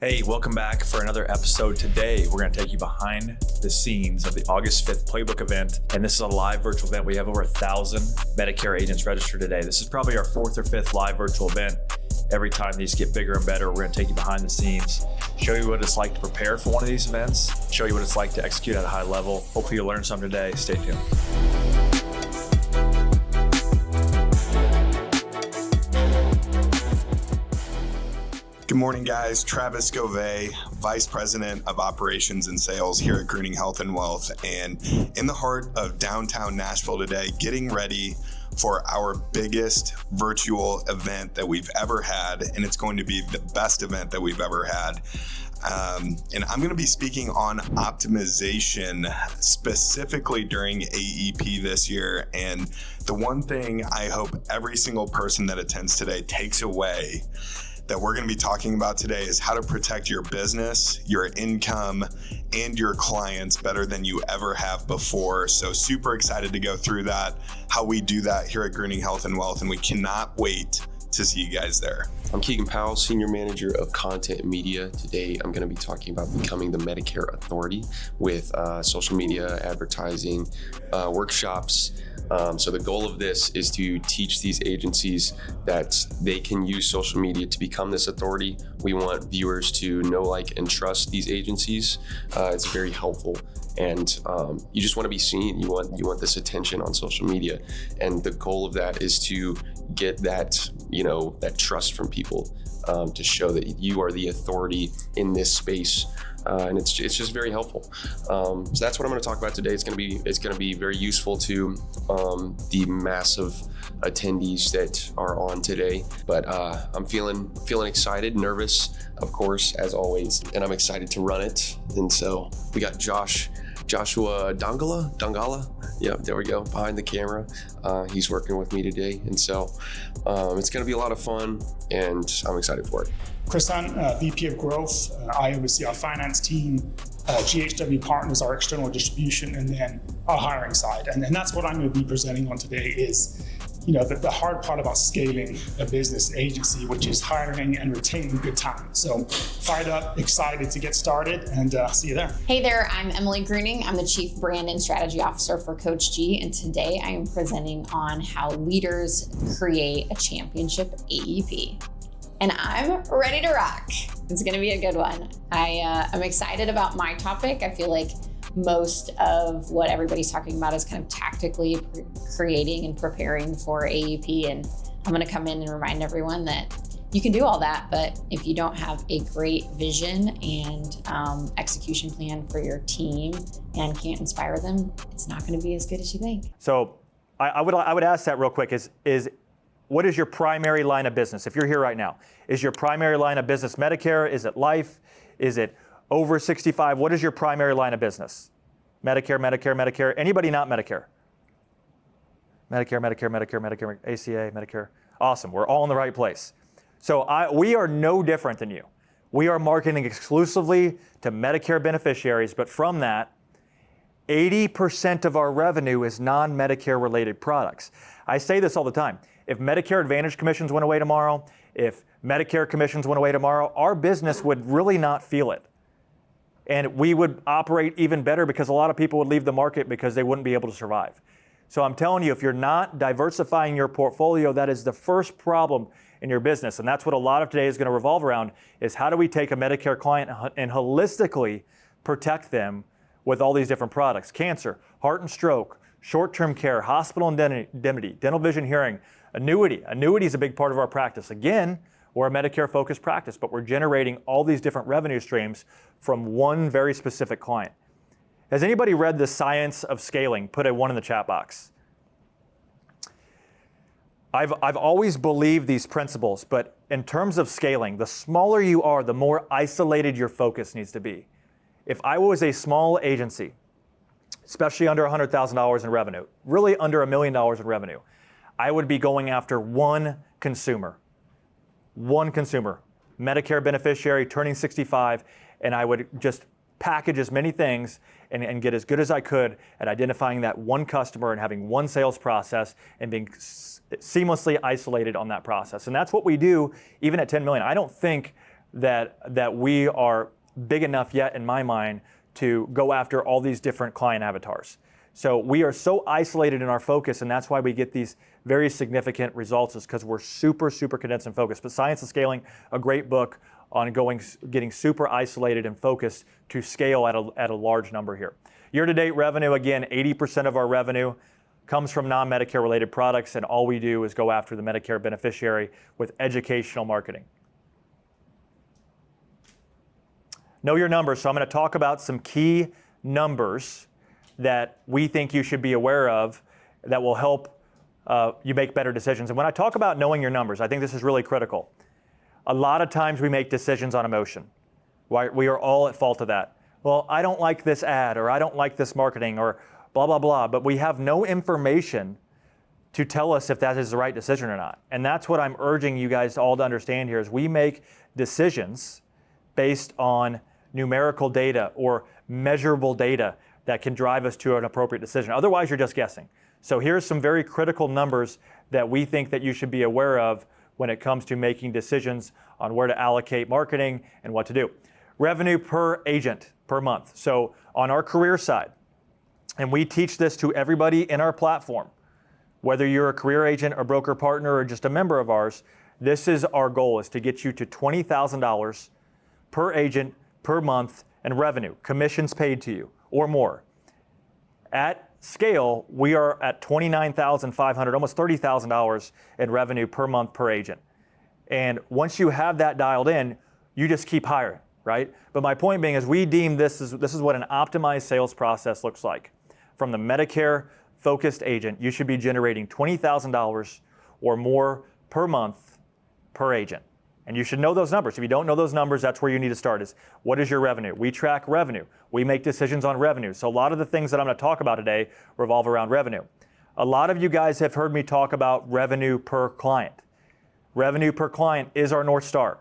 Hey, welcome back for another episode. Today, we're going to take you behind the scenes of the August 5th Playbook Event. And this is a live virtual event. We have over 1,000 Medicare agents registered today. This is probably our 4th or 5th live virtual event. Every time these get bigger and better, we're going to take you behind the scenes, show you what it's like to prepare for one of these events, show you what it's like to execute at a high level. Hopefully you'll learn something today. Stay tuned. Good morning, guys. Travis Govey, Vice President of Operations and Sales here at Greening Health and Wealth, and in the heart of downtown Nashville today, getting ready for our biggest virtual event that we've ever had, and it's going to be the best event that we've ever had. And I'm going to be speaking on optimization specifically during AEP this year. And the one thing I hope every single person that attends today takes away that we're going to be talking about today is how to protect your business, your income, and your clients better than you ever have before. So super excited to go through that, how we do that here at Greening Health and Wealth, and we cannot wait to see you guys there. I'm Keegan Powell, Senior Manager of Content and Media. Today, I'm going to be talking about becoming the Medicare Authority with social media, advertising, workshops. So the goal of this is to teach these agencies that they can use social media to become this authority. We want viewers to know, like, and trust these agencies. It's very helpful. And you just want to be seen. You want this attention on social media. And the goal of that is to get that, that trust from people, to show that you are the authority in this space. And it's just very helpful. So that's what I'm going to talk about today. It's going to be very useful to the massive attendees that are on today. But I'm feeling excited, nervous, of course, as always, and I'm excited to run it. And so we got Joshua Dongala. Yeah, there we go, behind the camera. He's working with me today. And so it's going to be a lot of fun, and I'm excited for it. Chris Hunt, VP of Growth. I oversee our finance team. GHW Partners, our external distribution, and then our hiring side. And that's what I'm going to be presenting on today is, the hard part about scaling a business agency, which is hiring and retaining good talent. So fired up, excited to get started, and see you there. Hey there, I'm Emily Greening. I'm the Chief Brand and Strategy Officer for CoachG, and today I am presenting on how leaders create a championship AEP. And I'm ready to rock. It's gonna be a good one. I'm excited about my topic. I feel like most of what everybody's talking about is kind of tactically creating and preparing for AEP. And I'm gonna come in and remind everyone that you can do all that, but if you don't have a great vision and execution plan for your team and can't inspire them, it's not gonna be as good as you think. So I would ask that real quick is what is your primary line of business? If you're here right now, is your primary line of business Medicare? Is it life? Is it over 65? What is your primary line of business? Medicare. Anybody not Medicare? Medicare, ACA, Medicare. Awesome, we're all in the right place. So we are no different than you. We are marketing exclusively to Medicare beneficiaries, but from that, 80% of our revenue is non-Medicare related products. I say this all the time. If Medicare Advantage commissions went away tomorrow, if Medicare commissions went away tomorrow, our business would really not feel it. And we would operate even better because a lot of people would leave the market because they wouldn't be able to survive. So I'm telling you, if you're not diversifying your portfolio, that is the first problem in your business. And that's what a lot of today is going to revolve around, is how do we take a Medicare client and holistically protect them with all these different products? Cancer, heart and stroke, short-term care, hospital indemnity, dental, vision, hearing, annuity. Annuity is a big part of our practice. Again, we're a Medicare-focused practice, but we're generating all these different revenue streams from one very specific client. Has anybody read The Science of Scaling? Put a 1 in the chat box. I've always believed these principles, but in terms of scaling, the smaller you are, the more isolated your focus needs to be. If I was a small agency, especially under $100,000 in revenue, really under $1 million in revenue, I would be going after one consumer, Medicare beneficiary turning 65, and I would just package as many things and get as good as I could at identifying that one customer and having one sales process and being seamlessly isolated on that process. And that's what we do even at 10 million. I don't think that we are big enough yet, in my mind, to go after all these different client avatars. So we are so isolated in our focus, and that's why we get these very significant results, is because we're super, super condensed and focused. But Science of Scaling, a great book on getting super isolated and focused to scale at a large number here. Year-to-date revenue, again, 80% of our revenue comes from non-Medicare related products, and all we do is go after the Medicare beneficiary with educational marketing. Know your numbers. So I'm going to talk about some key numbers that we think you should be aware of that will help you make better decisions. And when I talk about knowing your numbers, I think this is really critical. A lot of times we make decisions on emotion. We are all at fault of that. Well, I don't like this ad, or I don't like this marketing, or blah, blah, blah. But we have no information to tell us if that is the right decision or not. And that's what I'm urging you guys all to understand here, is we make decisions based on numerical data or measurable data that can drive us to an appropriate decision. Otherwise, you're just guessing. So here's some very critical numbers that we think that you should be aware of when it comes to making decisions on where to allocate marketing and what to do. Revenue per agent per month. So on our career side, and we teach this to everybody in our platform, whether you're a career agent or broker partner or just a member of ours, this is our goal, is to get you to $20,000 per agent per month in revenue, commissions paid to you or more. At scale, we are at $29,500, almost $30,000 in revenue per month per agent. And once you have that dialed in, you just keep hiring, right? But my point being is, we deem this is what an optimized sales process looks like. From the Medicare focused agent, you should be generating $20,000 or more per month per agent. And you should know those numbers. If you don't know those numbers, that's where you need to start, is what is your revenue? We track revenue. We make decisions on revenue. So a lot of the things that I'm going to talk about today revolve around revenue. A lot of you guys have heard me talk about revenue per client. Revenue per client is our North Star.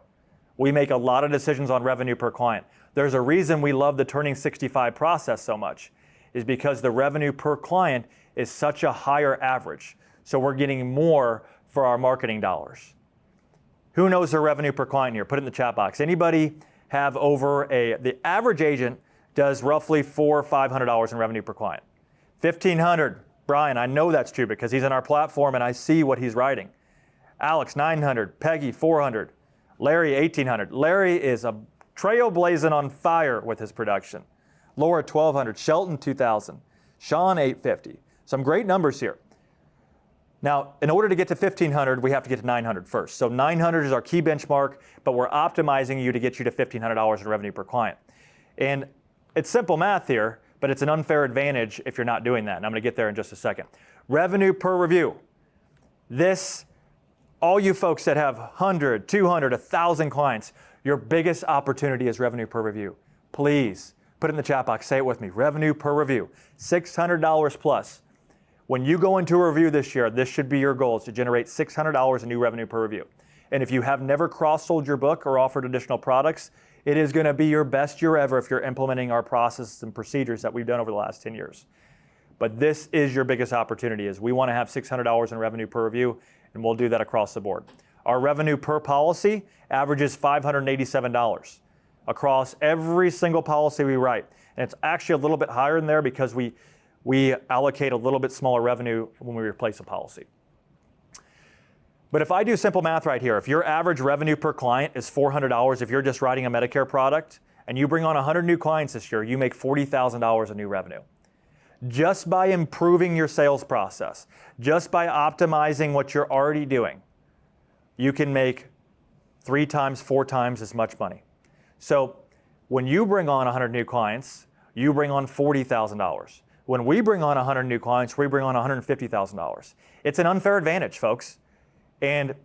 We make a lot of decisions on revenue per client. There's a reason we love the Turning 65 process so much, is because the revenue per client is such a higher average. So we're getting more for our marketing dollars. Who knows their revenue per client here? Put it in the chat box. Anybody have the average agent does roughly $400 or $500 in revenue per client. $1,500, Brian, I know that's true because he's in our platform and I see what he's writing. Alex, $900, Peggy, $400, Larry, $1,800. Larry is a trailblazing on fire with his production. Laura, $1,200, Shelton, $2,000, Sean, $850. Some great numbers here. Now, in order to get to $1,500, we have to get to $900 first. So $900 is our key benchmark, but we're optimizing you to get you to $1,500 in revenue per client. And it's simple math here, but it's an unfair advantage if you're not doing that. And I'm going to get there in just a second. Revenue per review. This, all you folks that have 100, 200, 1,000 clients, your biggest opportunity is revenue per review. Please put it in the chat box. Say it with me. Revenue per review. $600 plus. When you go into a review this year, this should be your goal, is to generate $600 in new revenue per review. And if you have never cross-sold your book or offered additional products, it is going to be your best year ever if you're implementing our processes and procedures that we've done over the last 10 years. But this is your biggest opportunity, is we want to have $600 in revenue per review, and we'll do that across the board. Our revenue per policy averages $587 across every single policy we write. And it's actually a little bit higher than there because we allocate a little bit smaller revenue when we replace a policy. But if I do simple math right here, if your average revenue per client is $400, if you're just writing a Medicare product, and you bring on 100 new clients this year, you make $40,000 in new revenue. Just by improving your sales process, just by optimizing what you're already doing, you can make 3 times, 4 times as much money. So when you bring on 100 new clients, you bring on $40,000. When we bring on 100 new clients, we bring on $150,000. It's an unfair advantage, folks. And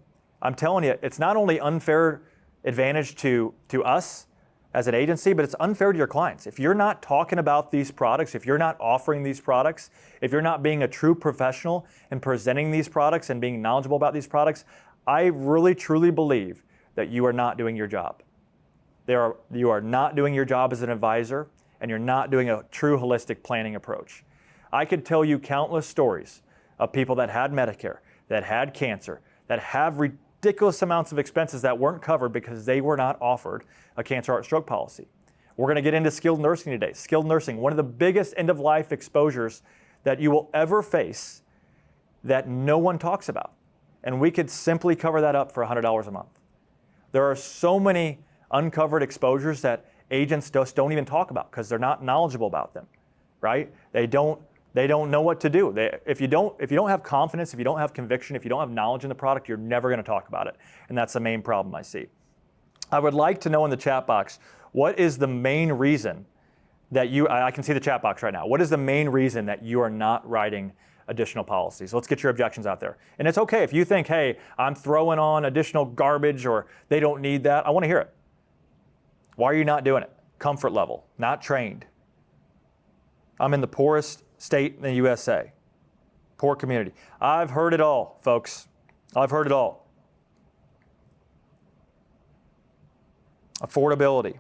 I'm telling you, it's not only unfair advantage to us as an agency, but it's unfair to your clients. If you're not talking about these products, if you're not offering these products, if you're not being a true professional and presenting these products and being knowledgeable about these products, I really, truly believe that you are not doing your job. You are not doing your job as an advisor, and you're not doing a true holistic planning approach. I could tell you countless stories of people that had Medicare, that had cancer, that have ridiculous amounts of expenses that weren't covered because they were not offered a cancer, heart, stroke policy. We're going to get into skilled nursing today. Skilled nursing, one of the biggest end-of-life exposures that you will ever face that no one talks about. And we could simply cover that up for $100 a month. There are so many uncovered exposures that agents just don't even talk about because they're not knowledgeable about them, right? They don't know what to do. If you don't have confidence, if you don't have conviction, if you don't have knowledge in the product, you're never going to talk about it. And that's the main problem I see. I would like to know in the chat box, what is the main reason that I can see the chat box right now. What is the main reason that you are not writing additional policies? Let's get your objections out there. And it's okay if you think, hey, I'm throwing on additional garbage or they don't need that. I want to hear it. Why are you not doing it? Comfort level, not trained. I'm in the poorest state in the USA. Poor community. I've heard it all, folks. I've heard it all. Affordability.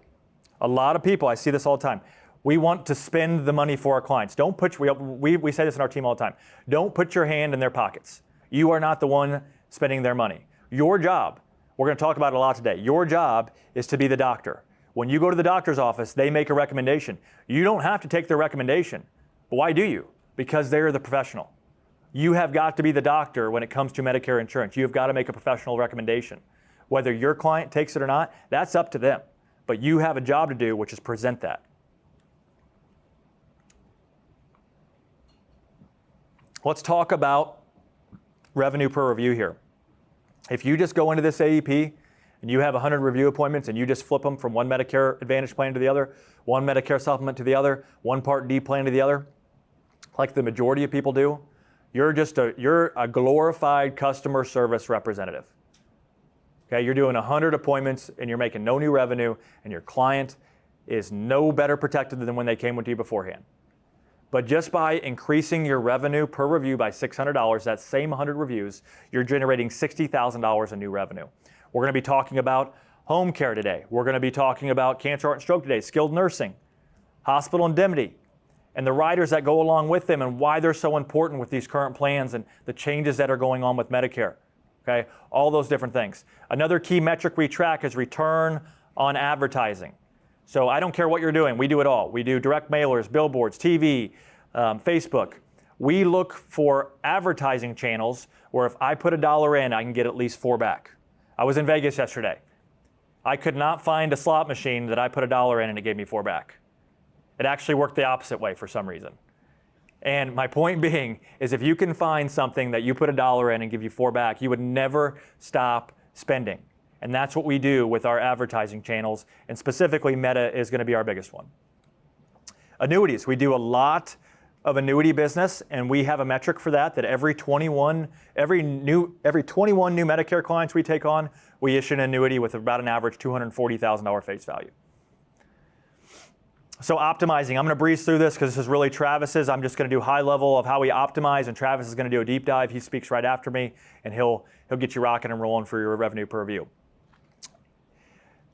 A lot of people, I see this all the time. We want to spend the money for our clients. Don't put, we say this in our team all the time. Don't put your hand in their pockets. You are not the one spending their money. Your job, we're going to talk about it a lot today. Your job is to be the doctor. When you go to the doctor's office, they make a recommendation. You don't have to take their recommendation. But why do you? Because they're the professional. You have got to be the doctor when it comes to Medicare insurance. You have got to make a professional recommendation. Whether your client takes it or not, that's up to them. But you have a job to do, which is present that. Let's talk about revenue per review here. If you just go into this AEP and you have 100 review appointments and you just flip them from one Medicare Advantage plan to the other, one Medicare supplement to the other, one Part D plan to the other, like the majority of people do, you're a glorified customer service representative. Okay, you're doing 100 appointments and you're making no new revenue and your client is no better protected than when they came with you beforehand. But just by increasing your revenue per review by $600, that same 100 reviews, you're generating $60,000 in new revenue. We're going to be talking about home care today. We're going to be talking about cancer, heart, and stroke today, skilled nursing, hospital indemnity, and the riders that go along with them and why they're so important with these current plans and the changes that are going on with Medicare. Okay, all those different things. Another key metric we track is return on advertising. So I don't care what you're doing, we do it all. We do direct mailers, billboards, TV, Facebook. We look for advertising channels where if I put $1 in, I can get at least 4 back. I was in Vegas yesterday. I could not find a slot machine that I put $1 in and it gave me 4 back. It actually worked the opposite way for some reason. And my point being is if you can find something that you put $1 in and give you 4 back, you would never stop spending. And that's what we do with our advertising channels. And specifically, Meta is going to be our biggest one. Annuities. We do a lot of annuity business, and we have a metric for that every 21 new Medicare clients we take on, we issue an annuity with about an average $240,000 face value. So optimizing, I'm going to breeze through this because this is really Travis's. I'm just going to do high level of how we optimize, and Travis is going to do a deep dive. He speaks right after me, and he'll get you rocking and rolling for your revenue per review.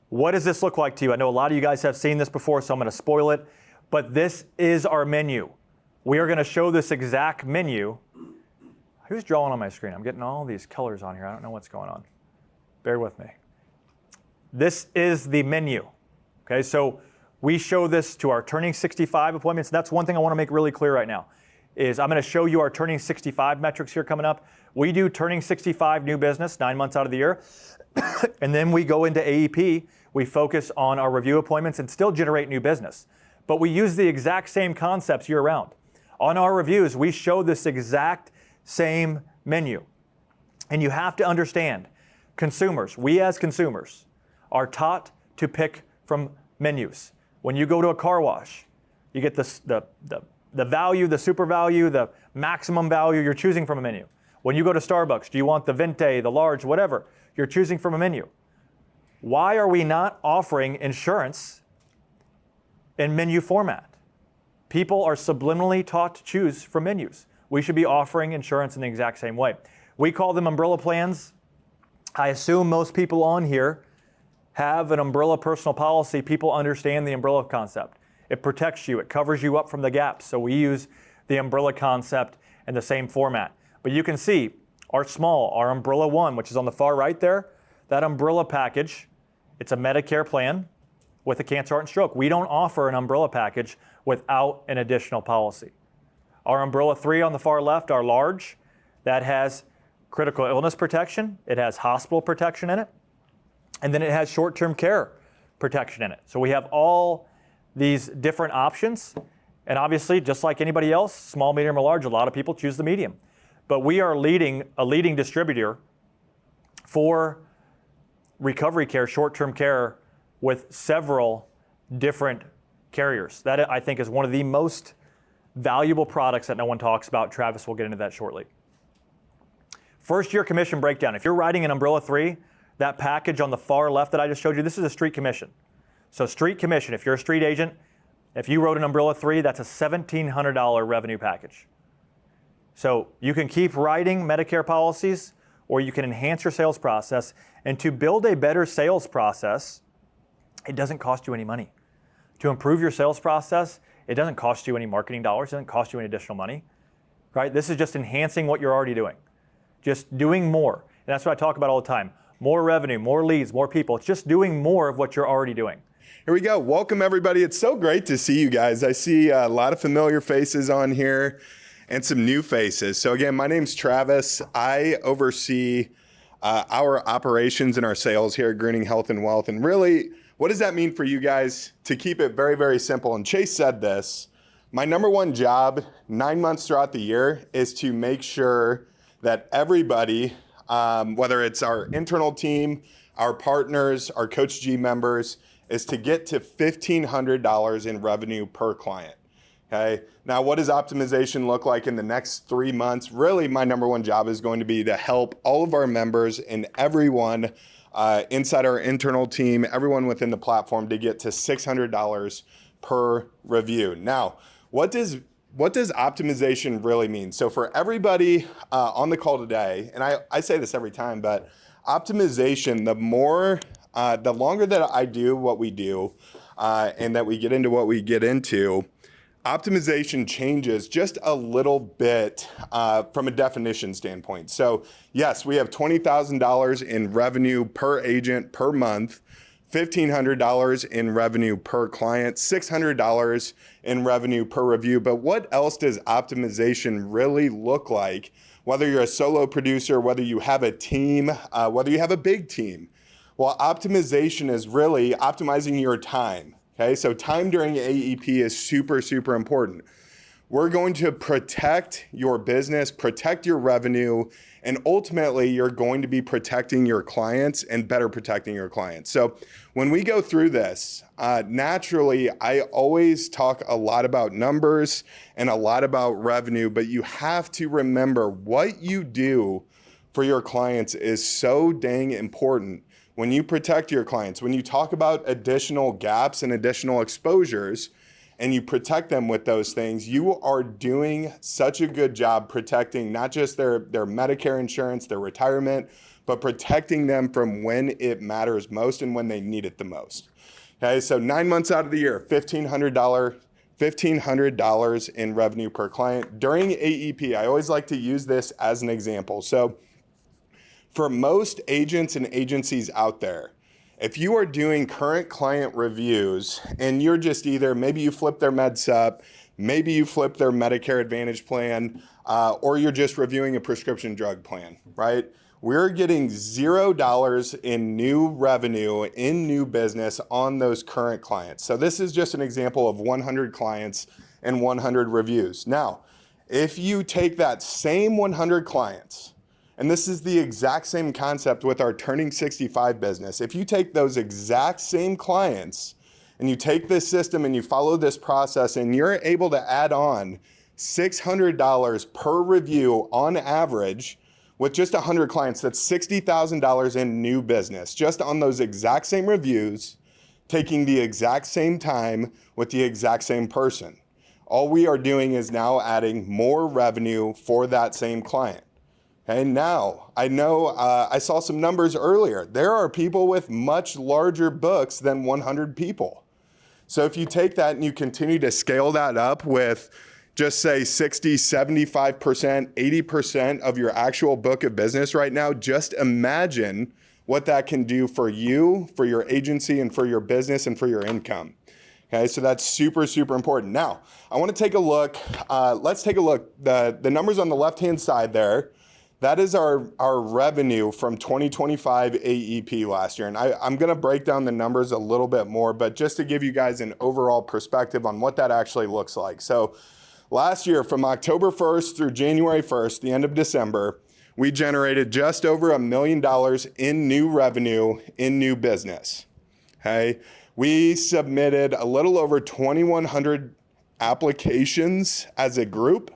What does this look like to you? I know a lot of you guys have seen this before, so I'm going to spoil it, but this is our menu. We are going to show this exact menu. Who's drawing on my screen? I'm getting all these colors on here. I don't know what's going on. Bear with me. This is the menu. Okay, so we show this to our turning 65 appointments. That's one thing I want to make really clear right now is I'm going to show you our turning 65 metrics here coming up. We do turning 65 new business 9 months out of the year. And then we go into AEP. We focus on our review appointments and still generate new business. But we use the exact same concepts year round. On our reviews, we show this exact same menu. And you have to understand, consumers, we as consumers, are taught to pick from menus. When you go to a car wash, you get the value, the super value, the maximum value, you're choosing from a menu. When you go to Starbucks, do you want the venti, the large, whatever? You're choosing from a menu. Why are we not offering insurance in menu format? People are subliminally taught to choose from menus. We should be offering insurance in the exact same way. We call them umbrella plans. I assume most people on here have an umbrella personal policy. People understand the umbrella concept. It protects you. It covers you up from the gaps. So we use the umbrella concept in the same format. But you can see our small, our Umbrella One, which is on the far right there, that umbrella package, it's a Medicare plan with a cancer, heart, and stroke. We don't offer an umbrella package without an additional policy. Our Umbrella 3 on the far left, our large, that has critical illness protection, it has hospital protection in it, and then it has short-term care protection in it. So we have all these different options, and obviously, just like anybody else, small, medium, or large, a lot of people choose the medium. But we are a leading distributor for recovery care, short-term care, with several different carriers. That, I think, is one of the most valuable products that no one talks about. Travis will get into that shortly. First year commission breakdown. If you're writing an Umbrella 3, that package on the far left that I just showed you, this is a street commission. So street commission, if you're a street agent, if you wrote an Umbrella 3, that's a $1,700 revenue package. So you can keep writing Medicare policies, or you can enhance your sales process. And to build a better sales process, it doesn't cost you any money. To improve your sales process, it doesn't cost you any marketing dollars, it doesn't cost you any additional money, right? This is just enhancing what you're already doing. Just doing more. And that's what I talk about all the time. More revenue, more leads, more people. It's just doing more of what you're already doing. Here we go. Welcome, everybody. It's so great to see you guys. I see a lot of familiar faces on here and some new faces. So again, my name's Travis. I oversee our operations and our sales here at Greening Health and Wealth. And really, what does that mean for you guys? To keep it very, very simple, and Chase said this, my number one job 9 months throughout the year is to make sure that everybody, whether it's our internal team, our partners, our CoachG members, is to get to $1,500 in revenue per client. Okay. Now, what does optimization look like in the next 3 months? Really, my number one job is going to be to help all of our members and everyone inside our internal team, everyone within the platform, to get to $600 per review. Now, what does optimization really mean? So for everybody on the call today, and I say this every time, but optimization, the longer that I do what we do and that we get into what we get into, optimization changes just a little bit from a definition standpoint. So yes, we have $20,000 in revenue per agent per month, $1,500 in revenue per client, $600 in revenue per review. But what else does optimization really look like? Whether you're a solo producer, whether you have a team, whether you have a big team. Well, optimization is really optimizing your time. Okay, so time during AEP is super, super important. We're going to protect your business, protect your revenue, and ultimately you're going to be protecting your clients and better protecting your clients. So when we go through this, naturally, I always talk a lot about numbers and a lot about revenue, but you have to remember what you do for your clients is so dang important. When you protect your clients, when you talk about additional gaps and additional exposures, and you protect them with those things, you are doing such a good job protecting not just their Medicare insurance, their retirement, but protecting them from when it matters most and when they need it the most. Okay, so 9 months out of the year, $1,500 in revenue per client. During AEP, I always like to use this as an example. So for most agents and agencies out there, if you are doing current client reviews and you're just either, maybe you flip their MedSup, maybe you flip their Medicare Advantage plan, or you're just reviewing a prescription drug plan, right? We're getting $0 in new revenue, in new business on those current clients. So this is just an example of 100 clients and 100 reviews. Now, if you take that same 100 clients, and this is the exact same concept with our Turning 65 business. If you take those exact same clients and you take this system and you follow this process and you're able to add on $600 per review on average with just 100 clients, that's $60,000 in new business just on those exact same reviews, taking the exact same time with the exact same person. All we are doing is now adding more revenue for that same client. And now, I know I saw some numbers earlier. There are people with much larger books than 100 people. So if you take that and you continue to scale that up with just say 60, 75%, 80% of your actual book of business right now, just imagine what that can do for you, for your agency, and for your business, and for your income. Okay, so that's super, super important. Now, I want to take a look. Let's take a look. The numbers on the left-hand side there, that is our revenue from 2025 AEP last year. And I'm going to break down the numbers a little bit more, but just to give you guys an overall perspective on what that actually looks like. So last year, from October 1st through January 1st, the end of December, we generated just over $1 million in new revenue in new business. Okay. We submitted a little over 2,100 applications as a group,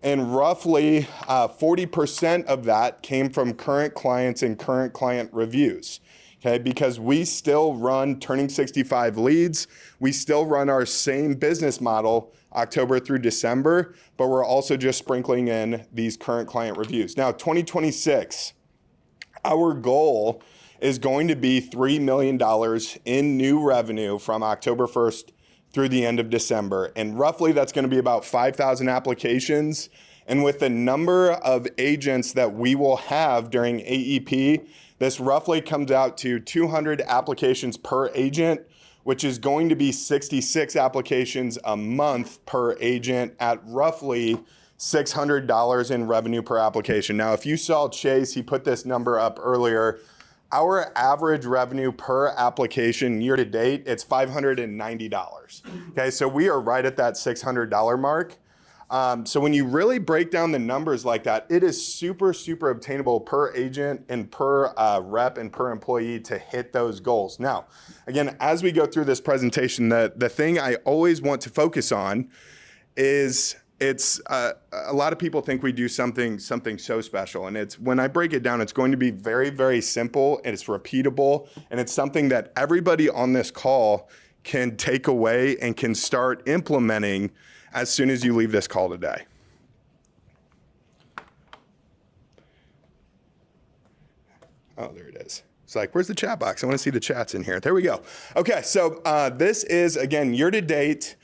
and roughly 40% of that came from current clients and current client reviews. Okay, because we still run Turning 65 leads, we still run our same business model October through December, but we're also just sprinkling in these current client reviews. Now, 2026, our goal is going to be $3 million in new revenue from October 1st through the end of December. And roughly that's going to be about 5,000 applications. And with the number of agents that we will have during AEP, this roughly comes out to 200 applications per agent, which is going to be 66 applications a month per agent at roughly $600 in revenue per application. Now, if you saw Chase, he put this number up earlier. Our average revenue per application year to date, it's $590. Okay, so we are right at that $600 mark. So when you really break down the numbers like that, it is super, super obtainable per agent and per rep and per employee to hit those goals. Now, again, as we go through this presentation, the thing I always want to focus on is it's a lot of people think we do something so special, and it's when I break it down, it's going to be very, very simple, and it's repeatable, and it's something that everybody on this call can take away and can start implementing as soon as you leave this call today. Oh, there it is. It's like, where's the chat box? I want to see the chats in here. There we go. Okay, so this is, again, year-to-date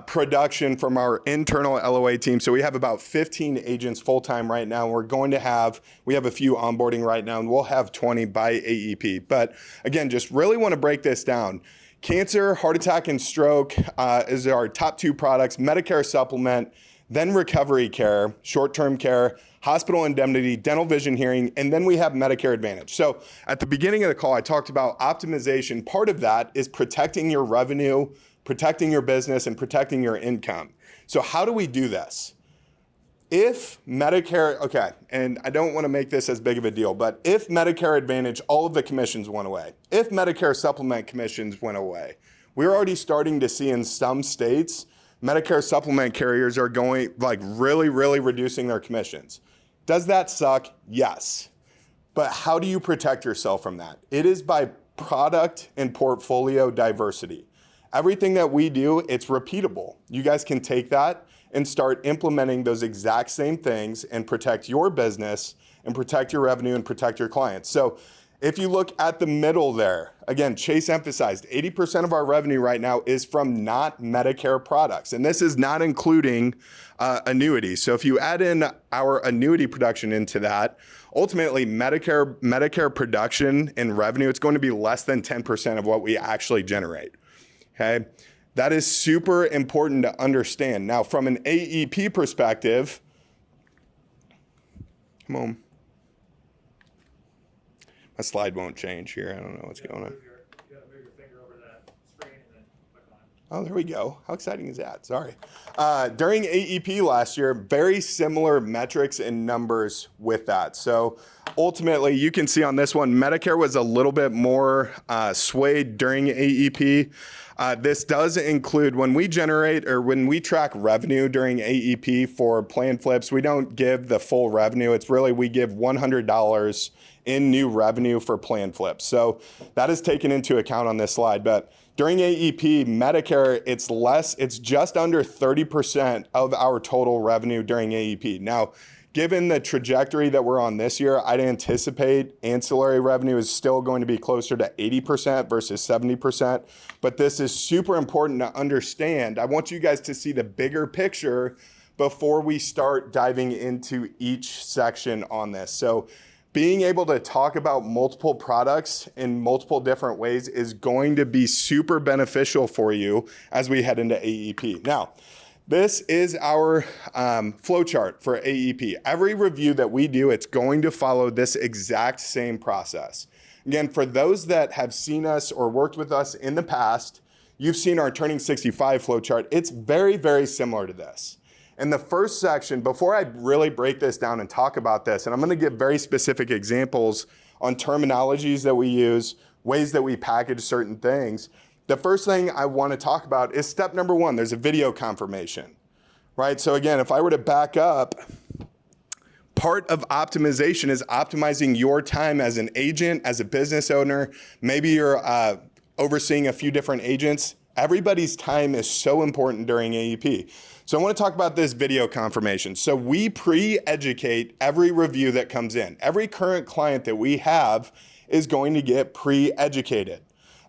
production from our internal LOA team. So we have about 15 agents full-time right now. We have a few onboarding right now, and we'll have 20 by AEP. But again, just really want to break this down. Cancer, heart attack, and stroke is our top two products. Medicare supplement, then recovery care, short-term care, hospital indemnity, dental vision hearing, and then we have Medicare Advantage. So at the beginning of the call, I talked about optimization. Part of that is protecting your revenue, protecting your business, and protecting your income. So how do we do this? If Medicare, okay, and I don't want to make this as big of a deal, but if Medicare Advantage, all of the commissions went away. If Medicare supplement commissions went away, we're already starting to see in some states, Medicare supplement carriers are going really reducing their commissions. Does that suck? Yes. But how do you protect yourself from that? It is by product and portfolio diversity. Everything that we do, it's repeatable. You guys can take that and start implementing those exact same things and protect your business and protect your revenue and protect your clients. So if you look at the middle there, again, Chase emphasized 80% of our revenue right now is from not Medicare products. And this is not including annuities. So if you add in our annuity production into that, ultimately Medicare production and revenue, it's going to be less than 10% of what we actually generate. Okay, that is super important to understand. Now, from an AEP perspective, come on. My slide won't change here. I don't know what's going on. You gotta move your finger over that screen and then click on it. Oh, there we go. How exciting is that? Sorry. During AEP last year, very similar metrics and numbers with that. So ultimately, you can see on this one, Medicare was a little bit more swayed during AEP. This does include when we track revenue during AEP for plan flips, we don't give the full revenue. It's really, we give $100 in new revenue for plan flips. So that is taken into account on this slide. But during AEP, Medicare, it's just under 30% of our total revenue during AEP. Now, given the trajectory that we're on this year, I'd anticipate ancillary revenue is still going to be closer to 80% versus 70. But this is super important to understand. I want you guys to see the bigger picture before we start diving into each section on this. So being able to talk about multiple products in multiple different ways is going to be super beneficial for you as we head into AEP. Now, this is our flow chart for AEP. Every review that we do, it's going to follow this exact same process. Again, for those that have seen us or worked with us in the past, you've seen our Turning 65 flow chart. It's very, very similar to this. In the first section, before I really break this down and talk about this, and I'm gonna give very specific examples on terminologies that we use, ways that we package certain things, the first thing I wanna talk about is step number one. There's a video confirmation, right? So again, if I were to back up, part of optimization is optimizing your time as an agent, as a business owner. Maybe you're overseeing a few different agents. Everybody's time is so important during AEP. So I want to talk about this video confirmation. So we pre-educate every review that comes in. Every current client that we have is going to get pre-educated.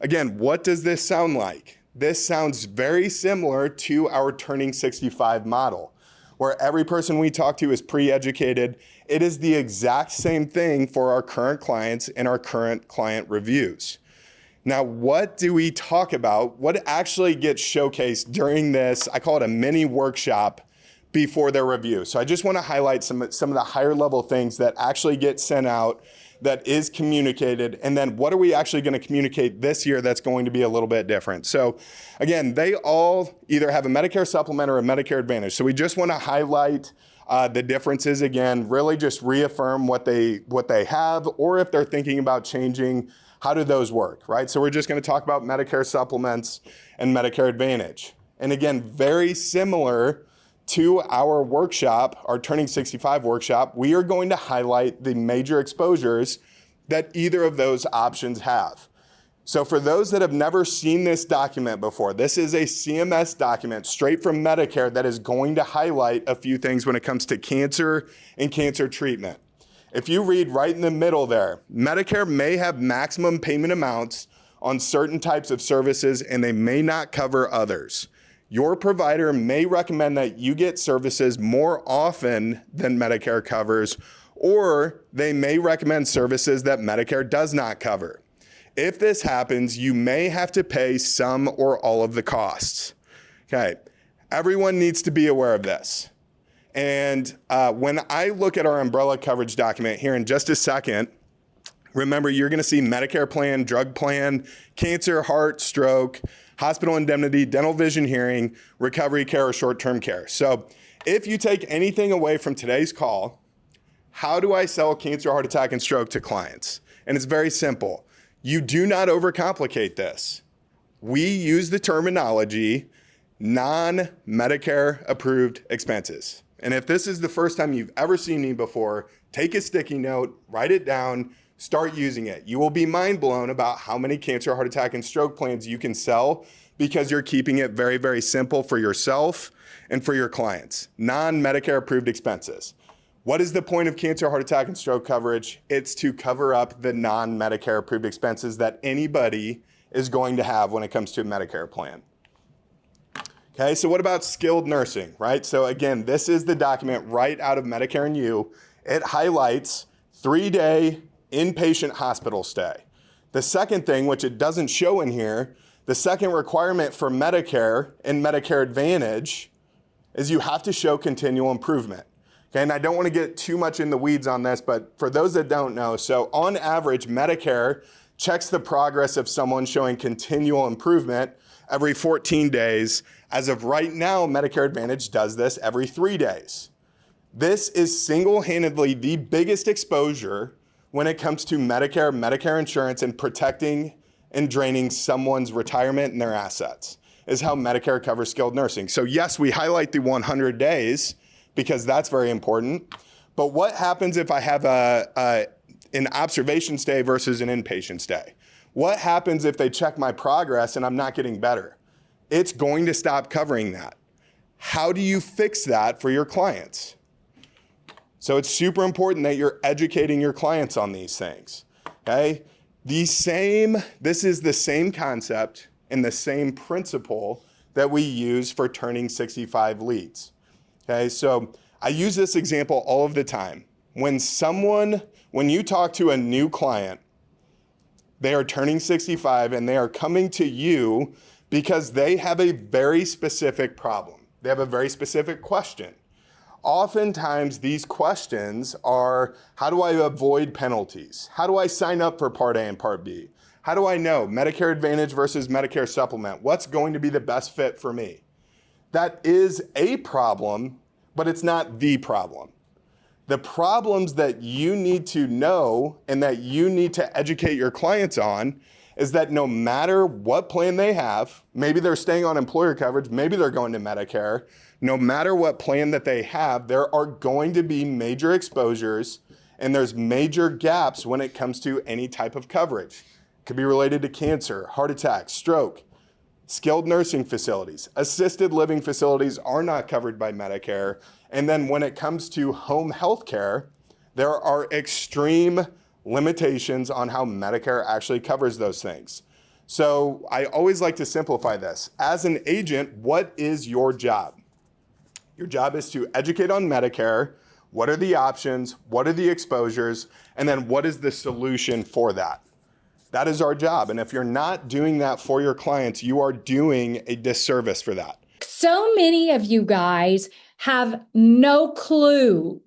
Again, what does this sound like? This sounds very similar to our Turning 65 model, where every person we talk to is pre-educated. It is the exact same thing for our current clients and our current client reviews. Now, what do we talk about? What actually gets showcased during this, I call it a mini workshop before their review. So I just want to highlight some of the higher level things that actually get sent out, that is communicated, and then what are we actually going to communicate this year that's going to be a little bit different. So again, they all either have a Medicare supplement or a Medicare Advantage. So we just want to highlight the differences again, really just reaffirm what they have, or if they're thinking about changing, how do those work, right? So we're just going to talk about Medicare supplements and Medicare Advantage. And again, very similar to our workshop, our Turning 65 workshop, we are going to highlight the major exposures that either of those options have. So for those that have never seen this document before, this is a CMS document straight from Medicare that is going to highlight a few things when it comes to cancer and cancer treatment. If you read right in the middle there, Medicare may have maximum payment amounts on certain types of services and they may not cover others. Your provider may recommend that you get services more often than Medicare covers, or they may recommend services that Medicare does not cover. If this happens, you may have to pay some or all of the costs. Okay, everyone needs to be aware of this. And when I look at our umbrella coverage document here in just a second, remember you're gonna see Medicare plan, drug plan, cancer, heart, stroke, hospital indemnity, dental, vision, hearing, recovery care, or short-term care. So if you take anything away from today's call, how do I sell cancer, heart attack, and stroke to clients? And it's very simple. You do not overcomplicate this. We use the terminology non-Medicare approved expenses. And if this is the first time you've ever seen me before, take a sticky note, write it down, start using it. You will be mind blown about how many cancer, heart attack, and stroke plans you can sell because you're keeping it very, very simple for yourself and for your clients. Non-Medicare approved expenses. What is the point of cancer, heart attack, and stroke coverage? It's to cover up the non-Medicare approved expenses that anybody is going to have when it comes to a Medicare plan. Okay, so what about skilled nursing, right? So again, this is the document right out of Medicare and You. It highlights 3-day inpatient hospital stay. The second thing, which it doesn't show in here, the second requirement for Medicare and Medicare Advantage is you have to show continual improvement. Okay, and I don't want to get too much in the weeds on this, but for those that don't know, so on average, Medicare checks the progress of someone showing continual improvement every 14 days. As of right now, Medicare Advantage does this every 3 days. This is single-handedly the biggest exposure when it comes to Medicare insurance, and protecting and draining someone's retirement and their assets, is how Medicare covers skilled nursing. So yes, we highlight the 100 days because that's very important. But what happens if I have an observation stay versus an inpatient stay? What happens if they check my progress and I'm not getting better? It's going to stop covering that. How do you fix that for your clients? So it's super important that you're educating your clients on these things, okay? This is the same concept and the same principle that we use for turning 65 leads, okay? So I use this example all of the time. When you talk to a new client, they are turning 65 and they are coming to you because they have a very specific problem. They have a very specific question. Oftentimes these questions are, how do I avoid penalties? How do I sign up for Part A and Part B? How do I know Medicare Advantage versus Medicare Supplement? What's going to be the best fit for me? That is a problem, but it's not the problem. The problems that you need to know and that you need to educate your clients on is that no matter what plan they have, maybe they're staying on employer coverage, maybe they're going to Medicare, no matter what plan that they have, there are going to be major exposures and there's major gaps when it comes to any type of coverage. It could be related to cancer, heart attack, stroke, skilled nursing facilities, assisted living facilities are not covered by Medicare. And then when it comes to home health care, there are extreme limitations on how Medicare actually covers those things. So I always like to simplify this. As an agent, what is your job? Your job is to educate on Medicare. What are the options? What are the exposures? And then what is the solution for that? That is our job. And if you're not doing that for your clients, you are doing a disservice for that. So many of you guys have no clue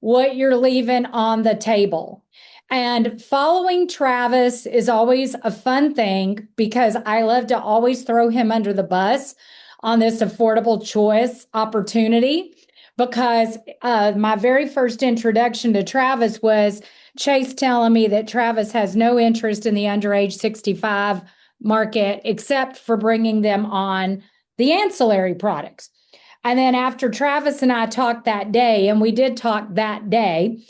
what you're leaving on the table. And following Travis is always a fun thing because I love to always throw him under the bus on this affordable choice opportunity, because my very first introduction to Travis was Chase telling me that Travis has no interest in the underage 65 market except for bringing them on the ancillary products. And then after Travis and I talked that day, and we did talk that day,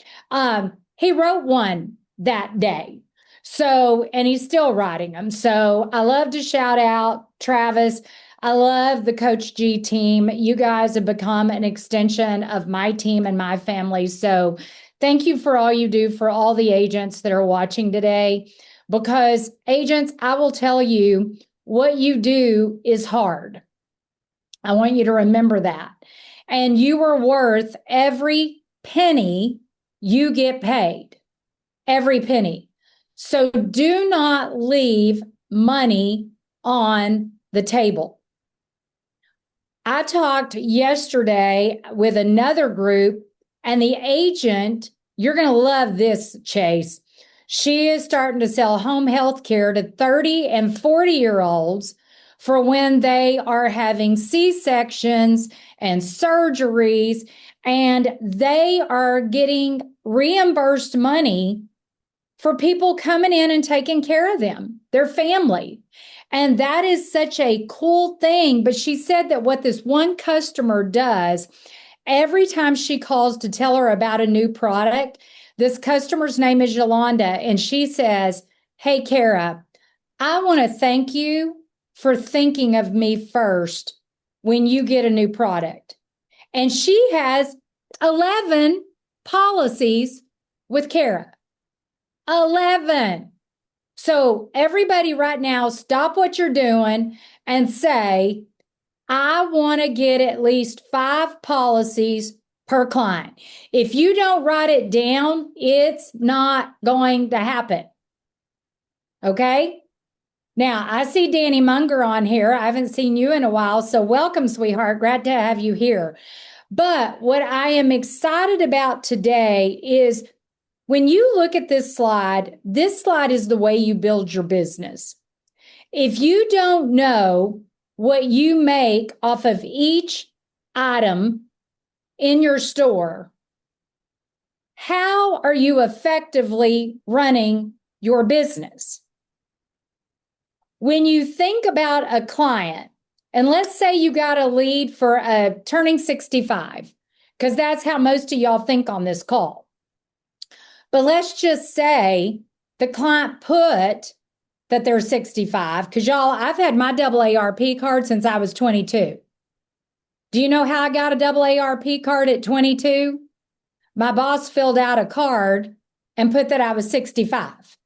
he wrote one that day. So, and he's still writing them. So I love to shout out Travis. I love the CoachG team. You guys have become an extension of my team and my family. So thank you for all you do for all the agents that are watching today, because agents, I will tell you, what you do is hard. I want you to remember that. And you are worth every penny you get paid, every penny. So do not leave money on the table. I talked yesterday with another group, and the agent, you're going to love this, Chase. She is starting to sell home health care to 30 and 40-year-olds for when they are having C-sections and surgeries, and they are getting reimbursed money for people coming in and taking care of them, their family. And that is such a cool thing. But she said that what this one customer does, every time she calls to tell her about a new product, this customer's name is Yolanda, and she says, "Hey, Kara, I want to thank you for thinking of me first when you get a new product." And she has 11 policies with Kara. 11. So everybody right now, stop what you're doing and say, I want to get at least 5 policies per client. If you don't write it down, it's not going to happen. Okay? Now, I see Danny Munger on here. I haven't seen you in a while, so welcome, sweetheart. Glad to have you here. But what I am excited about today is when you look at this slide is the way you build your business. If you don't know what you make off of each item in your store, how are you effectively running your business? When you think about a client, and let's say you got a lead for turning 65, because that's how most of y'all think on this call. But let's just say the client put that they're 65, because y'all, I've had my AARP card since I was 22. Do you know how I got a AARP card at 22? my boss filled out a card and put that I was 65.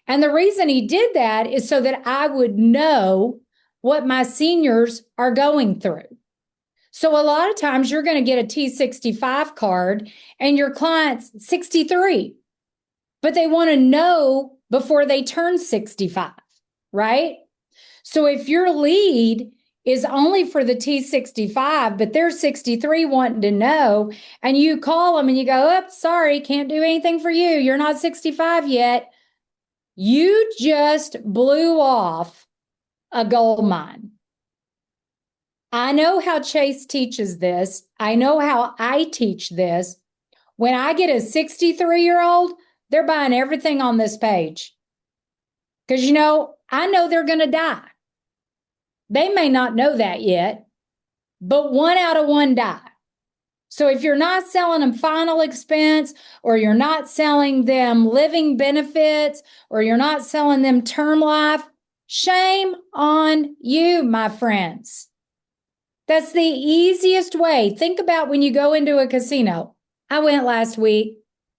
And the reason he did that is so that I would know what my seniors are going through. So a lot of times you're going to get a T65 card and your client's 63, but they want to know before they turn 65, right? So if your lead is only for the T65, but they're 63 wanting to know, and you call them and you go, oh, sorry, can't do anything for you. You're not 65 yet. You just blew off a gold mine. I know how Chase teaches this. I know how I teach this. When I get a 63-year-old, they're buying everything on this page. Because, I know they're going to die. They may not know that yet, but 1 out of 1 die. So if you're not selling them final expense, or you're not selling them living benefits, or you're not selling them term life, shame on you, my friends. That's the easiest way. Think about when you go into a casino. I went last week.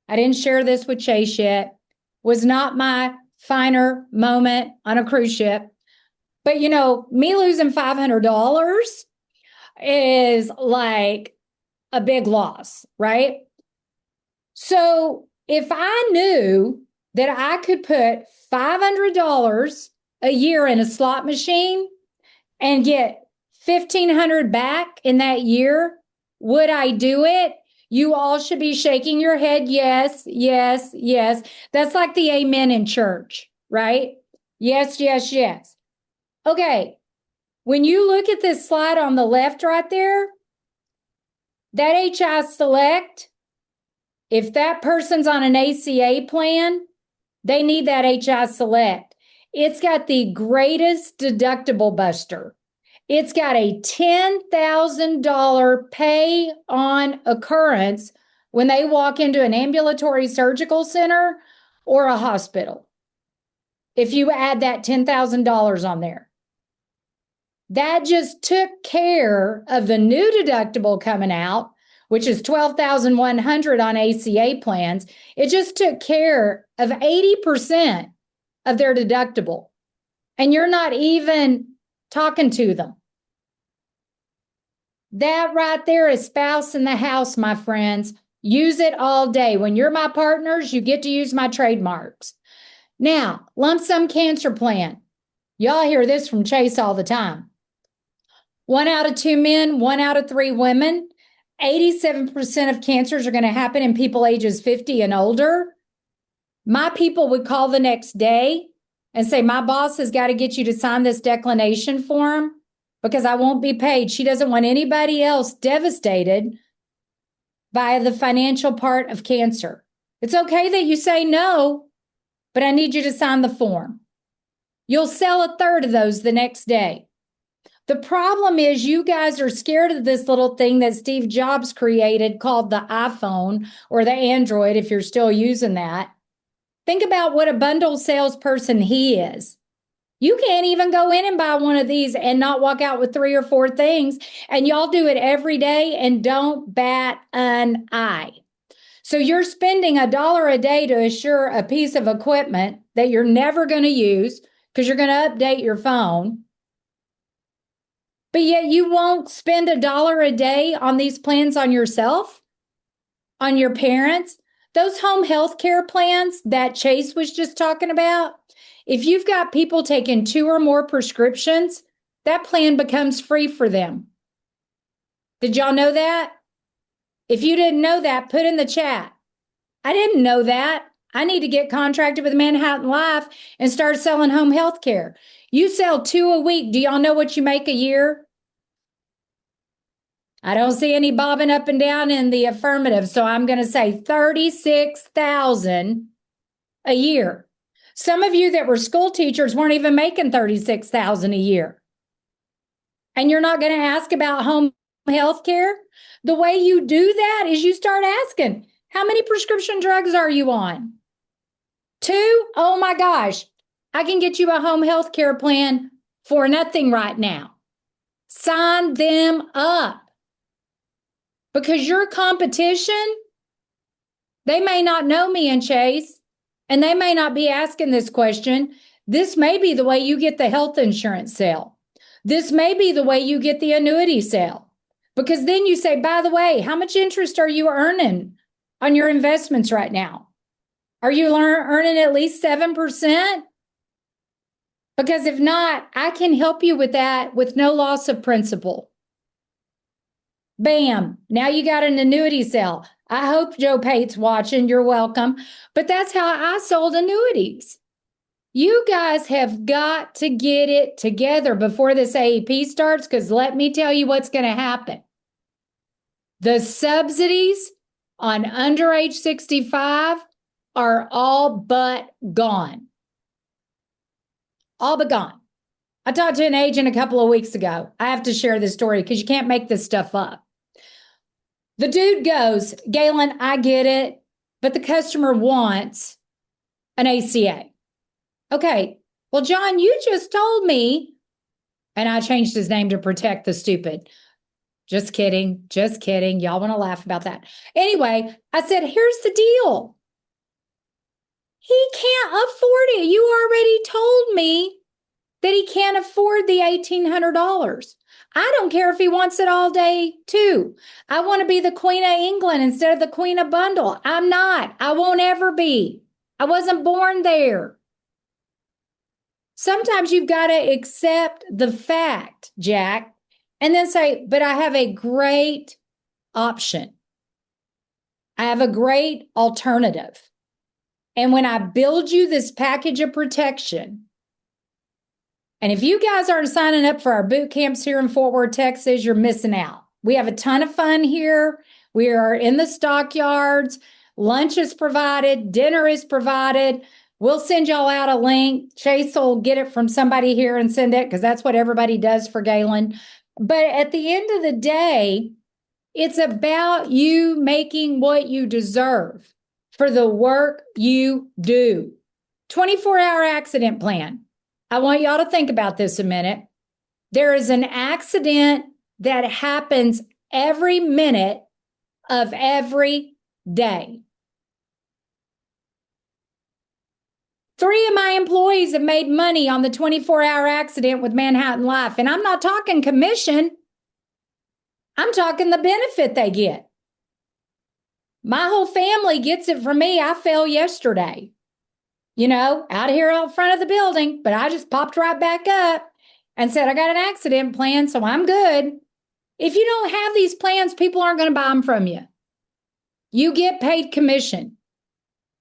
I didn't share this with Chase yet. Was not my finer moment on a cruise ship. But me losing $500 is like a big loss, right? So if I knew that I could put $500 a year in a slot machine and get $1,500 back in that year, would I do it? You all should be shaking your head. Yes, yes, yes. That's like the amen in church, right? Yes, yes, yes. Okay. When you look at this slide on the left right there, that HI Select, if that person's on an ACA plan, they need that HI Select. It's got the greatest deductible buster. It's got a $10,000 pay on occurrence when they walk into an ambulatory surgical center or a hospital. If you add that $10,000 on there, that just took care of the new deductible coming out, which is $12,100 on ACA plans. It just took care of 80% of their deductible. And you're not even talking to them. That right there is spouse in the house, my friends. Use it all day. When you're my partners, you get to use my trademarks. Now, lump sum cancer plan. Y'all hear this from Chase all the time. 1 out of 2 men, 1 out of 3 women. 87% of cancers are going to happen in people ages 50 and older. My people would call the next day and say, my boss has got to get you to sign this declination form because I won't be paid. She doesn't want anybody else devastated by the financial part of cancer. It's okay that you say no, but I need you to sign the form. You'll sell a third of those the next day. The problem is you guys are scared of this little thing that Steve Jobs created called the iPhone or the Android, if you're still using that. Think about what a bundle salesperson he is. You can't even go in and buy one of these and not walk out with 3 or 4 things. And y'all do it every day and don't bat an eye. So you're spending $1 a day to assure a piece of equipment that you're never going to use because you're going to update your phone. But yet you won't spend $1 a day on these plans on yourself, on your parents. Those home health care plans that Chase was just talking about, if you've got people taking 2 or more prescriptions, that plan becomes free for them. Did y'all know that? If you didn't know that, put in the chat. I didn't know that. I need to get contracted with Manhattan Life and start selling home health care. You sell 2 a week. Do y'all know what you make a year? I don't see any bobbing up and down in the affirmative, so I'm going to say $36,000 a year. Some of you that were school teachers weren't even making $36,000 a year. And you're not going to ask about home health care? The way you do that is you start asking, how many prescription drugs are you on? 2? Oh my gosh, I can get you a home health care plan for nothing right now. Sign them up. Because your competition They may not know me and Chase, and they may not be asking this question. This may be the way you get the health insurance sale. This may be the way you get the annuity sale. Because then you say, by the way, how much interest are you earning on your investments right now? Are you earning at least 7%? Because if not, I can help you with that with no loss of principal. Bam, now you got an annuity sale. I hope Joe Pate's watching. You're welcome. But that's how I sold annuities. You guys have got to get it together before this AEP starts, because let me tell you what's going to happen. The subsidies on under age 65 are all but gone. All but gone. I talked to an agent a couple of weeks ago. I have to share this story because you can't make this stuff up. The dude goes, Galen, I get it, but the customer wants an ACA. Okay, well, John, you just told me, and I changed his name to protect the stupid. Just kidding. Just kidding. Y'all want to laugh about that. Anyway, I said, here's the deal. He can't afford it. You already told me that he can't afford the $1,800. I don't care if he wants it all day, too. I want to be the Queen of England instead of the Queen of Bundle. I'm not. I won't ever be. I wasn't born there. Sometimes you've got to accept the fact, Jack, and then say, but I have a great option. I have a great alternative. And when I build you this package of protection, and if you guys aren't signing up for our boot camps here in Fort Worth, Texas, you're missing out. We have a ton of fun here. We are in the stockyards. Lunch is provided. Dinner is provided. We'll send y'all out a link. Chase will get it from somebody here and send it because that's what everybody does for Galen. But at the end of the day, it's about you making what you deserve for the work you do. 24-hour accident plan. I want y'all to think about this a minute. There is an accident that happens every minute of every day. 3 of my employees have made money on the 24-hour accident with Manhattan Life. And I'm not talking commission. I'm talking the benefit they get. My whole family gets it from me. I fell yesterday, out here out front of the building, but I just popped right back up and said, I got an accident plan, so I'm good. If you don't have these plans, people aren't going to buy them from you. You get paid commission.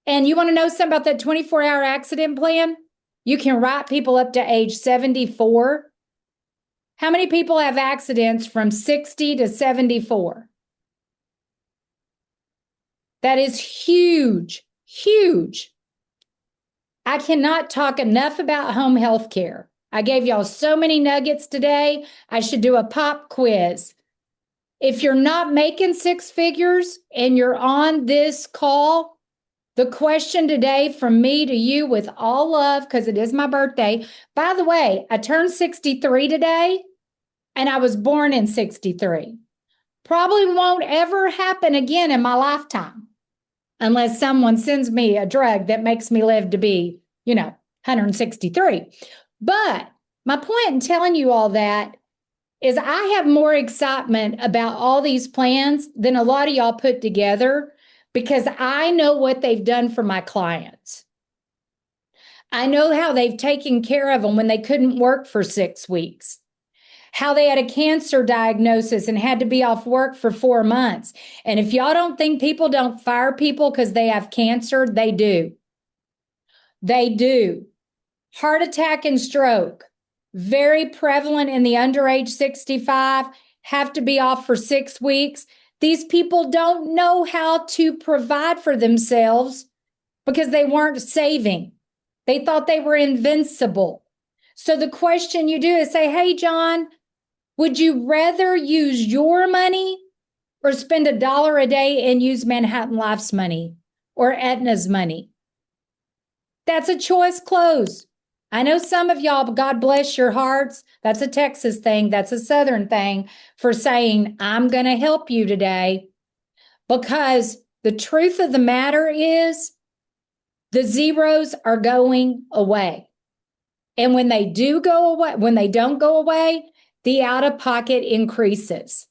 And you want to know something about that 24-hour accident plan? You can write people up to age 74. How many people have accidents from 60 to 74? That is huge, huge. I cannot talk enough about home health care. I gave y'all so many nuggets today. I should do a pop quiz. If you're not making 6 figures and you're on this call, the question today from me to you with all love, because it is my birthday. By the way, I turned 63 today, and I was born in 63. Probably won't ever happen again in my lifetime, unless someone sends me a drug that makes me live to be, 163. But my point in telling you all that is I have more excitement about all these plans than a lot of y'all put together, because I know what they've done for my clients. I know how they've taken care of them when they couldn't work for 6 weeks, how they had a cancer diagnosis and had to be off work for 4 months. And if y'all don't think people don't fire people because they have cancer, they do. They do. Heart attack and stroke, very prevalent in the under age 65, have to be off for 6 weeks. These people don't know how to provide for themselves because they weren't saving. They thought they were invincible. So the question you do is say, hey, John, would you rather use your money or spend $1 a day and use Manhattan Life's money or Aetna's money? That's a choice closed. I know some of y'all, God bless your hearts. That's a Texas thing. That's a Southern thing for saying, I'm going to help you today, because The truth of the matter is the zeros are going away. And when they do go away, when they don't go away, the out-of-pocket increases.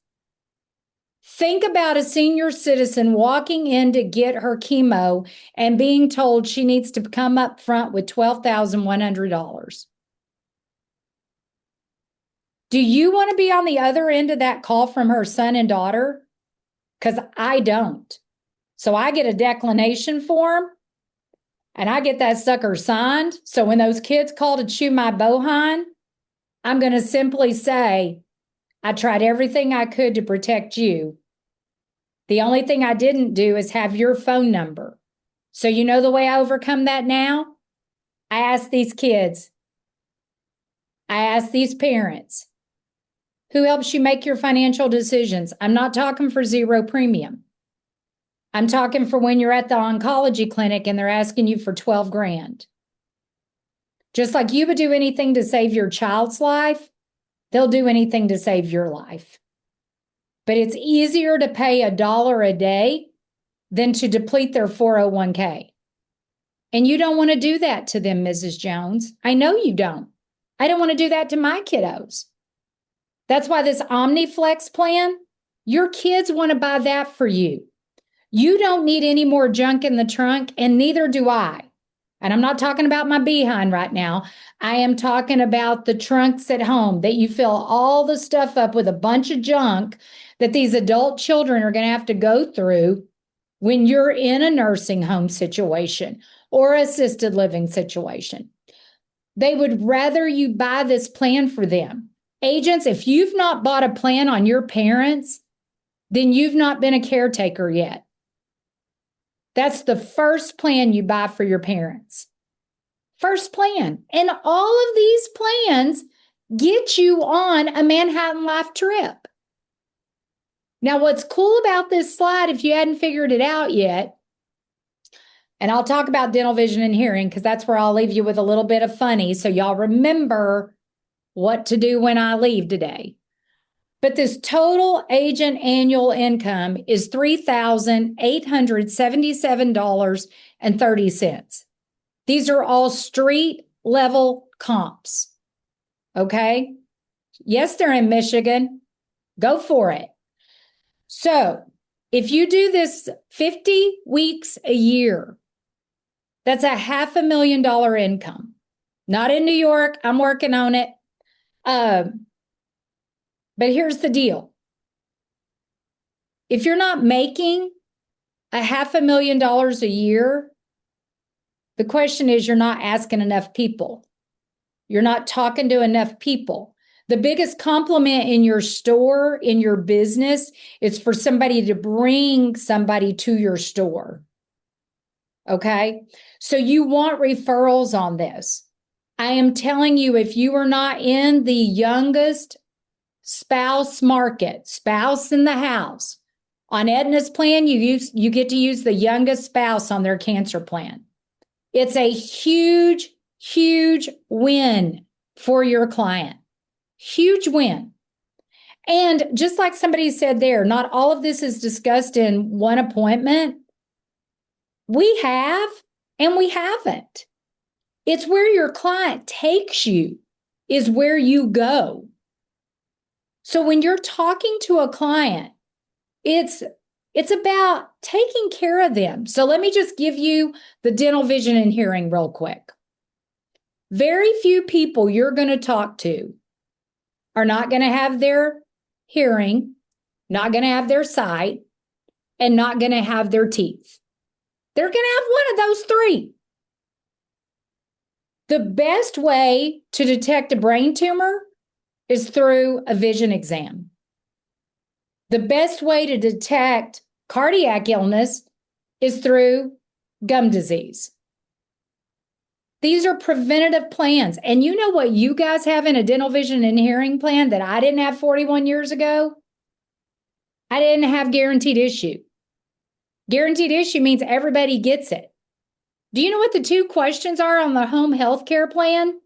Think about a senior citizen walking in to get her chemo and being told she needs to come up front with $12,100. Do you want to be on the other end of that call from her son and daughter? Because I don't. So I get a declination form and I get that sucker signed. So when those kids call to chew my behind, I'm going to simply say, I tried everything I could to protect you. The only thing I didn't do is have your phone number. So you know the way I overcome that now? I ask these kids, I ask these parents, who helps you make your financial decisions? I'm not talking for zero premium. I'm talking for when you're at the oncology clinic and they're asking you for 12 grand. Just like you would do anything to save your child's life, they'll do anything to save your life. But it's easier to pay $1 a day than to deplete their 401k. And you don't want to do that to them, Mrs. Jones. I know you don't. I don't want to do that to my kiddos. That's why this OmniFlex plan, your kids want to buy that for you. You don't need any more junk in the trunk, and neither do I. And I'm not talking about my behind right now. I am talking about the trunks at home that you fill all the stuff up with a bunch of junk that these adult children are going to have to go through when you're in a nursing home situation or assisted living situation. They would rather you buy this plan for them. Agents, if you've not bought a plan on your parents, then you've not been a caretaker yet. That's the first plan you buy for your parents. First plan. And all of these plans get you on a Manhattan Life trip. Now, what's cool about this slide, if you hadn't figured it out yet, and I'll talk about dental, vision, and hearing, because that's where I'll leave you with a little bit of funny, so y'all remember what to do when I leave today. But this total agent annual income is $3,877.30. These are all street level comps. Okay? Yes, they're in Michigan. Go for it. So if you do this 50 weeks a year, that's a $500,000 income. Not in New York. I'm working on it. But here's the deal. If you're not making $500,000 a year, the question is you're not asking enough people. You're not talking to enough people. The biggest compliment in your store, in your business, is for somebody to bring somebody to your store. Okay? So you want referrals on this. I am telling you, if you are not in the youngest spouse market, spouse in the house, on Aetna's plan, you get to use the youngest spouse on their cancer plan. It's a huge, huge win for your client. Huge win. And just like somebody said there, not all of this is discussed in one appointment. We have and we haven't. It's where your client takes you is where you go. So when you're talking to a client, it's about taking care of them. So let me just give you the dental, vision, and hearing real quick. Very few people you're going to talk to are not going to have their hearing, not going to have their sight, and not going to have their teeth. They're going to have one of those three. The best way to detect a brain tumor is through a vision exam. The best way to detect cardiac illness is through gum disease. These are preventative plans. And you know what you guys have in a dental, vision, and hearing plan that I didn't have 41 years ago? I didn't have guaranteed issue. Guaranteed issue means everybody gets it. Do you know what the two questions are on the home health care plan?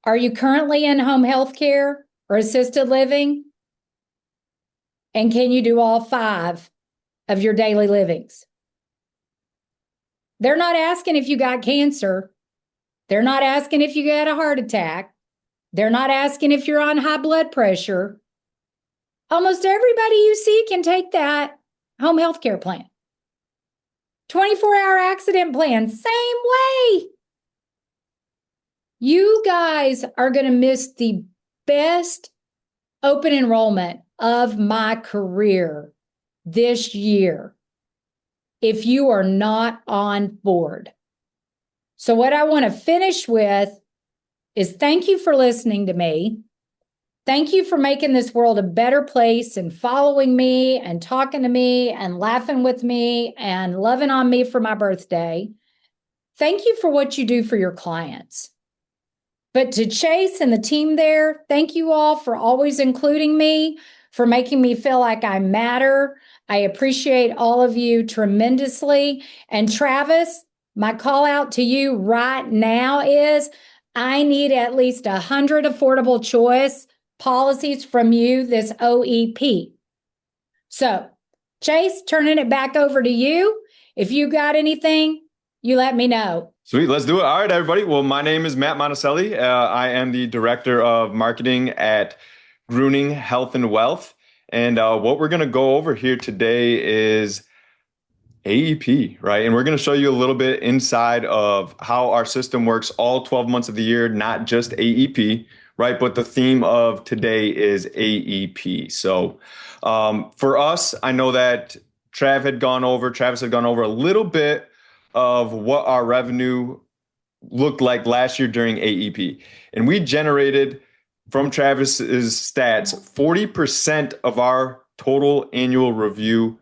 Are you currently in home health care or assisted living? And can you do all 5 of your daily livings. They're not asking if you got cancer. They're not asking if you got a heart attack. They're not asking if you're on high blood pressure. Almost everybody you see can take that home health care plan. 24-hour accident plan, same way. You guys are going to miss the best open enrollment of my career this year if you are not on board. So what I want to finish with is thank you for listening to me. Thank you for making this world a better place and following me and talking to me and laughing with me and loving on me for my birthday. Thank you for what you do for your clients. But to Chase and the team there, thank you all for always including me, for making me feel like I matter. I appreciate all of you tremendously. And Travis, my call out to you right now is I need at least 100 affordable choice policies from you this OEP. So, Chase, turning it back over to you. If you got anything, you let me know. Sweet, let's do it. All right, everybody. Well, my name is Matt Monticelli. I am the Director of Marketing at Gruning Health and Wealth. And what we're going to go over here today is AEP, right? And we're going to show you a little bit inside of how our system works all 12 months of the year, not just AEP, right? But the theme of today is AEP. So for us, I know that Travis had gone over a little bit of what our revenue looked like last year during AEP. And we generated, from Travis's stats, 40% of our total annual revenue,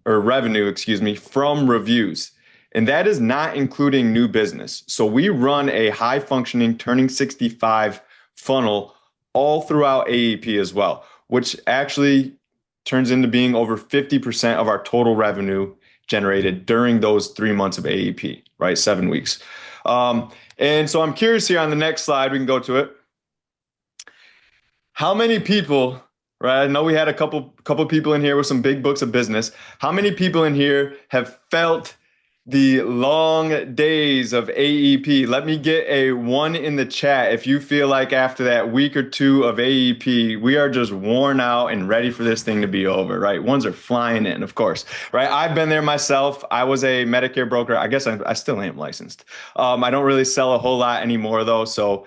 from reviews. And that is not including new business. So we run a high functioning turning 65 funnel all throughout AEP as well, which actually turns into being over 50% of our total revenue generated during those 3 months of AEP, right? 7 weeks. And so I'm curious here on the next slide, we can go to it. How many people, right? I know we had a couple people in here with some big books of business. How many people in here have felt the long days of AEP? Let me get a 1 in the chat if you feel like after that week or 2 of AEP, we are just worn out and ready for this thing to be over, right? Ones are flying in, of course, right? I've been there myself. I was a Medicare broker. I guess I still am licensed. I don't really sell a whole lot anymore though. So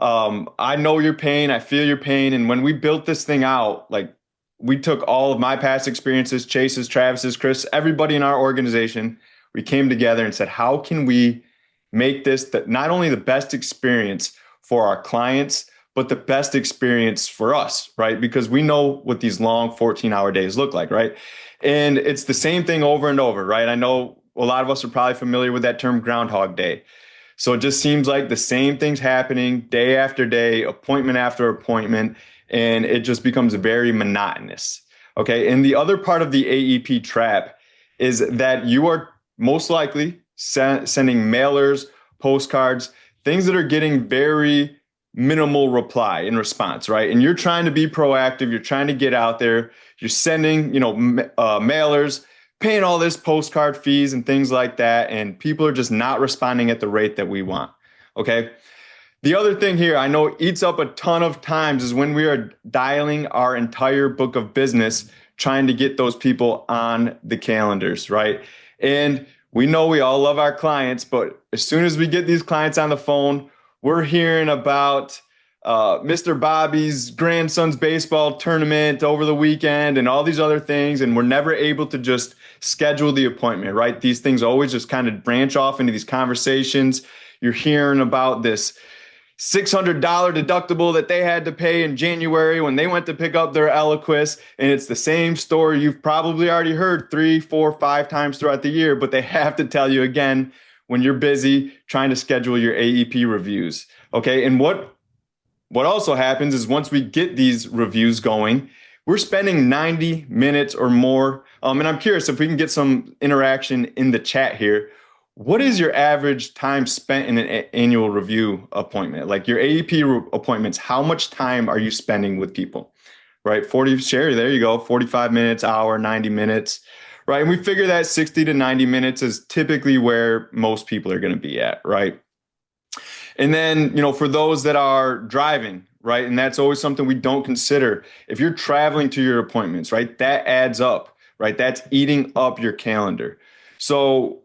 I know your pain. I feel your pain. And when we built this thing out, like we took all of my past experiences, Chase's, Travis's, Chris, everybody in our organization, we came together and said, how can we make this not only the best experience for our clients, but the best experience for us, right? Because we know what these long 14-hour days look like, right? And it's the same thing over and over, right? I know a lot of us are probably familiar with that term Groundhog Day. So it just seems like the same things happening day after day, appointment after appointment, and it just becomes very monotonous, okay? And the other part of the AEP trap is that you are most likely sending mailers, postcards, things that are getting very minimal reply in response, right? And you're trying to be proactive. You're trying to get out there. You're sending, mailers, paying all this postcard fees and things like that. And people are just not responding at the rate that we want, okay? The other thing here, I know eats up a ton of times is when we are dialing our entire book of business, trying to get those people on the calendars, right? And we know we all love our clients, but as soon as we get these clients on the phone, we're hearing about Mr. Bobby's grandson's baseball tournament over the weekend and all these other things. And we're never able to just schedule the appointment, right? These things always just kind of branch off into these conversations. You're hearing about this $600 deductible that they had to pay in January when they went to pick up their Eliquis. And it's the same story you've probably already heard 3, 4, 5 times throughout the year, but they have to tell you again when you're busy trying to schedule your AEP reviews. Okay. And what also happens is once we get these reviews going, we're spending 90 minutes or more. And I'm curious if we can get some interaction in the chat here. What is your average time spent in an annual review appointment? Like your AEP appointments, how much time are you spending with people, right? 40, Sherry, there you go, 45 minutes, hour, 90 minutes, right? And we figure that 60 to 90 minutes is typically where most people are going to be at, right? And then, for those that are driving, right? And that's always something we don't consider. If you're traveling to your appointments, right, that adds up, right? That's eating up your calendar. So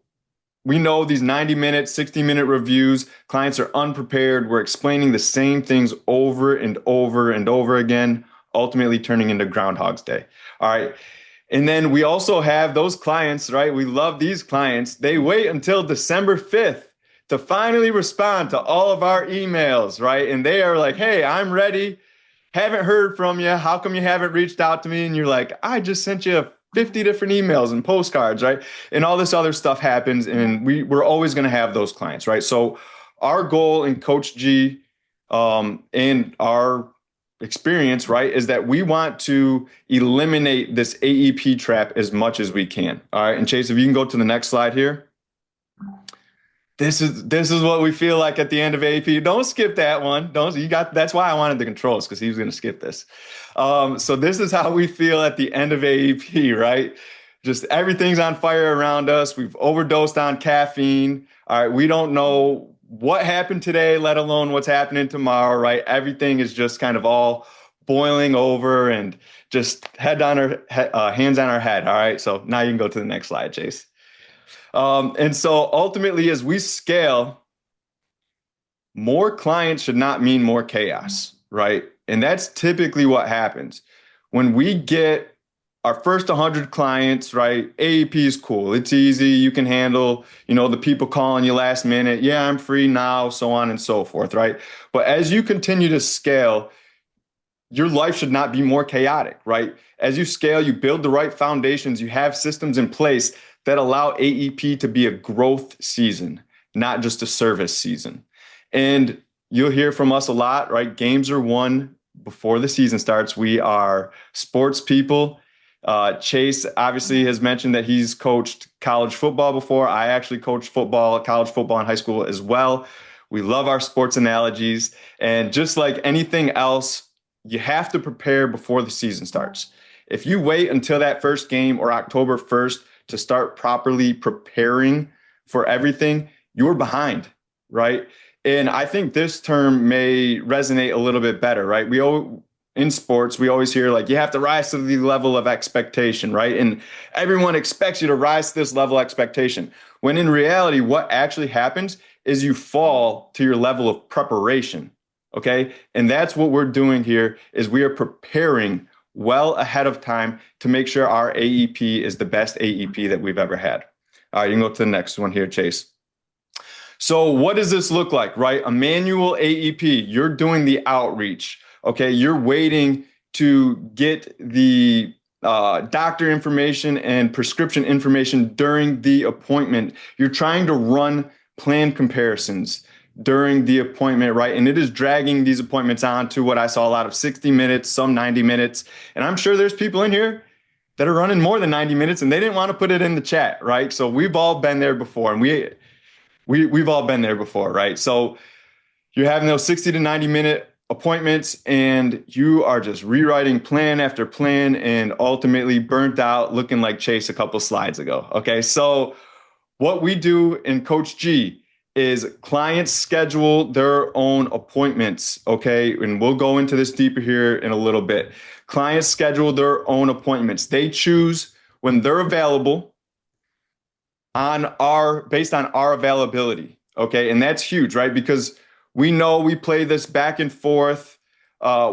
we know these 90-minute, 60-minute reviews, clients are unprepared. We're explaining the same things over and over and over again, ultimately turning into Groundhog's Day. All right. And then we also have those clients, right? We love these clients. They wait until December 5th to finally respond to all of our emails, right? And they are like, hey, I'm ready. Haven't heard from you. How come you haven't reached out to me? And you're like, I just sent you 50 different emails and postcards, right? And all this other stuff happens. And we're always going to have those clients, right? So our goal in CoachG and our experience, right, is that we want to eliminate this AEP trap as much as we can. All right. And Chase, if you can go to the next slide here. This is what we feel like at the end of AEP. Don't skip that one. That's why I wanted the controls, because he was going to skip this. So this is how we feel at the end of AEP, right? Just everything's on fire around us. We've overdosed on caffeine. All right. We don't know what happened today, let alone what's happening tomorrow, right? Everything is just kind of all boiling over and just hands on our head. All right. So now you can go to the next slide, Chase. And so ultimately, as we scale, more clients should not mean more chaos, right? And that's typically what happens. When we get our first 100 clients, right? AEP is cool. It's easy. You can handle, the people calling you last minute. Yeah, I'm free now, so on and so forth, right? But as you continue to scale, your life should not be more chaotic, right? As you scale, you build the right foundations, you have systems in place that allow AEP to be a growth season, not just a service season. And you'll hear from us a lot, right? Games are won before the season starts. We are sports people. Chase obviously has mentioned that he's coached college football before. I actually coached college football in high school as well. We love our sports analogies. And just like anything else, you have to prepare before the season starts. If you wait until that first game or October 1st to start properly preparing for everything, you're behind, right? And I think this term may resonate a little bit better, right? In sports, we always hear like, you have to rise to the level of expectation, right? And everyone expects you to rise to this level of expectation. When in reality, what actually happens is you fall to your level of preparation, okay? And that's what we're doing here, is we are preparing well ahead of time to make sure our AEP is the best AEP that we've ever had. All right, you can go to the next one here, Chase. So what does this look like, right? A manual AEP, you're doing the outreach, okay? You're waiting to get the doctor information and prescription information during the appointment. You're trying to run plan comparisons during the appointment, right? And it is dragging these appointments on to what I saw a lot of 60 minutes, some 90 minutes. And I'm sure there's people in here that are running more than 90 minutes and they didn't want to put it in the chat, right? So we've all been there before, and we've all been there before, right? So you're having those 60 to 90 minute appointments and you are just rewriting plan after plan and ultimately burnt out, looking like Chase a couple slides ago. Okay. So what we do in CoachG is clients schedule their own appointments, okay? And we'll go into this deeper here in a little bit. Clients schedule their own appointments. They choose when they're available based on our availability, okay? And that's huge, right? Because we know we play this back and forth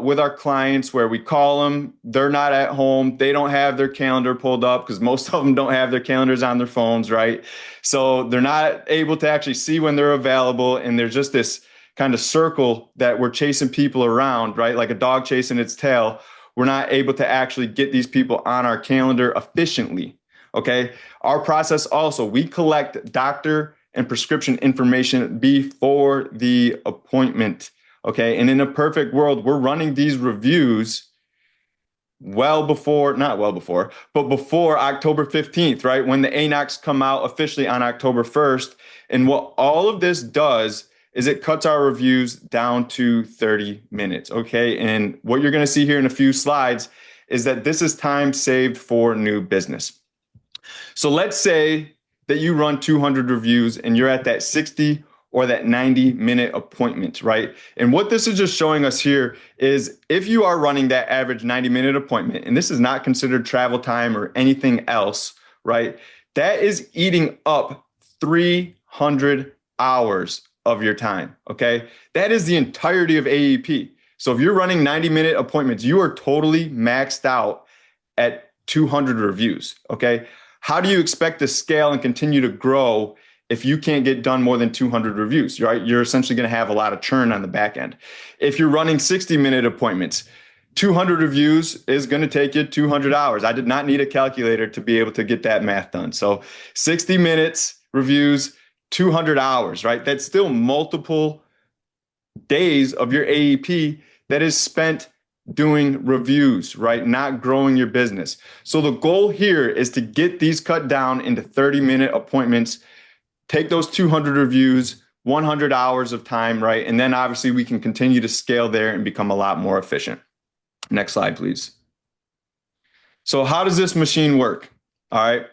with our clients where we call them, they're not at home, they don't have their calendar pulled up, because most of them don't have their calendars on their phones, right? So they're not able to actually see when they're available, and there's just this kind of circle that we're chasing people around, right? Like a dog chasing its tail. We're not able to actually get these people on our calendar efficiently, okay? Our process also, we collect doctor and prescription information before the appointment. Okay. And in a perfect world, we're running these reviews before October 15th, right? When the ANOCs come out officially on October 1st. And what all of this does is it cuts our reviews down to 30 minutes. Okay. And what you're going to see here in a few slides is that this is time saved for new business. So let's say that you run 200 reviews and you're at that 60 or that 90-minute appointment, right? And what this is just showing us here is if you are running that average 90-minute appointment, and this is not considered travel time or anything else, right? That is eating up 300 hours of your time, okay? That is the entirety of AEP. So if you're running 90-minute appointments, you are totally maxed out at 200 reviews, okay? How do you expect to scale and continue to grow if you can't get done more than 200 reviews, right? You're essentially going to have a lot of churn on the back end. If you're running 60-minute appointments, 200 reviews is going to take you 200 hours. I did not need a calculator to be able to get that math done. So 60 minutes reviews, 200 hours, right? That's still multiple days of your AEP that is spent doing reviews, right? Not growing your business. So the goal here is to get these cut down into 30-minute appointments, take those 200 reviews, 100 hours of time, right? And then obviously we can continue to scale there and become a lot more efficient. Next slide, please. So how does this machine work? All right.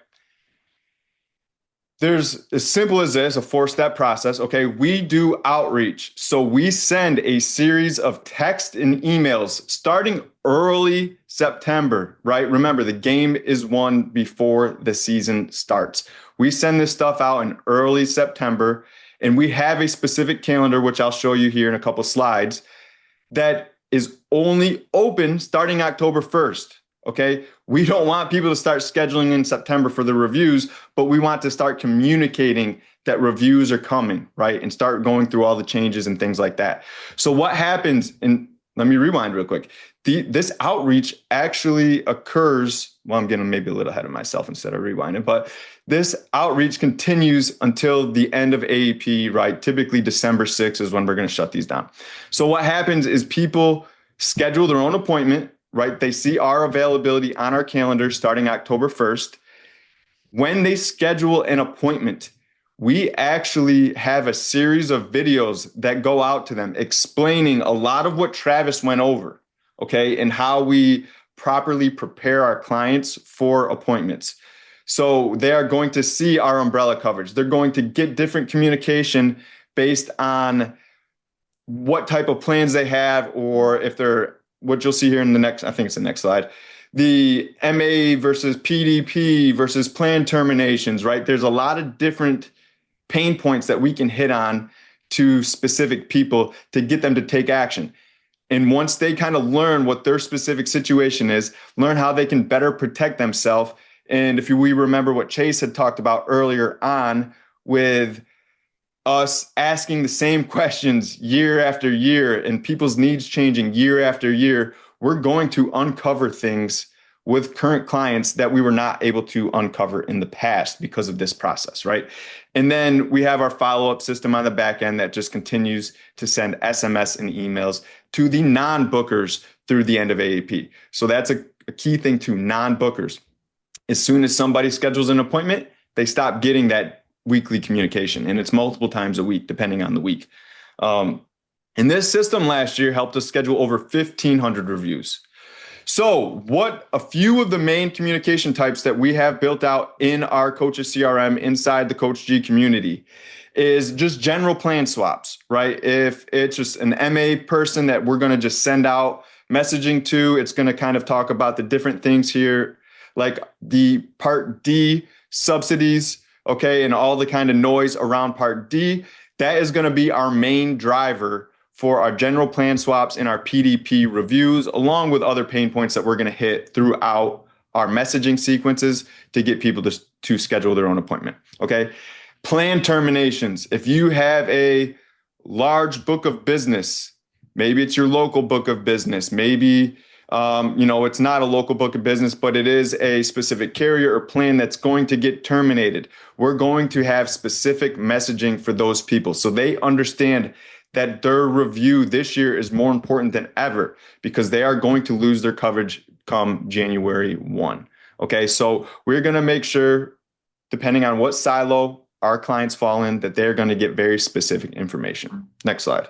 There's as simple as this, a 4-step process. Okay, we do outreach. So we send a series of text and emails starting early September, right? Remember, the game is won before the season starts. We send this stuff out in early September, and we have a specific calendar, which I'll show you here in a couple slides, that is only open starting October 1st. Okay, we don't want people to start scheduling in September for the reviews, but we want to start communicating that reviews are coming, right? And start going through all the changes and things like that. So what happens, and let me rewind real quick. This outreach actually occurs, well, I'm getting maybe a little ahead of myself instead of rewinding, but this outreach continues until the end of AEP, right? Typically December 6th is when we're going to shut these down. So what happens is people schedule their own appointment, right? They see our availability on our calendar starting October 1st. When they schedule an appointment, we actually have a series of videos that go out to them explaining a lot of what Travis went over, okay, and how we properly prepare our clients for appointments. So they are going to see our umbrella coverage. They're going to get different communication based on what type of plans they have, or if they're, what you'll see here in the next, I think it's the next slide, the MA versus PDP versus plan terminations, right? There's a lot of different pain points that we can hit on to specific people to get them to take action. And once they kind of learn what their specific situation is, learn how they can better protect themselves. And if we remember what Chase had talked about earlier on with us asking the same questions year after year and people's needs changing year after year, we're going to uncover things with current clients that we were not able to uncover in the past because of this process, right? And then we have our follow-up system on the back end that just continues to send SMS and emails to the non-bookers through the end of AAP. So that's a key thing to non-bookers. As soon as somebody schedules an appointment, they stop getting that weekly communication, and it's multiple times a week, depending on the week. And this system last year helped us schedule over 1,500 reviews. So what a few of the main communication types that we have built out in our Coaches CRM inside the CoachG community is just general plan swaps, right? If it's just an MA person that we're going to just send out messaging to, it's going to kind of talk about the different things here, like the Part D subsidies, okay, and all the kind of noise around Part D. That is going to be our main driver for our general plan swaps and our PDP reviews, along with other pain points that we're going to hit throughout our messaging sequences to get people to schedule their own appointment, okay? Plan terminations. If you have a large book of business, maybe it's your local book of business, maybe it's not a local book of business, but it is a specific carrier or plan that's going to get terminated. We're going to have specific messaging for those people so they understand that their review this year is more important than ever because they are going to lose their coverage come January 1. Okay, so we're going to make sure, depending on what silo our clients fall in, that they're going to get very specific information. Next slide.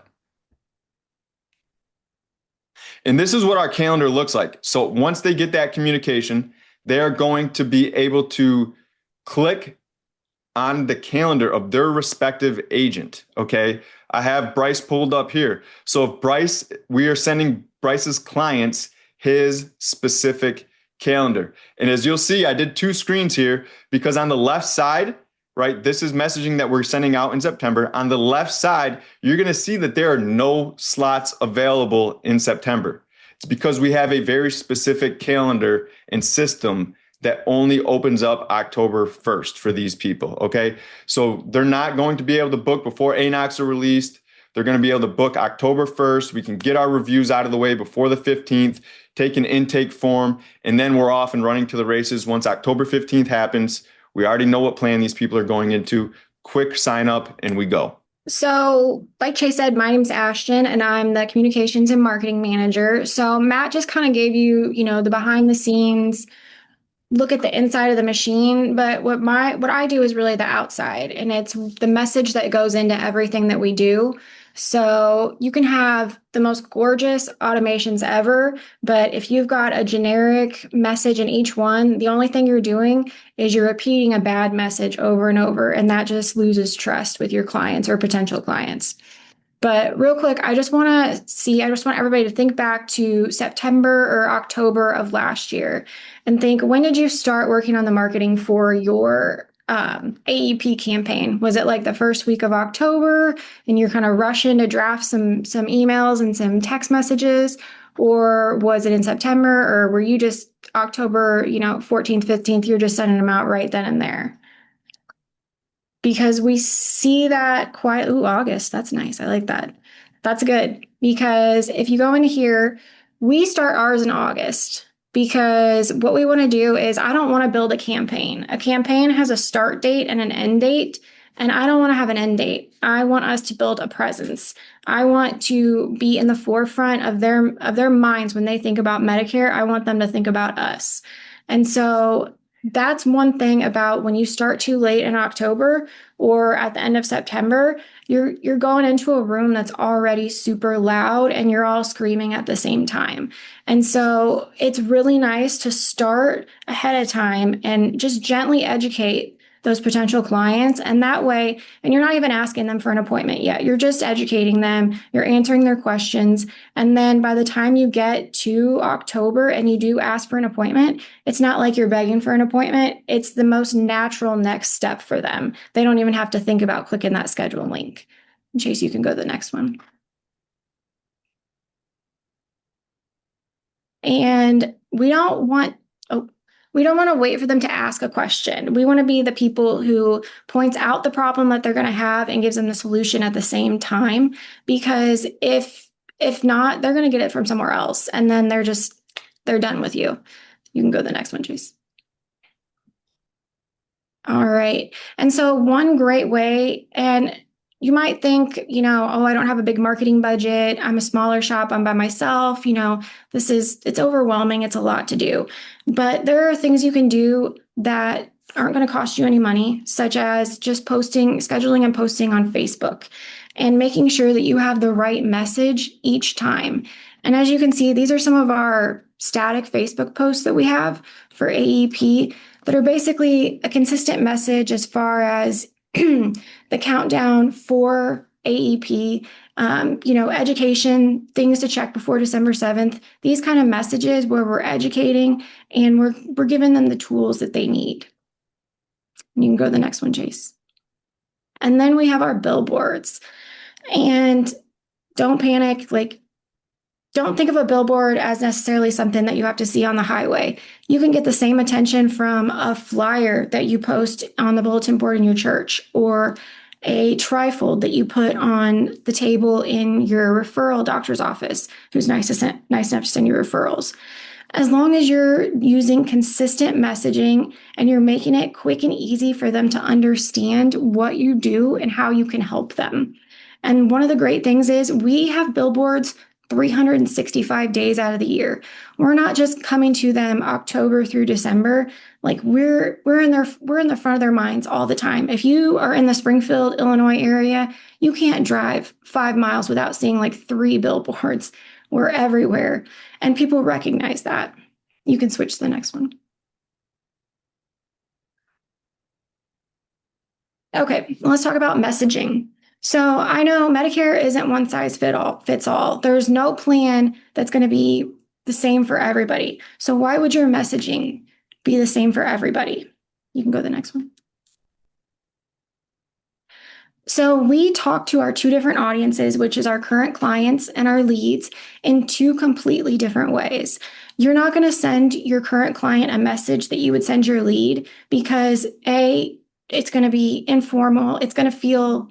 And this is what our calendar looks like. So once they get that communication, they are going to be able to click on the calendar of their respective agent. Okay. I have Bryce pulled up here. So if Bryce, we are sending Bryce's clients his specific calendar. And as you'll see, I did 2 screens here because on the left side, right, this is messaging that we're sending out in September. On the left side, you're going to see that there are no slots available in September. It's because we have a very specific calendar and system that only opens up October 1st for these people, okay? So they're not going to be able to book before ANOCs are released. They're going to be able to book October 1st. We can get our reviews out of the way before the 15th, take an intake form, and then we're off and running to the races once October 15th happens. We already know what plan these people are going into. Quick sign up and we go. So, like Chase said, my name's Ashton and I'm the communications and marketing manager. So Matt just kind of gave you, the behind the scenes look at the inside of the machine, but what I do is really the outside, and it's the message that goes into everything that we do. So you can have the most gorgeous automations ever, but if you've got a generic message in each one, the only thing you're doing is you're repeating a bad message over and over, and that just loses trust with your clients or potential clients. But real quick, I just want everybody to think back to September or October of last year and think, when did you start working on the marketing for your AEP campaign? Was it like the first week of October and you're kind of rushing to draft some emails and some text messages? Or was it in September, or were you just October, 14th, 15th, you're just sending them out right then and there? Because we see that August, that's nice. I like that. That's good. Because if you go into here, we start ours in August, because what we want to do is, I don't want to build a campaign. A campaign has a start date and an end date, and I don't want to have an end date. I want us to build a presence. I want to be in the forefront of their minds when they think about Medicare. I want them to think about us. And so that's one thing about when you start too late in October or at the end of September, you're going into a room that's already super loud and you're all screaming at the same time. And so it's really nice to start ahead of time and just gently educate those potential clients. And that way, and you're not even asking them for an appointment yet. You're just educating them. You're answering their questions. And then by the time you get to October and you do ask for an appointment, it's not like you're begging for an appointment. It's the most natural next step for them. They don't even have to think about clicking that schedule link. Chase, you can go to the next one. And we don't want to wait for them to ask a question. We want to be the people who points out the problem that they're going to have and gives them the solution at the same time. Because if not, they're going to get it from somewhere else. And then they're done with you. You can go to the next one, Chase. All right. And so one great way, and you might think, I don't have a big marketing budget. I'm a smaller shop. I'm by myself. It's overwhelming. It's a lot to do. But there are things you can do that aren't going to cost you any money, such as just scheduling and posting on Facebook and making sure that you have the right message each time. And as you can see, these are some of our static Facebook posts that we have for AEP that are basically a consistent message as far as the countdown for AEP, education, things to check before December 7th, these kind of messages where we're educating and we're giving them the tools that they need. You can go to the next one, Chase. And then we have our billboards. And don't panic, don't think of a billboard as necessarily something that you have to see on the highway. You can get the same attention from a flyer that you post on the bulletin board in your church, or a trifold that you put on the table in your referral doctor's office, who's nice enough to send you referrals. As long as you're using consistent messaging and you're making it quick and easy for them to understand what you do and how you can help them. And one of the great things is we have billboards 365 days out of the year. We're not just coming to them October through December. We're in the front of their minds all the time. If you are in the Springfield, Illinois area, you can't drive 5 miles without seeing 3 billboards. We're everywhere, and people recognize that. You can switch to the next one. Okay, let's talk about messaging. So I know Medicare isn't one size fits all. There's no plan that's going to be the same for everybody. So why would your messaging be the same for everybody? You can go to the next one. So we talk to our two different audiences, which is our current clients and our leads, in two completely different ways. You're not going to send your current client a message that you would send your lead because it's going to be informal. It's going to feel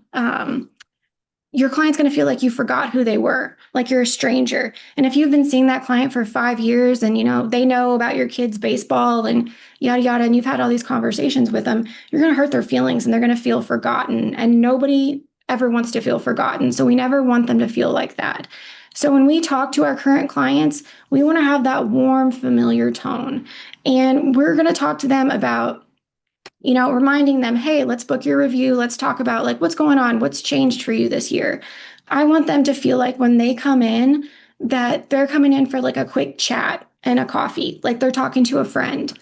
your client's going to feel like you forgot who they were, like you're a stranger. And if you've been seeing that client for 5 years and, they know about your kids' baseball and yada, yada, and you've had all these conversations with them, you're going to hurt their feelings and they're going to feel forgotten. And nobody ever wants to feel forgotten. So we never want them to feel like that. So when we talk to our current clients, we want to have that warm, familiar tone. And we're going to talk to them about reminding them, hey, let's book your review. Let's talk about like what's going on, what's changed for you this year. I want them to feel like when they come in, that they're coming in for like a quick chat and a coffee, like they're talking to a friend.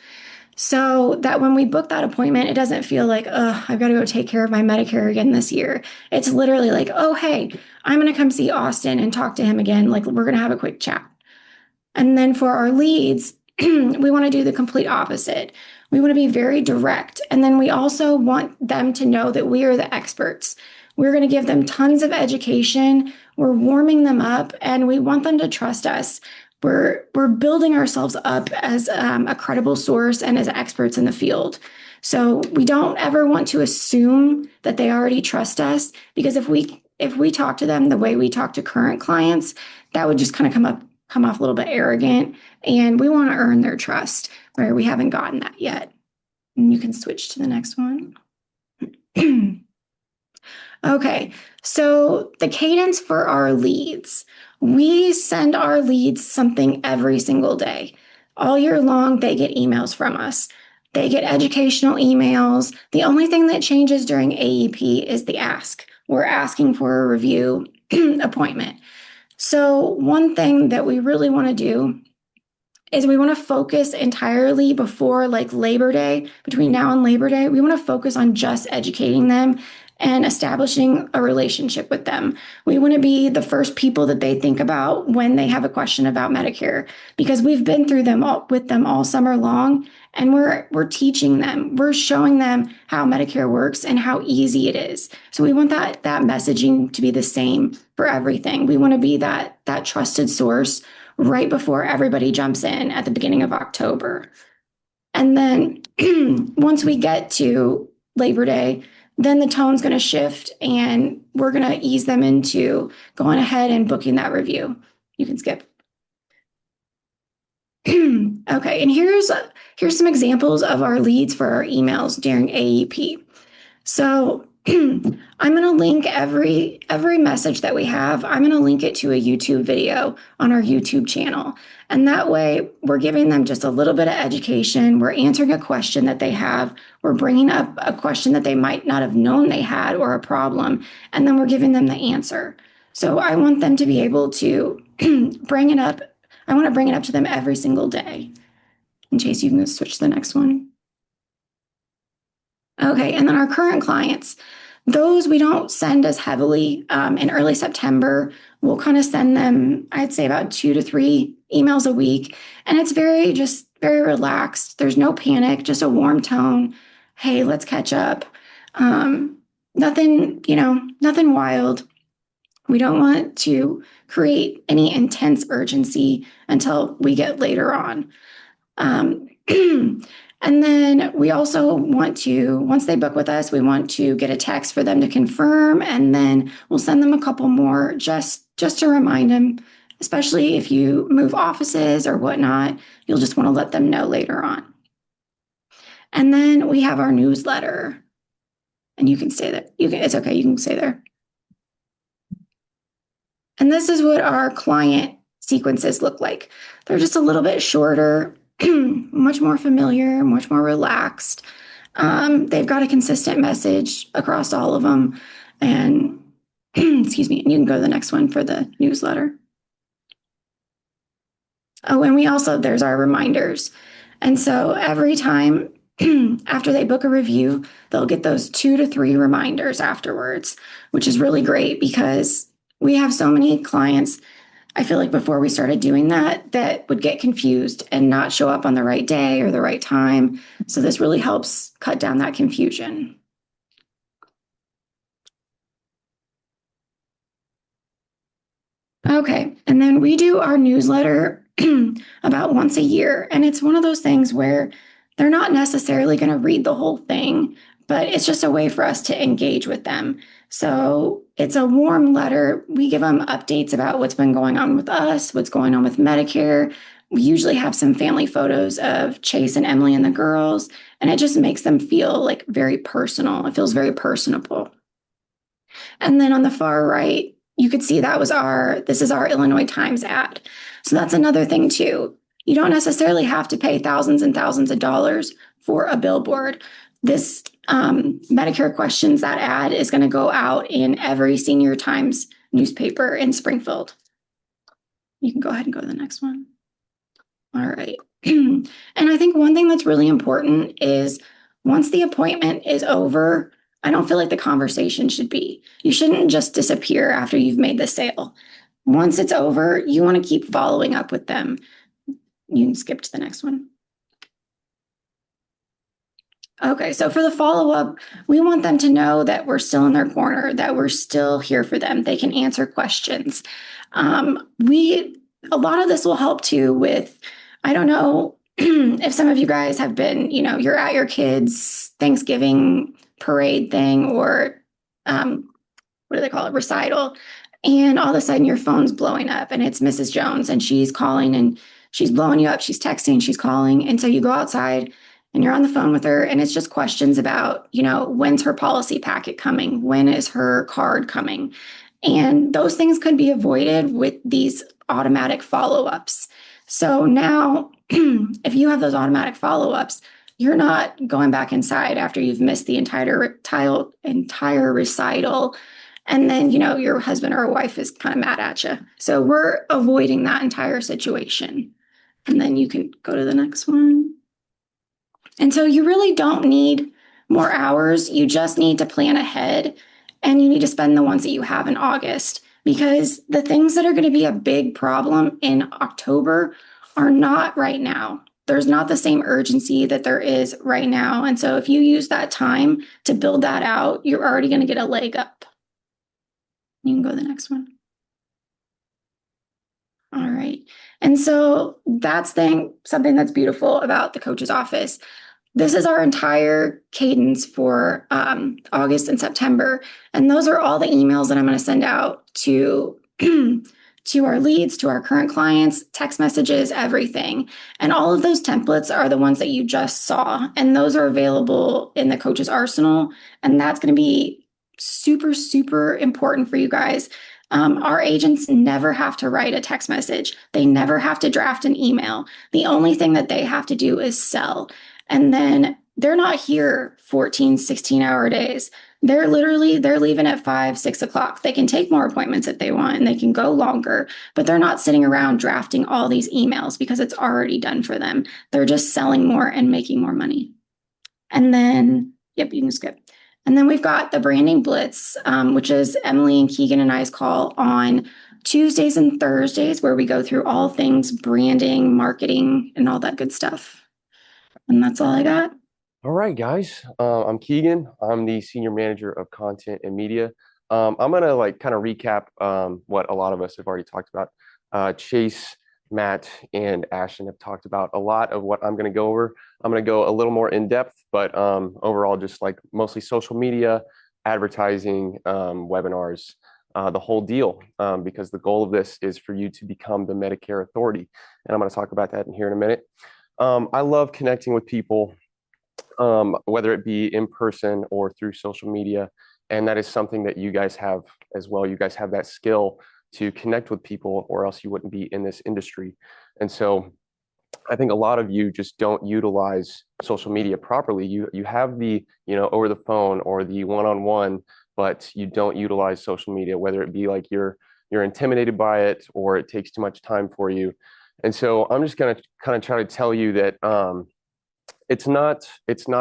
So that when we book that appointment, it doesn't feel like, oh, I've got to go take care of my Medicare again this year. It's literally like, oh, hey, I'm going to come see Austin and talk to him again. Like we're going to have a quick chat. And then for our leads, we want to do the complete opposite. We want to be very direct. And then we also want them to know that we are the experts. We're going to give them tons of education. We're warming them up and we want them to trust us. We're building ourselves up as a credible source and as experts in the field. So we don't ever want to assume that they already trust us, because if we talk to them the way we talk to current clients, that would just kind of come off a little bit arrogant, and we want to earn their trust where we haven't gotten that yet. And you can switch to the next one. Okay, so the cadence for our leads. We send our leads something every single day. All year long, they get emails from us. They get educational emails. The only thing that changes during AEP is the ask. We're asking for a review appointment. So one thing that we really want to do is we want to focus entirely before like Labor Day, between now and Labor Day, we want to focus on just educating them and establishing a relationship with them. We want to be the first people that they think about when they have a question about Medicare, because we've been through them with them all summer long, and we're teaching them, we're showing them how Medicare works and how easy it is. So we want that messaging to be the same for everything. We want to be that trusted source right before everybody jumps in at the beginning of October. And then once we get to Labor Day, then the tone's going to shift and we're going to ease them into going ahead and booking that review. You can skip. Okay, and here's some examples of our leads for our emails during AEP. So I'm going to link every message that we have. I'm going to link it to a YouTube video on our YouTube channel. And that way we're giving them just a little bit of education. We're answering a question that they have. We're bringing up a question that they might not have known they had, or a problem. And then we're giving them the answer. So I want them to be able to bring it up. I want to bring it up to them every single day. And Chase, you can switch to the next one. Okay, and then our current clients, those we don't send as heavily. In early September, we'll kind of send them, I'd say about 2 to 3 emails a week. And it's very relaxed. There's no panic, just a warm tone. Hey, let's catch up. Nothing wild. We don't want to create any intense urgency until we get later on. And then we also want to, once they book with us, we want to get a text for them to confirm, and then we'll send them a couple more just to remind them, especially if you move offices or whatnot, you'll just want to let them know later on. And then we have our newsletter, and you can stay there. It's okay, you can stay there. And this is what our client sequences look like. They're just a little bit shorter, much more familiar, much more relaxed. They've got a consistent message across all of them. And excuse me, and you can go to the next one for the newsletter. Oh, and there's our reminders. And so every time after they book a review, they'll get those 2 to 3 reminders afterwards, which is really great because we have so many clients. I feel like before we started doing that, that would get confused and not show up on the right day or the right time. So this really helps cut down that confusion. Okay, and then we do our newsletter about once a year. And it's one of those things where they're not necessarily going to read the whole thing, but it's just a way for us to engage with them. So it's a warm letter. We give them updates about what's been going on with us, what's going on with Medicare. We usually have some family photos of Chase and Emily and the girls, and it just makes them feel like very personal. It feels very personable. And then on the far right, you could see this is our Illinois Times ad. So that's another thing too. You don't necessarily have to pay thousands and thousands of dollars for a billboard. This Medicare Questions, that ad is going to go out in every Senior Times newspaper in Springfield. You can go ahead and go to the next one. All right. And I think one thing that's really important is once the appointment is over, I don't feel like the conversation should be. You shouldn't just disappear after you've made the sale. Once it's over, you want to keep following up with them. You can skip to the next one. Okay, so for the follow-up, we want them to know that we're still in their corner, that we're still here for them. They can answer questions. A lot of this will help too with, I don't know if some of you guys have been, you're at your kids' Thanksgiving parade thing or what do they call it, recital, and all of a sudden your phone's blowing up and it's Mrs. Jones and she's calling and she's blowing you up, she's texting, she's calling. And so you go outside and you're on the phone with her and it's just questions about, when's her policy packet coming? When is her card coming? And those things could be avoided with these automatic follow-ups. So now if you have those automatic follow-ups, you're not going back inside after you've missed the entire recital. And then, your husband or wife is kind of mad at you. So we're avoiding that entire situation. And then you can go to the next one. And so you really don't need more hours. You just need to plan ahead and you need to spend the ones that you have in August because the things that are going to be a big problem in October are not right now. There's not the same urgency that there is right now. And so if you use that time to build that out, you're already going to get a leg up. You can go to the next one. All right. And so that's something that's beautiful about the coach's office. This is our entire cadence for August and September. And those are all the emails that I'm going to send out to our leads, to our current clients, text messages, everything. And all of those templates are the ones that you just saw. And those are available in the coach's arsenal. And that's going to be super, super important for you guys. Our agents never have to write a text message. They never have to draft an email. The only thing that they have to do is sell. And then they're not here 14, 16-hour days. They're leaving at 5, 6 o'clock. They can take more appointments if they want and they can go longer, but they're not sitting around drafting all these emails because it's already done for them. They're just selling more and making more money. And then, yep, you can skip. And then we've got the branding blitz, which is Emily and Keegan and I's call on Tuesdays and Thursdays, where we go through all things branding, marketing, and all that good stuff. And that's all I got. All right, guys. I'm Keegan. I'm the Senior Manager of Content and Media. I'm going to kind of recap what a lot of us have already talked about. Chase, Matt, and Ashton have talked about a lot of what I'm going to go over. I'm going to go a little more in depth, but overall, just mostly social media, advertising, webinars, the whole deal, because the goal of this is for you to become the Medicare authority. And I'm going to talk about that here in a minute. I love connecting with people, whether it be in person or through social media. And that is something that you guys have as well. You guys have that skill to connect with people, or else you wouldn't be in this industry. And so I think a lot of you just don't utilize social media properly. You have the, over the phone or the one-on-one, but you don't utilize social media, whether it be you're intimidated by it or it takes too much time for you. And so I'm just going to kind of try to tell you that it's not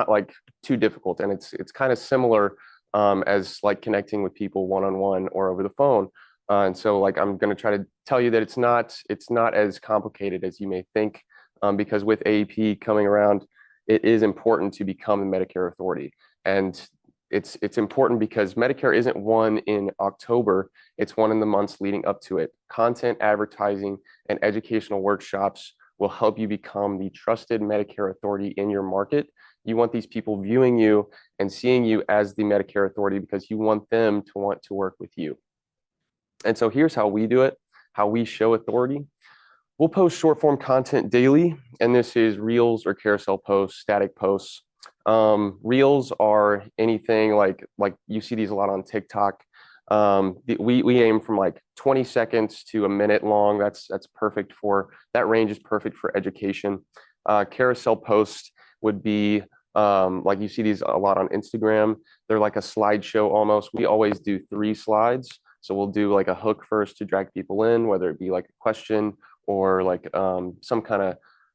like too difficult, and it's kind of similar as like connecting with people one-on-one or over the phone. And so like I'm going to try to tell you that it's not as complicated as you may think, because with AEP coming around, it is important to become the Medicare authority. And it's important because Medicare isn't one in October, it's one in the months leading up to it. Content, advertising, and educational workshops will help you become the trusted Medicare authority in your market. You want these people viewing you and seeing you as the Medicare authority because you want them to want to work with you. And so here's how we do it, how we show authority. We'll post short form content daily, and this is reels or carousel posts, static posts. Reels are anything like you see these a lot on TikTok. We aim from like 20 seconds to a minute long. That's perfect for, that range is perfect for education. Carousel posts would be like you see these a lot on Instagram. They're like a slideshow almost. We always do 3 slides. So we'll do like a hook first to drag people in, whether it be like a question or like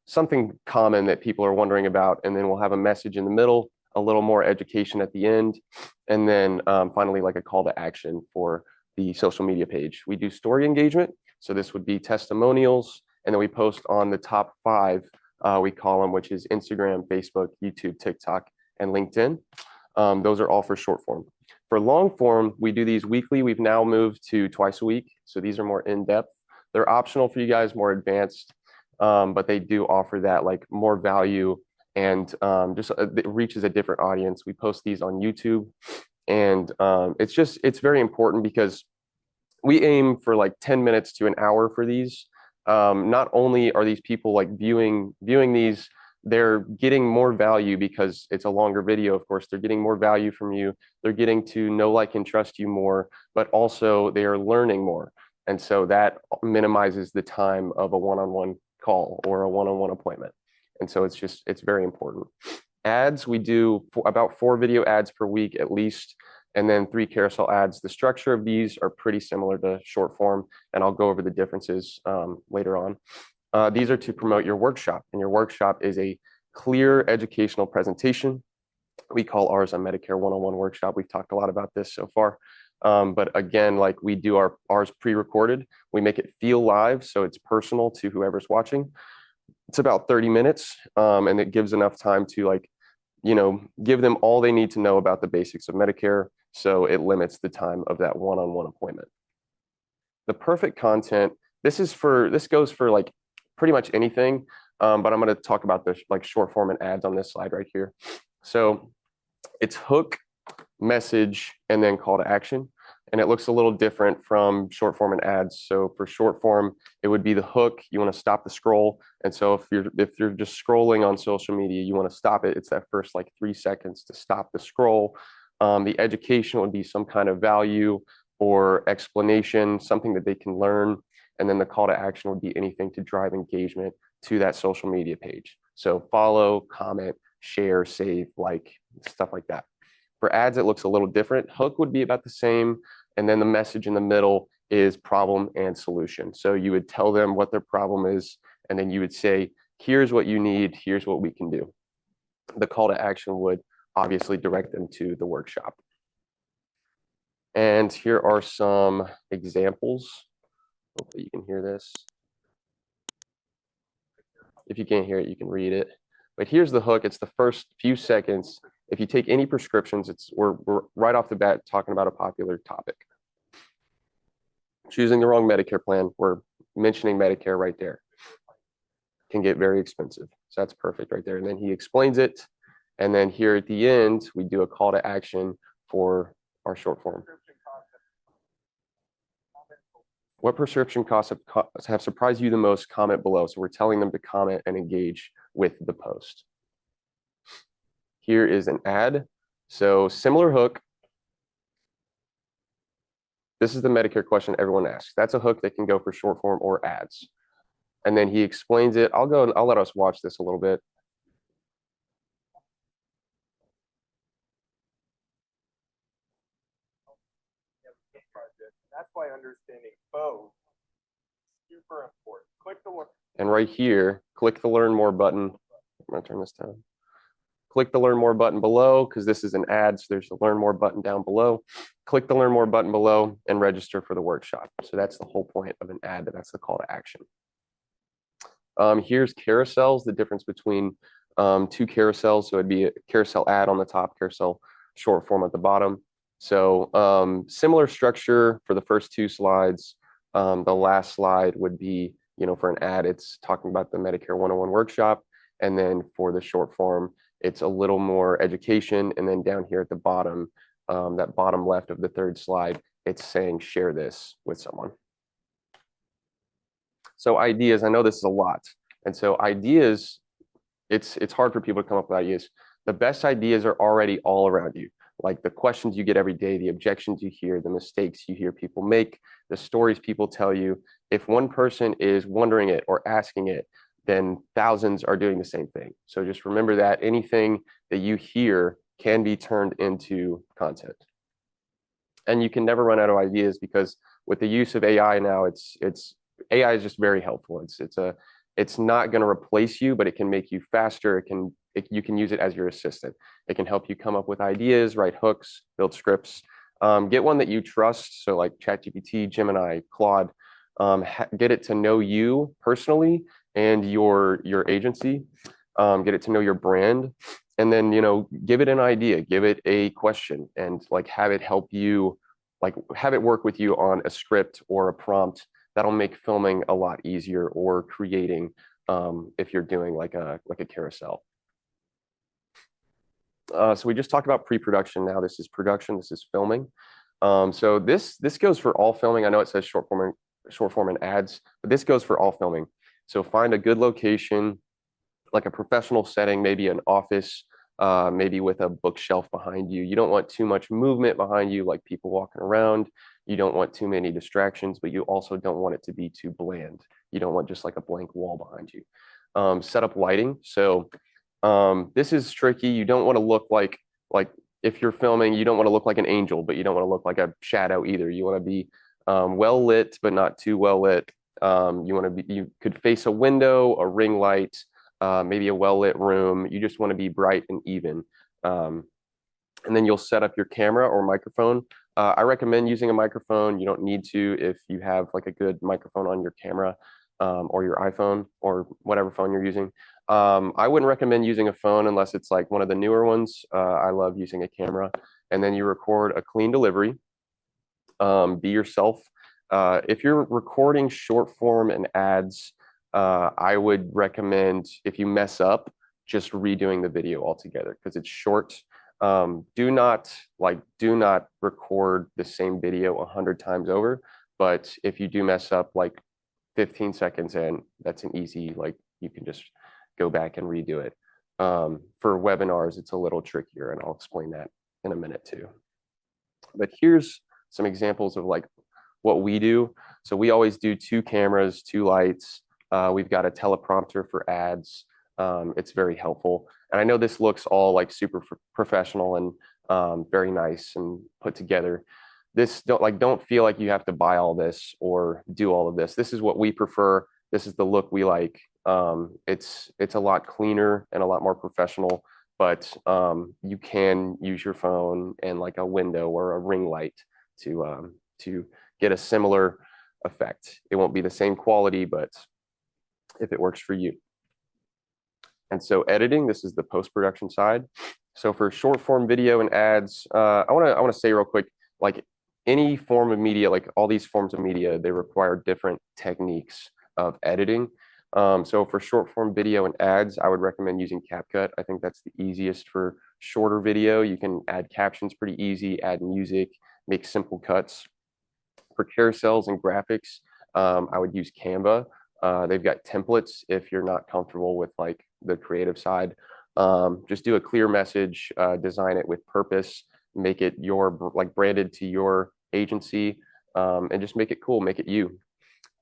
something common that people are wondering about. And then we'll have a message in the middle, a little more education at the end. And then finally, like a call to action for the social media page. We do story engagement. So this would be testimonials. And then we post on the top 5, we call them, which is Instagram, Facebook, YouTube, TikTok, and LinkedIn. Those are all for short form. For long form, we do these weekly. We've now moved to twice a week. So these are more in-depth. They're optional for you guys, more advanced, but they do offer that like more value and it reaches a different audience. We post these on YouTube, and it's very important because we aim for like 10 minutes to an hour for these. Not only are these people like viewing these, they're getting more value because it's a longer video. Of course, they're getting more value from you. They're getting to know, like, and trust you more, but also they are learning more. And so that minimizes the time of a one-on-one call or a one-on-one appointment. And so it's very important. Ads, we do about 4 video ads per week at least, and then 3 carousel ads. The structure of these are pretty similar to short form, and I'll go over the differences later on. These are to promote your workshop, and your workshop is a clear educational presentation. We call ours a Medicare one-on-one workshop. We've talked a lot about this so far. But again, like we do ours pre-recorded, we make it feel live, so it's personal to whoever's watching. It's about 30 minutes, and it gives enough time to give them all they need to know about the basics of Medicare, so it limits the time of that one-on-one appointment. The perfect content, this goes for like pretty much anything, but I'm going to talk about the like short form and ads on this slide right here. So it's hook, message, and then call to action. And it looks a little different from short form and ads. So for short form, it would be the hook. You want to stop the scroll. And so if you're just scrolling on social media, you want to stop it. It's that first like 3 seconds to stop the scroll. The education would be some kind of value or explanation, something that they can learn. And then the call to action would be anything to drive engagement to that social media page. So follow, comment, share, save, like, stuff like that. For ads, it looks a little different. Hook would be about the same. And then the message in the middle is problem and solution. So you would tell them what their problem is, and then you would say, here's what you need, here's what we can do. The call to action would obviously direct them to the workshop. And here are some examples. Hopefully you can hear this. If you can't hear it, you can read it. But here's the hook. It's the first few seconds. If you take any prescriptions, we're right off the bat talking about a popular topic. Choosing the wrong Medicare plan, we're mentioning Medicare right there. Can get very expensive. So that's perfect right there. And then he explains it. And then here at the end, we do a call to action for our short form. What prescription costs have surprised you the most? Comment below. So we're telling them to comment and engage with the post. Here is an ad. So similar hook. This is the Medicare question everyone asks. That's a hook that can go for short form or ads. And then he explains it. I'll let us watch this a little bit. That's why understanding both is super important. Click the learn. And right here, click the learn more button. I'm gonna turn this down. click the Learn More button below, because this is an ad, so there's a Learn More button down below. Click the Learn More button below and register for the workshop. So that's the whole point of an ad, that's the call to action. Here's carousels, the difference between two carousels. So it'd be a carousel ad on the top, carousel short form at the bottom. So similar structure for the first two slides. The last slide would be, for an ad, it's talking about the Medicare 101 workshop. And then for the short form, it's a little more education. And then down here at the bottom, that bottom left of the third slide, it's saying share this with someone. So ideas, I know this is a lot. And so ideas, it's hard for people to come up with ideas. The best ideas are already all around you. Like the questions you get every day, the objections you hear, the mistakes you hear people make, the stories people tell you. If one person is wondering it or asking it, then thousands are doing the same thing. So just remember that anything that you hear can be turned into content. And you can never run out of ideas, because with the use of AI now, AI is just very helpful. It's not going to replace you, but it can make you faster. You can use it as your assistant. It can help you come up with ideas, write hooks, build scripts. Get one that you trust. So like ChatGPT, Gemini, Claude. Get it to know you personally and your agency. Get it to know your brand, and then give it an idea, give it a question, and like have it help you, like have it work with you on a script or a prompt. That'll make filming a lot easier, or creating if you're doing like a carousel. So we just talked about pre-production. Now this is production. This is filming. So this goes for all filming. I know it says short form and ads, but this goes for all filming. So find a good location, like a professional setting, maybe an office, maybe with a bookshelf behind you. You don't want too much movement behind you, like people walking around. You don't want too many distractions, but you also don't want it to be too bland. You don't want just like a blank wall behind you. Set up lighting. So this is tricky. You don't want to look like if you're filming, you don't want to look like an angel, but you don't want to look like a shadow either. You want to be well lit, but not too well lit. You could face a window, a ring light, maybe a well lit room. You just want to be bright and even. And then you'll set up your camera or microphone. I recommend using a microphone. You don't need to if you have like a good microphone on your camera or your iPhone or whatever phone you're using. I wouldn't recommend using a phone unless it's like one of the newer ones. I love using a camera. And then you record a clean delivery. Be yourself. If you're recording short form and ads, I would recommend, if you mess up, just redoing the video altogether, because it's short. Do not record the same video 100 times over. But if you do mess up like 15 seconds in, that's an easy, like you can just go back and redo it. For webinars, it's a little trickier, and I'll explain that in a minute too. But here's some examples of like what we do. So we always do 2 cameras, 2 lights. We've got a teleprompter for ads. It's very helpful. And I know this looks all like super professional and very nice and put together. Don't feel like you have to buy all this or do all of this. This is what we prefer. This is the look we like. It's a lot cleaner and a lot more professional, but you can use your phone and like a window or a ring light to get a similar effect. It won't be the same quality, but if it works for you. And so editing, this is the post-production side. So for short form video and ads, I want to say real quick, like any form of media, like all these forms of media, they require different techniques of editing. So for short form video and ads, I would recommend using CapCut. I think that's the easiest for shorter video. You can add captions pretty easy, add music, make simple cuts. For carousels and graphics, I would use Canva. They've got templates if you're not comfortable with like the creative side. Just do a clear message, design it with purpose, make it like branded to your agency, and just make it cool, make it you.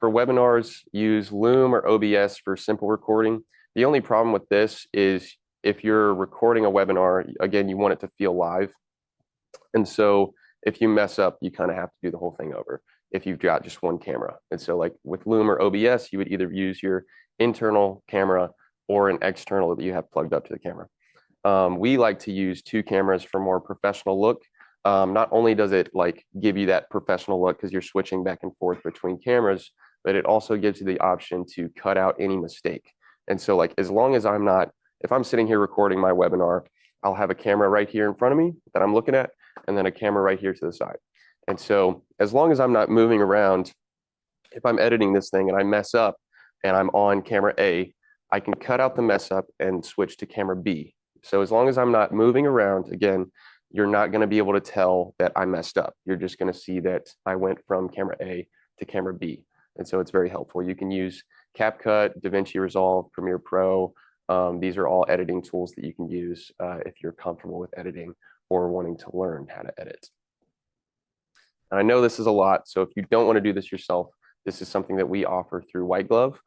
For webinars, use Loom or OBS for simple recording. The only problem with this is if you're recording a webinar, again, you want it to feel live. And so if you mess up, you kind of have to do the whole thing over if you've got just one camera. And so like with Loom or OBS, you would either use your internal camera or an external that you have plugged up to the camera. We like to use 2 cameras for more professional look. Not only does it like give you that professional look because you're switching back and forth between cameras, but it also gives you the option to cut out any mistake. And so like, as long as I'm not, if I'm sitting here recording my webinar, I'll have a camera right here in front of me that I'm looking at, and then a camera right here to the side. And so as long as I'm not moving around, if I'm editing this thing and I mess up and I'm on camera A, I can cut out the mess up and switch to camera B. So as long as I'm not moving around, again, you're not going to be able to tell that I messed up. You're just going to see that I went from camera A to camera B. And so it's very helpful. You can use CapCut, DaVinci Resolve, Premiere Pro. These are all editing tools that you can use if you're comfortable with editing or wanting to learn how to edit. And I know this is a lot, so if you don't want to do this yourself, this is something that we offer through White Glove.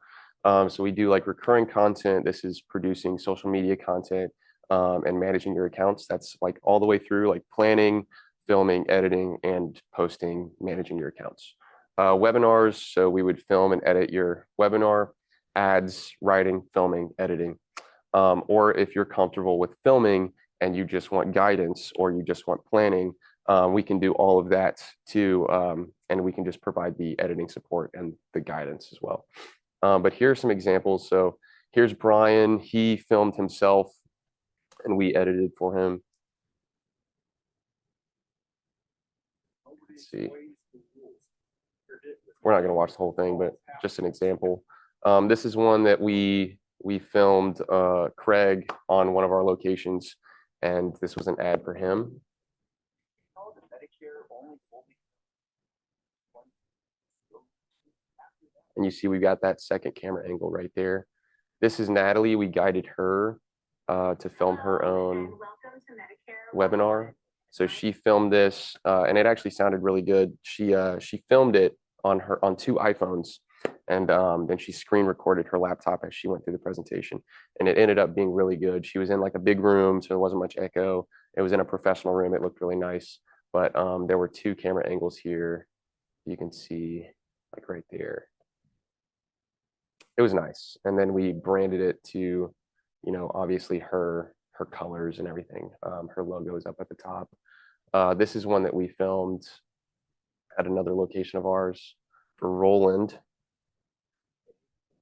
So we do like recurring content. This is producing social media content and managing your accounts. That's like all the way through like planning, filming, editing, and posting, managing your accounts. Webinars, so we would film and edit your webinar, ads, writing, filming, editing. Or if you're comfortable with filming and you just want guidance or you just want planning, we can do all of that too. And we can just provide the editing support and the guidance as well. But here are some examples. So here's Brian. He filmed himself and we edited for him. Let's see. We're not going to watch the whole thing, but just an example. This is one that we filmed Craig on one of our locations, and this was an ad for him. And you see we got that second camera angle right there. This is Natalie. We guided her to film her own webinar. So she filmed this, and it actually sounded really good. She filmed it on 2 iPhones, and then she screen recorded her laptop as she went through the presentation, and it ended up being really good. She was in like a big room, so there wasn't much echo. It was in a professional room. It looked really nice, but there were 2 camera angles here. You can see like right there. It was nice, and then we branded it to, you know, obviously her colors and everything. Her logo is up at the top. This is one that we filmed at another location of ours for Roland.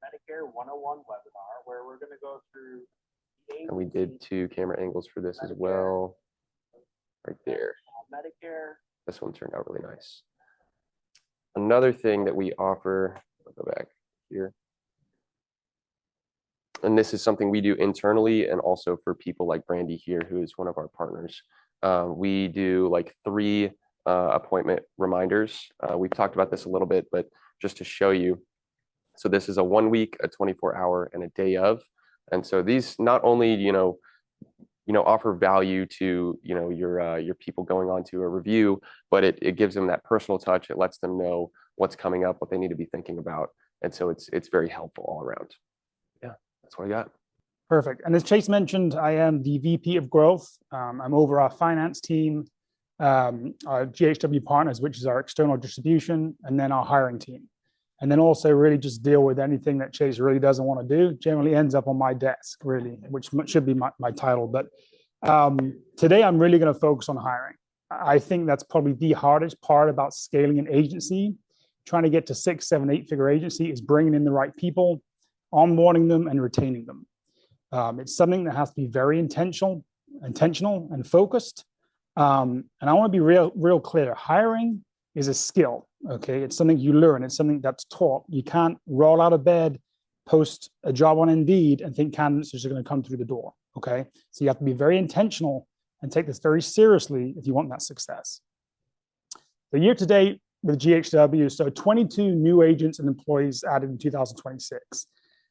Medicare 101 webinar where we're going to go through. And we did 2 camera angles for this as well. Right there. Medicare. This one turned out really nice. Another thing that we offer, I'll go back here. And this is something we do internally and also for people like Brandy here, who is one of our partners. We do like 3 appointment reminders. We've talked about this a little bit, but just to show you. So this is a 1 week, a 24-hour, and a day of. And so these not only, you know, offer value to, you know, your people going on to a review, but it gives them that personal touch. It lets them know what's coming up, what they need to be thinking about. And so it's very helpful all around. Yeah, that's what I got. Perfect. And as Chase mentioned, I am the VP of Growth. I'm over our finance team, our GHW partners, which is our external distribution, and then our hiring team. And then also really just deal with anything that Chase really doesn't want to do. Generally ends up on my desk, really, which should be my title. But today I'm really going to focus on hiring. I think that's probably the hardest part about scaling an agency. Trying to get to 6, 7, 8-figure agency is bringing in the right people, onboarding them, and retaining them. It's something that has to be very intentional and focused. And I want to be real clear. Hiring is a skill. Okay, it's something you learn. It's something that's taught. You can't roll out of bed, post a job on Indeed, and think candidates are just going to come through the door. Okay, so you have to be very intentional and take this very seriously if you want that success. The year to date with GHW, so 22 new agents and employees added in 2026.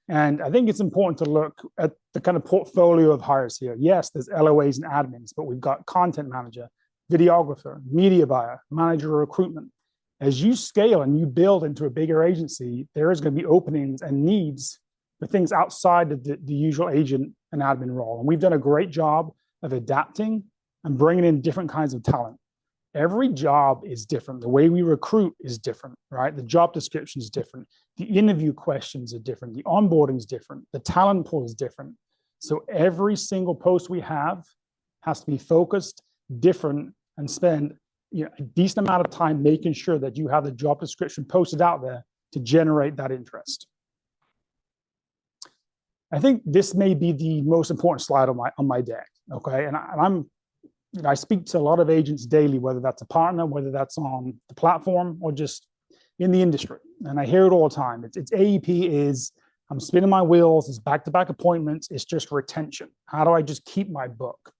And I think it's important to look at the kind of portfolio of hires here. Yes, there's LOAs and admins, but we've got content manager, videographer, media buyer, manager of recruitment. As you scale and you build into a bigger agency, there is going to be openings and needs for things outside of the usual agent and admin role. And we've done a great job of adapting and bringing in different kinds of talent. Every job is different. The way we recruit is different, right? The job description is different. The interview questions are different. The onboarding is different. The talent pool is different. So every single post we have has to be focused, different, and spend a decent amount of time making sure that you have the job description posted out there to generate that interest. I think this may be the most important slide on my deck. Okay, and I speak to a lot of agents daily, whether that's a partner, whether that's on the platform, or just in the industry, and I hear it all the time. It's AEP is I'm spinning my wheels. It's back-to-back appointments. It's just retention. How do I just keep my book?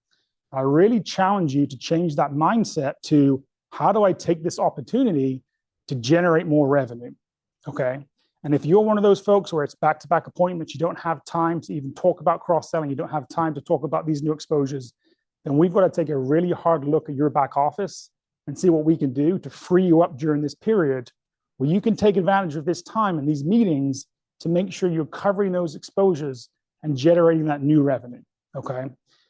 I really challenge you to change that mindset to how do I take this opportunity to generate more revenue? Okay. And if you're one of those folks where it's back-to-back appointments, you don't have time to even talk about cross-selling, you don't have time to talk about these new exposures, then we've got to take a really hard look at your back office and see what we can do to free you up during this period where you can take advantage of this time and these meetings to make sure you're covering those exposures and generating that new revenue. Okay.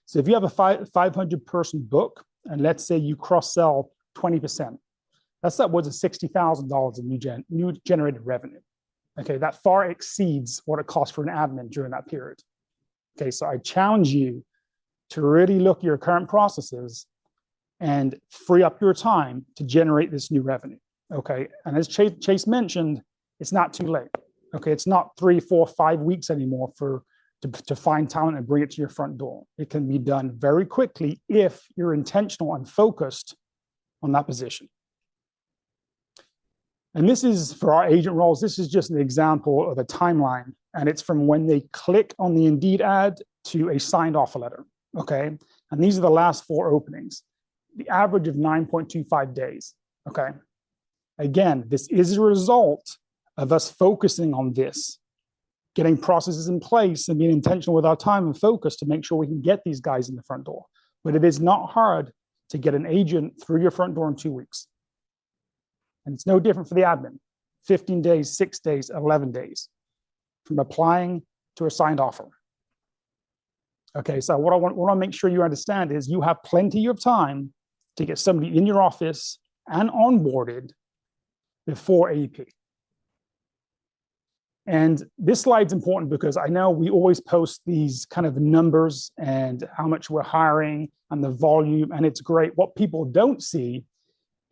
So if you have a 500 person book, and let's say you cross-sell 20%, that's upwards of $60,000 in new generated revenue. Okay, that far exceeds what it costs for an admin during that period. Okay, so I challenge you to really look at your current processes and free up your time to generate this new revenue. Okay, and as Chase mentioned, it's not too late. Okay, it's not 3, 4, 5 weeks anymore to find talent and bring it to your front door. It can be done very quickly if you're intentional and focused on that position. And this is for our agent roles. This is just an example of a timeline, and it's from when they click on the Indeed ad to a signed offer letter. Okay, and these are the last 4 openings, the average of 9.25 days. Okay, again, this is a result of us focusing on this, getting processes in place and being intentional with our time and focus to make sure we can get these guys in the front door. But it is not hard to get an agent through your front door in 2 weeks. And it's no different for the admin. 15 days, 6 days, 11 days from applying to a signed offer. Okay, so what I want to make sure you understand is you have plenty of time to get somebody in your office and onboarded before AEP. And this slide's important because I know we always post these kind of numbers and how much we're hiring and the volume, and it's great. What people don't see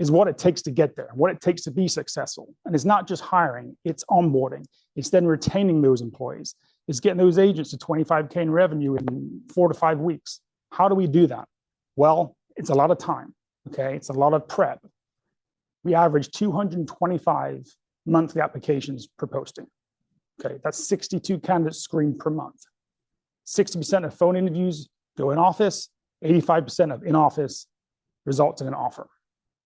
is what it takes to get there, what it takes to be successful. And it's not just hiring, it's onboarding. It's then retaining those employees. It's getting those agents to 25K in revenue in 4 to 5 weeks. How do we do that? Well, it's a lot of time, okay? It's a lot of prep. We average 225 monthly applications per posting. Okay, that's 62 candidates screened per month. 60% of phone interviews go in office, 85% of in-office results in an offer.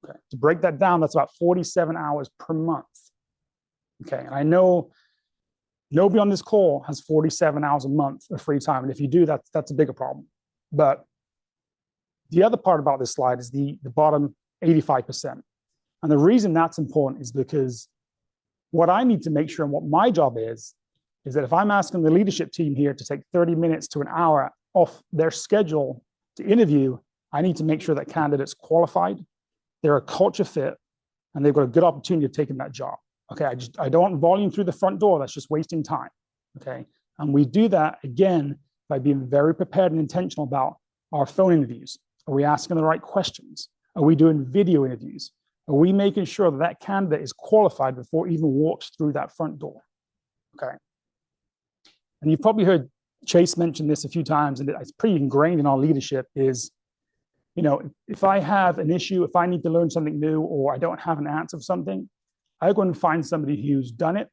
Okay, to break that down, that's about 47 hours per month. Okay, and I know nobody on this call has 47 hours a month of free time, and if you do, that's a bigger problem. But the other part about this slide is the bottom 85%. And the reason that's important is because what I need to make sure and what my job is that if I'm asking the leadership team here to take 30 minutes to an hour off their schedule to interview, I need to make sure that candidate's qualified, they're a culture fit, and they've got a good opportunity of taking that job. Okay, I don't want volume through the front door. That's just wasting time. Okay, and we do that again by being very prepared and intentional about our phone interviews. Are we asking the right questions? Are we doing video interviews? Are we making sure that that candidate is qualified before it even walks through that front door? Okay. And you've probably heard Chase mention this a few times, and it's pretty ingrained in our leadership is, you know, if I have an issue, if I need to learn something new, or I don't have an answer for something, I go and find somebody who's done it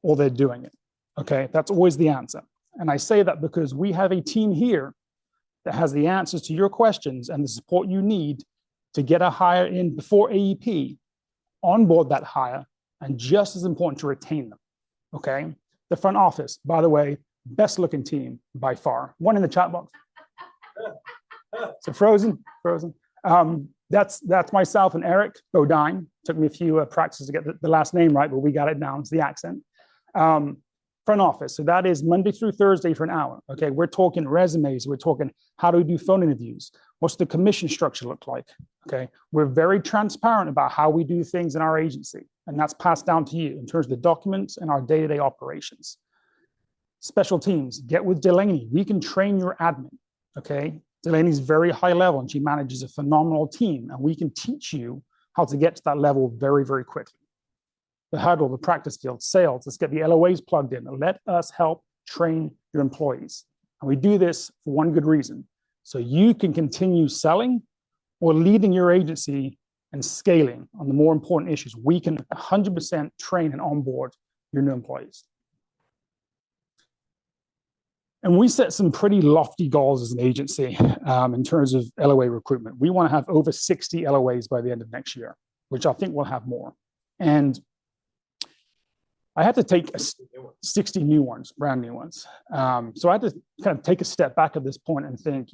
or they're doing it. Okay, that's always the answer. And I say that because we have a team here that has the answers to your questions and the support you need to get a hire in before AEP, onboard that hire, and just as important to retain them, okay? The front office, by the way, best looking team by far. One in the chat box. So Frozen. That's myself and Eric Bodine. Took me a few practices to get the last name right, but we got it down. It's the accent. Front office. So that is Monday through Thursday for an hour. Okay, we're talking resumes. We're talking how do we do phone interviews? What's the commission structure look like? Okay, we're very transparent about how we do things in our agency, and that's passed down to you in terms of the documents and our day-to-day operations. Special teams, get with Delaney. We can train your admin, okay? Delaney's very high level and she manages a phenomenal team, and we can teach you how to get to that level very, very quickly. The huddle, the practice field, sales, let's get the LOAs plugged in. Let us help train your employees. And we do this for one good reason. So you can continue selling or leading your agency and scaling on the more important issues. We can 100% train and onboard your new employees. And we set some pretty lofty goals as an agency in terms of LOA recruitment. We want to have over 60 LOAs by the end of next year, which I think we'll have more. And I had to take 60 new ones, brand new ones. So I had to kind of take a step back at this point and think,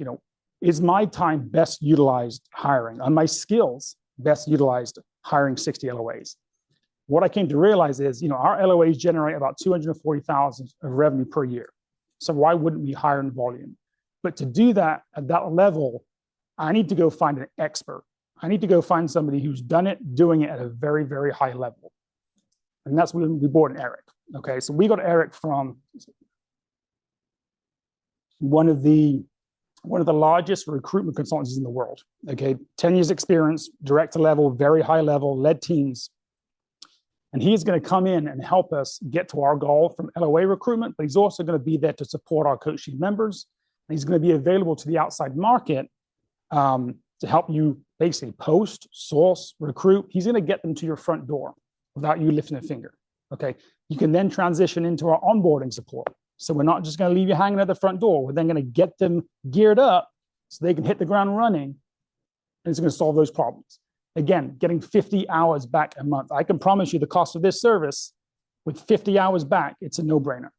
is my time best utilized hiring? Are my skills best utilized hiring 60 LOAs? What I came to realize is, our LOAs generate about $240,000 of revenue per year. So why wouldn't we hire in volume? But to do that at that level, I need to go find an expert. I need to go find somebody who's done it, doing it at a very, very high level. And that's when we brought in Eric. Okay, so we got Eric from one of the largest recruitment consultancies in the world. Okay, 10 years experience, director level, very high level, led teams. And he's going to come in and help us get to our goal from LOA recruitment, but he's also going to be there to support our CoachG members. And he's going to be available to the outside market to help you basically post, source, recruit. He's going to get them to your front door without you lifting a finger. Okay, you can then transition into our onboarding support. So we're not just going to leave you hanging at the front door. We're then going to get them geared up so they can hit the ground running, and it's going to solve those problems. Again, getting 50 hours back a month. I can promise you the cost of this service with 50 hours back, it's a no-brainer.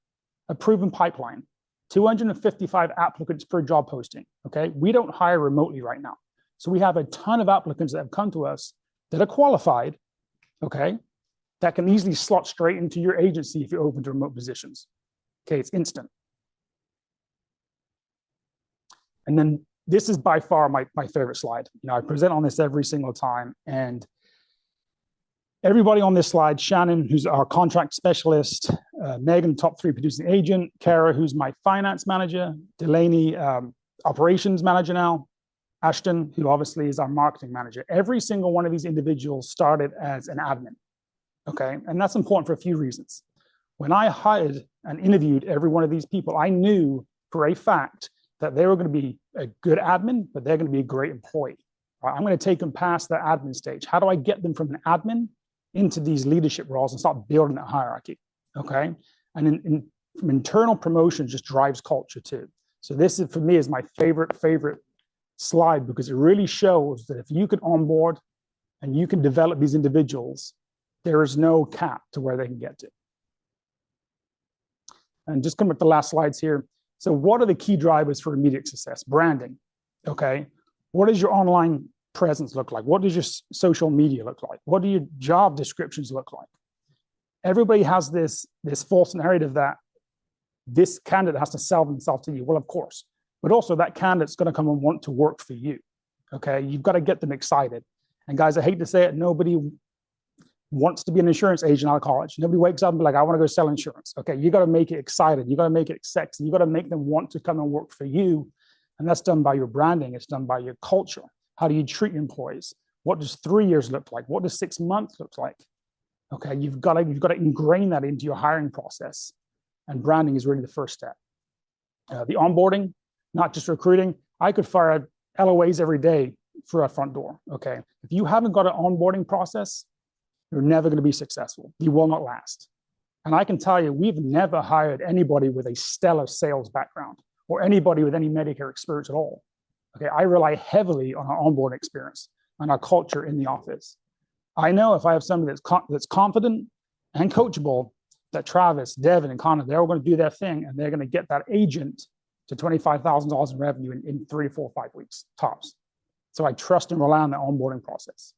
A proven pipeline, 255 applicants per job posting, okay? We don't hire remotely right now. So we have a ton of applicants that have come to us that are qualified, okay? That can easily slot straight into your agency if you're open to remote positions. Okay, it's instant. And then this is by far my favorite slide. I present on this every single time, and everybody on this slide, Shannon, who's our contract specialist, Megan, top 3 producing agent, Kara, who's my finance manager, Delaney, operations manager now, Ashton, who obviously is our marketing manager. Every single one of these individuals started as an admin, okay? And that's important for a few reasons. When I hired and interviewed every one of these people, I knew for a fact that they were going to be a good admin, but they're going to be a great employee. Right? I'm going to take them past that admin stage. How do I get them from an admin into these leadership roles and start building that hierarchy? Okay. And from internal promotion just drives culture too. So this is, for me, is my favorite slide, because it really shows that if you can onboard and you can develop these individuals, there is no cap to where they can get to. And just come with the last slides here. So what are the key drivers for immediate success? Branding, okay? What does your online presence look like? What does your social media look like? What do your job descriptions look like? Everybody has this false narrative that this candidate has to sell themselves to you. Well, of course, but also that candidate's going to come and want to work for you, okay? You've got to get them excited. And guys, I hate to say it, nobody wants to be an insurance agent out of college. Nobody wakes up and be like, I want to go sell insurance. Okay, you got to make it exciting. You got to make it sexy. You got to make them want to come and work for you. And that's done by your branding. It's done by your culture. How do you treat employees? What does 3 years look like? What does 6 months look like? Okay, you've got to ingrain that into your hiring process. And branding is really the first step. The onboarding, not just recruiting. I could fire LOAs every day through our front door. Okay, if you haven't got an onboarding process, you're never going to be successful. You will not last. And I can tell you, we've never hired anybody with a stellar sales background or anybody with any Medicare experience at all. Okay, I rely heavily on our onboarding experience and our culture in the office. I know if I have somebody that's confident and coachable, that Travis, Devin, and Connor, they're all going to do their thing, and they're going to get that agent to $25,000 in revenue in 3 to 4 or 5 weeks, tops. So I trust and rely on the onboarding process.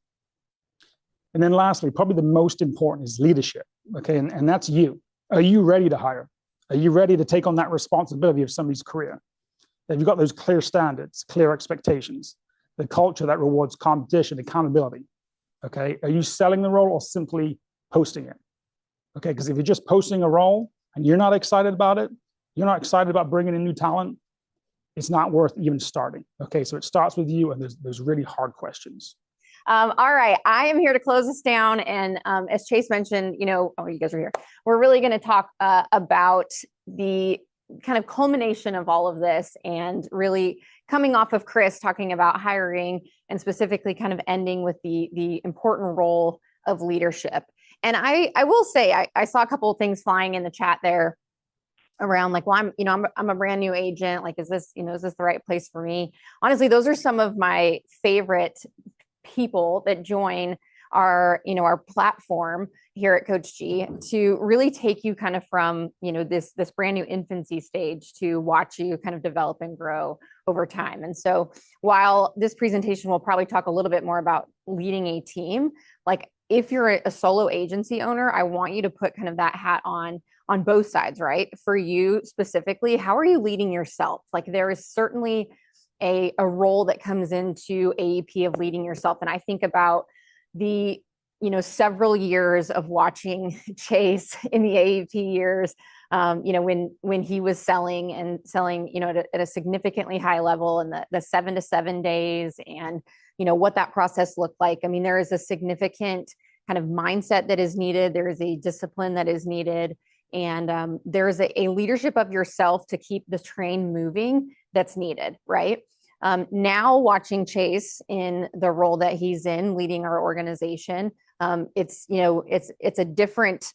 And then lastly, probably the most important is leadership, okay? And that's you. Are you ready to hire? Are you ready to take on that responsibility of somebody's career? Have you got those clear standards, clear expectations, the culture that rewards competition, accountability, okay? Are you selling the role or simply posting it? Okay, because if you're just posting a role and you're not excited about it, you're not excited about bringing in new talent, it's not worth even starting. Okay, so it starts with you, and there's really hard questions. All right, I am here to close this down, and as Chase mentioned, you guys are here. We're really going to talk about the kind of culmination of all of this, and really coming off of Chris talking about hiring, and specifically kind of ending with the important role of leadership. And I will say, I saw a couple of things flying in the chat there around like, well, I'm a brand new agent. Like, is this the right place for me? Honestly, those are some of my favorite people that join our platform here at CoachG to really take you kind of from, this brand new infancy stage to watch you kind of develop and grow over time. And so while this presentation will probably talk a little bit more about leading a team, like if you're a solo agency owner, I want you to put kind of that hat on both sides, right? For you specifically, how are you leading yourself? Like there is certainly a role that comes into AEP of leading yourself. And I think about the, several years of watching Chase in the AEP years, when he was selling, at a significantly high level, and the 7 to 7 days, and, what that process looked like. I mean, there is a significant kind of mindset that is needed. There is a discipline that is needed. And there is a leadership of yourself to keep the train moving that's needed, right? Now watching Chase in the role that he's in, leading our organization, it's a different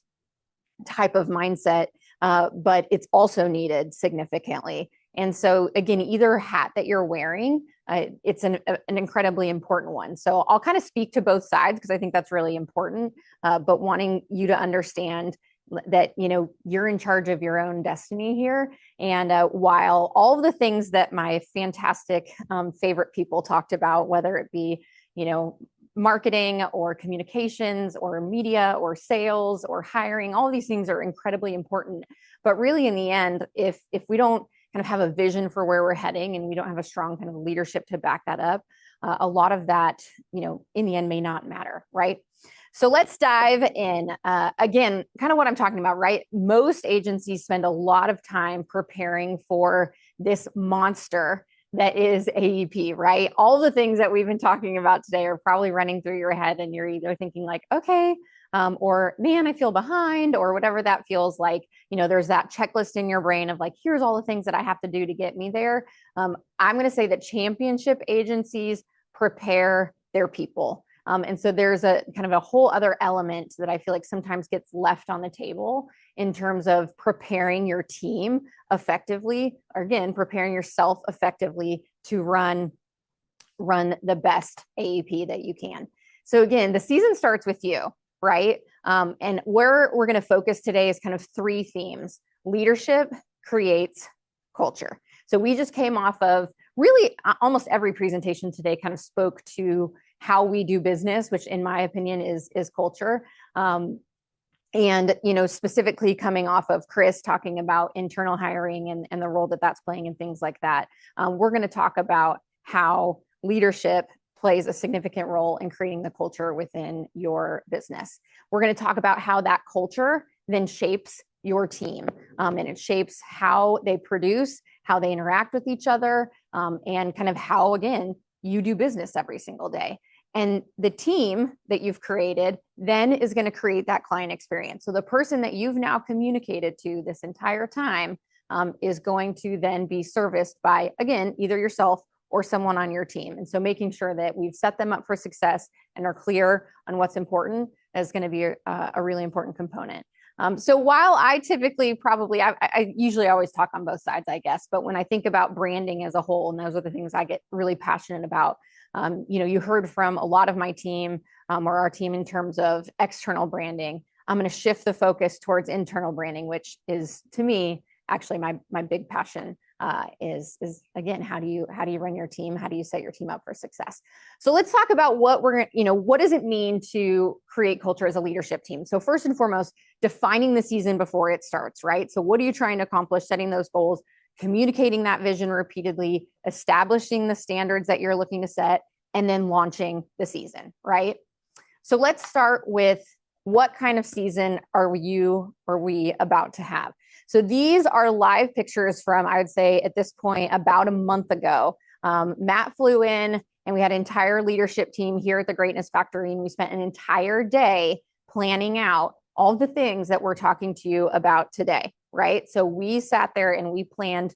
type of mindset, but it's also needed significantly. And so again, either hat that you're wearing, it's an incredibly important one. So I'll kind of speak to both sides because I think that's really important, but wanting you to understand that, you're in charge of your own destiny here. And while all of the things that my fantastic favorite people talked about, whether it be, marketing or communications or media or sales or hiring, all of these things are incredibly important. But really in the end, if we don't kind of have a vision for where we're heading and we don't have a strong kind of leadership to back that up, a lot of that, in the end may not matter, right? So let's dive in. Again, kind of what I'm talking about, right? Most agencies spend a lot of time preparing for this monster that is AEP, right? All the things that we've been talking about today are probably running through your head, and you're either thinking like, okay, or man, I feel behind, or whatever that feels like. There's that checklist in your brain of like, here's all the things that I have to do to get me there. I'm going to say that championship agencies prepare their people. And so there's a kind of a whole other element that I feel like sometimes gets left on the table in terms of preparing your team effectively, or again, preparing yourself effectively to run the best AEP that you can. So again, the season starts with you, right? And where we're going to focus today is kind of 3 themes: leadership, creates, culture. So we just came off of really almost every presentation today kind of spoke to how we do business, which in my opinion is culture. And, specifically coming off of Chris talking about internal hiring and the role that that's playing and things like that. We're going to talk about how leadership plays a significant role in creating the culture within your business. We're going to talk about how that culture then shapes your team, and it shapes how they produce, how they interact with each other, and kind of how, again, you do business every single day. And the team that you've created then is going to create that client experience. So the person that you've now communicated to this entire time is going to then be serviced by, again, either yourself or someone on your team. And so making sure that we've set them up for success and are clear on what's important is going to be a really important component. So while I typically I usually always talk on both sides, I guess, but when I think about branding as a whole, and those are the things I get really passionate about, you heard from a lot of my team or our team in terms of external branding. I'm going to shift the focus towards internal branding, which is, to me, actually my big passion. Is again, how do you run your team? How do you set your team up for success? So let's talk about what what does it mean to create culture as a leadership team? So first and foremost, defining the season before it starts, right? So what are you trying to accomplish? Setting those goals, communicating that vision repeatedly, establishing the standards that you're looking to set, and then launching the season, right? So let's start with, what kind of season are we about to have? So these are live pictures from, I would say at this point, about a month ago. Matt flew in and we had an entire leadership team here at the Greatness Factory, and we spent an entire day planning out all the things that we're talking to you about today, right? So we sat there and we planned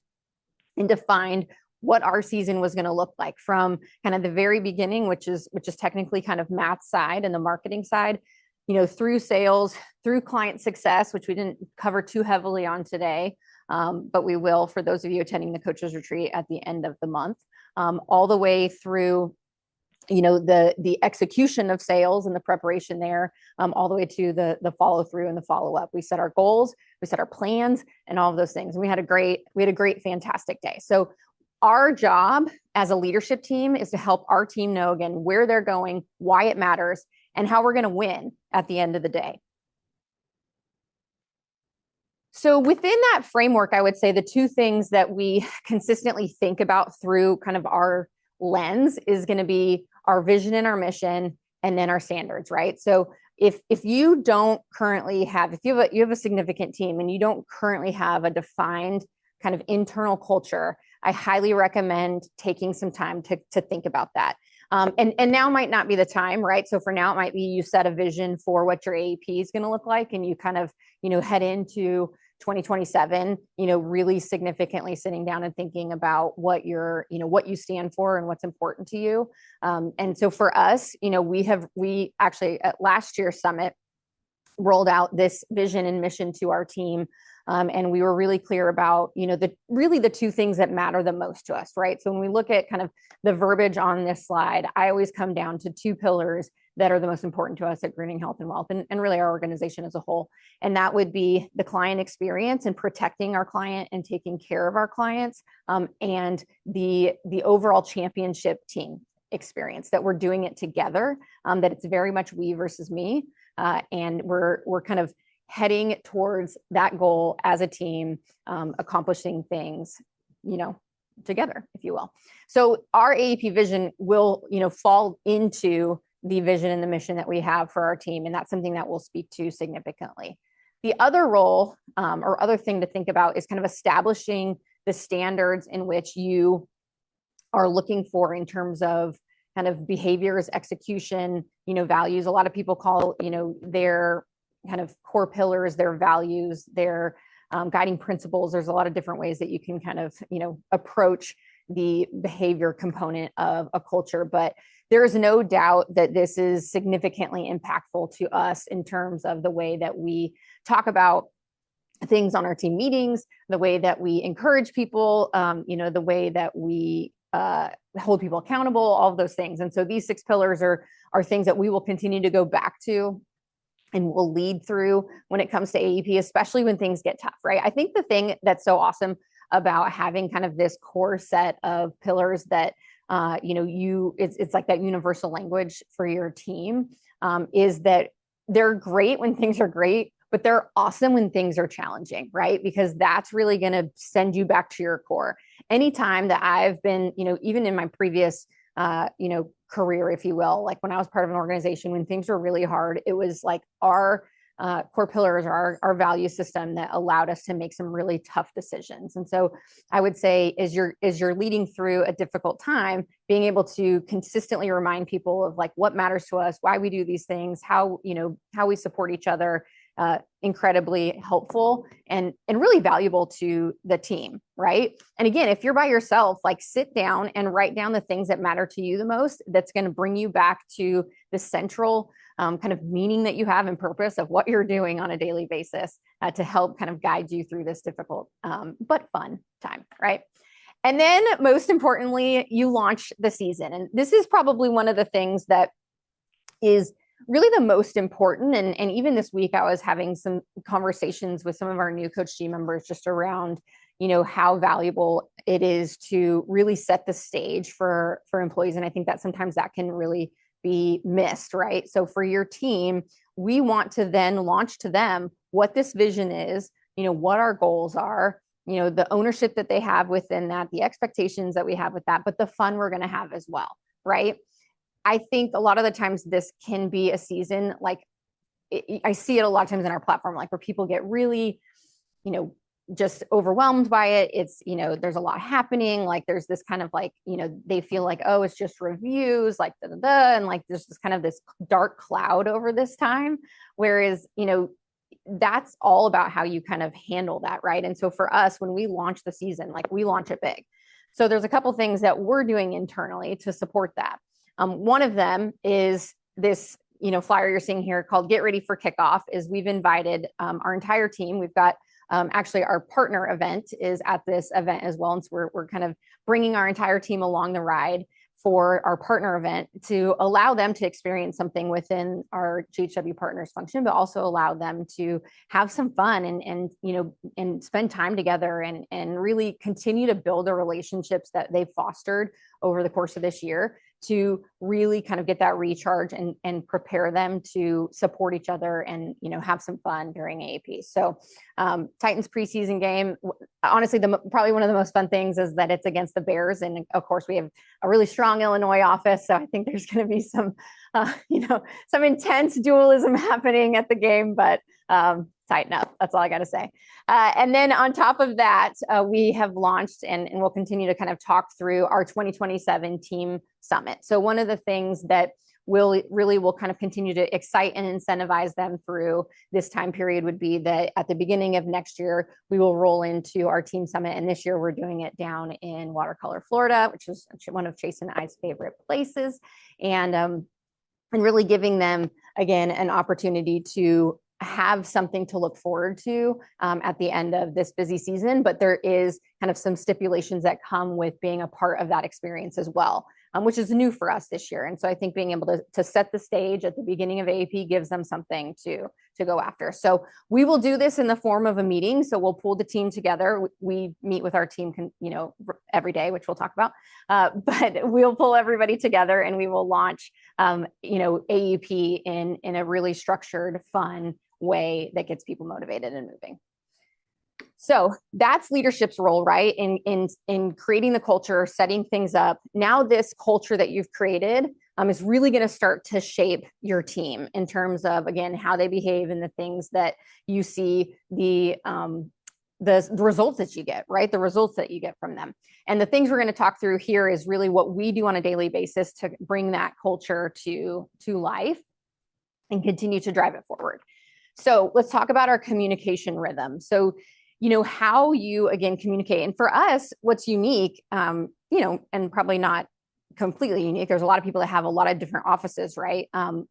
and defined what our season was going to look like from kind of the very beginning, which is technically kind of Matt's side and the marketing side, through sales, through client success, which we didn't cover too heavily on today, but we will for those of you attending the coaches retreat at the end of the month, all the way through the execution of sales and the preparation there, all the way to the follow through and the follow up. We set our goals, we set our plans, and all of those things. And we had a great, fantastic day. So our job as a leadership team is to help our team know, again, where they're going, why it matters, and how we're going to win at the end of the day. So within that framework, I would say the two things that we consistently think about through kind of our lens is going to be our vision and our mission, and then our standards, right? So if you don't currently have, if you have a significant team and you don't currently have a defined kind of internal culture, I highly recommend taking some time to think about that. And now might not be the time, right? So for now, it might be you set a vision for what your AEP is going to look like, and you kind of, head into 2027, really significantly sitting down and thinking about what what you stand for and what's important to you. And so for us, we actually at last year's summit rolled out this vision and mission to our team. And we were really clear about, the two things that matter the most to us, right? So when we look at kind of the verbiage on this slide, I always come down to two pillars that are the most important to us at Greening Health and Wealth, and really our organization as a whole. And that would be the client experience and protecting our client and taking care of our clients, and the overall championship team experience, that we're doing it together, that it's very much we versus me. And we're kind of heading towards that goal as a team, accomplishing things, together, if you will. So our AEP vision will, fall into the vision and the mission that we have for our team. And that's something that we'll speak to significantly. The other role, or other thing to think about, is kind of establishing the standards in which you are looking for in terms of kind of behaviors, execution, values. A lot of people call, their kind of core pillars, their values, their guiding principles. There's a lot of different ways that you can kind of, approach the behavior component of a culture, but there is no doubt that this is significantly impactful to us in terms of the way that we talk about things on our team meetings, the way that we encourage people, the way that we hold people accountable, all of those things. And so these 6 pillars are things that we will continue to go back to and will lead through when it comes to AEP, especially when things get tough, right? I think the thing that's so awesome about having kind of this core set of pillars that, it's like that universal language for your team, is that they're great when things are great, but they're awesome when things are challenging, right? Because that's really going to send you back to your core. Anytime that I've been, even in my previous, career, if you will, like when I was part of an organization, when things were really hard, it was like our core pillars, our value system that allowed us to make some really tough decisions. And so I would say, as you're leading through a difficult time, being able to consistently remind people of like what matters to us, why we do these things, how we support each other, incredibly helpful and really valuable to the team, right? And again, if you're by yourself, like sit down and write down the things that matter to you the most, that's going to bring you back to the central kind of meaning that you have and purpose of what you're doing on a daily basis, to help kind of guide you through this difficult but fun time, right? And then most importantly, you launch the season. And this is probably one of the things that is really the most important. And even this week, I was having some conversations with some of our new CoachG members just around, how valuable it is to really set the stage for employees. And I think that sometimes that can really be missed, right? So for your team, we want to then launch to them what this vision is, what our goals are, the ownership that they have within that, the expectations that we have with that, but the fun we're going to have as well, right? I think a lot of the times this can be a season, like I see it a lot of times in our platform, like where people get really, just overwhelmed by it. It's, there's a lot happening. Like there's this kind of like, they feel like, oh, it's just reviews, like da, da, da, and like there's this kind of this dark cloud over this time. Whereas, that's all about how you kind of handle that, right? And so for us, when we launch the season, like we launch it big. So there's a couple things that we're doing internally to support that. One of them is this, flyer you're seeing here called Get Ready for Kickoff. Is we've invited our entire team. We've got actually our partner event is at this event as well. And so we're kind of bringing our entire team along the ride for our partner event to allow them to experience something within our GHW partners function, but also allow them to have some fun and spend time together and really continue to build the relationships that they've fostered over the course of this year, to really kind of get that recharge and prepare them to support each other and, have some fun during AAP. So Titans preseason game, honestly, probably one of the most fun things is that it's against the Bears. And of course we have a really strong Illinois office. So I think there's going to be some, some intense dualism happening at the game, but tighten up. That's all I got to say. And then on top of that, we have launched and we'll continue to kind of talk through our 2027 team summit. So one of the things that will kind of continue to excite and incentivize them through this time period would be that at the beginning of next year, we will roll into our team summit. And this year we're doing it down in Watercolor, Florida, which is one of Chase and I's favorite places. And really giving them, again, an opportunity to have something to look forward to at the end of this busy season. But there is kind of some stipulations that come with being a part of that experience as well, which is new for us this year. And so I think being able to set the stage at the beginning of AAP gives them something to go after. So we will do this in the form of a meeting. So we'll pull the team together. We meet with our team, every day, which we'll talk about. But we'll pull everybody together and we will launch, AAP in a really structured, fun way that gets people motivated and moving. So that's leadership's role, right? In creating the culture, setting things up. Now this culture that you've created is really going to start to shape your team in terms of, again, how they behave and the things that you see, the results that you get, right? The results that you get from them. And the things we're going to talk through here is really what we do on a daily basis to bring that culture to life and continue to drive it forward. So let's talk about our communication rhythm. So, how you, again, communicate. And for us, what's unique, and probably not completely unique, there's a lot of people that have a lot of different offices, right?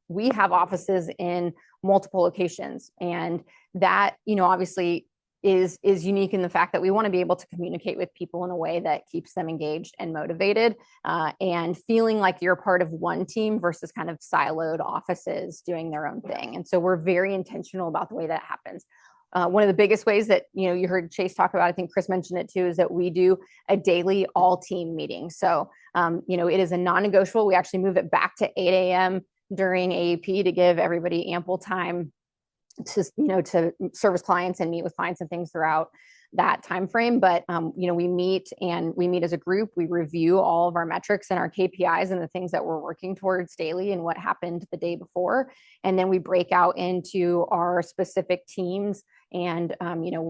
We have offices in multiple locations. And that, obviously is unique in the fact that we want to be able to communicate with people in a way that keeps them engaged and motivated and feeling like you're part of one team versus kind of siloed offices doing their own thing. And so we're very intentional about the way that happens. One of the biggest ways that, you heard Chase talk about, I think Chris mentioned it too, is that we do a daily all team meeting. So, it is a non-negotiable. We actually move it back to 8 a.m. during AAP to give everybody ample time to service clients and meet with clients and things throughout that time frame. But we meet as a group. We review all of our metrics and our KPIs and the things that we're working towards daily and what happened the day before. And then we break out into our specific teams. And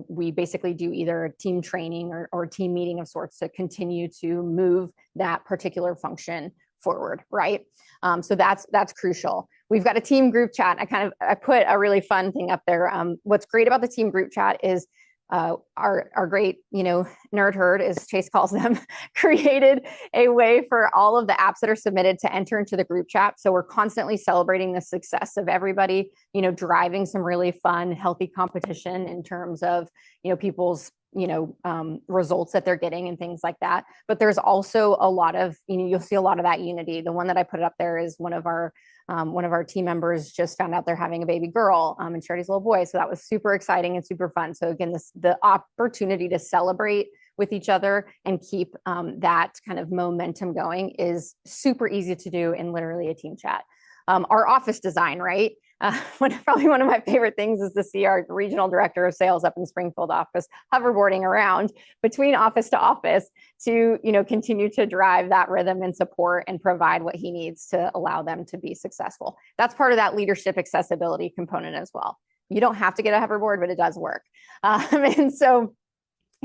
we basically do either a team training or team meeting of sorts to continue to move that particular function forward, right? So that's crucial. We've got a team group chat. I put a really fun thing up there. What's great about the team group chat is our great, nerd herd, as Chase calls them, created a way for all of the apps that are submitted to enter into the group chat. So we're constantly celebrating the success of everybody, driving some really fun, healthy competition in terms of, people's, results that they're getting and things like that. But there's also a lot of, you'll see a lot of that unity. The one that I put up there is one of our team members just found out they're having a baby girl and Charity's little boy. So that was super exciting and super fun. So again, the opportunity to celebrate with each other and keep that kind of momentum going is super easy to do in literally a team chat. Our office design, right? Probably one of my favorite things is to see our regional director of sales up in Springfield office hoverboarding around between office to office to, continue to drive that rhythm and support and provide what he needs to allow them to be successful. That's part of that leadership accessibility component as well. You don't have to get a hoverboard, but it does work. And so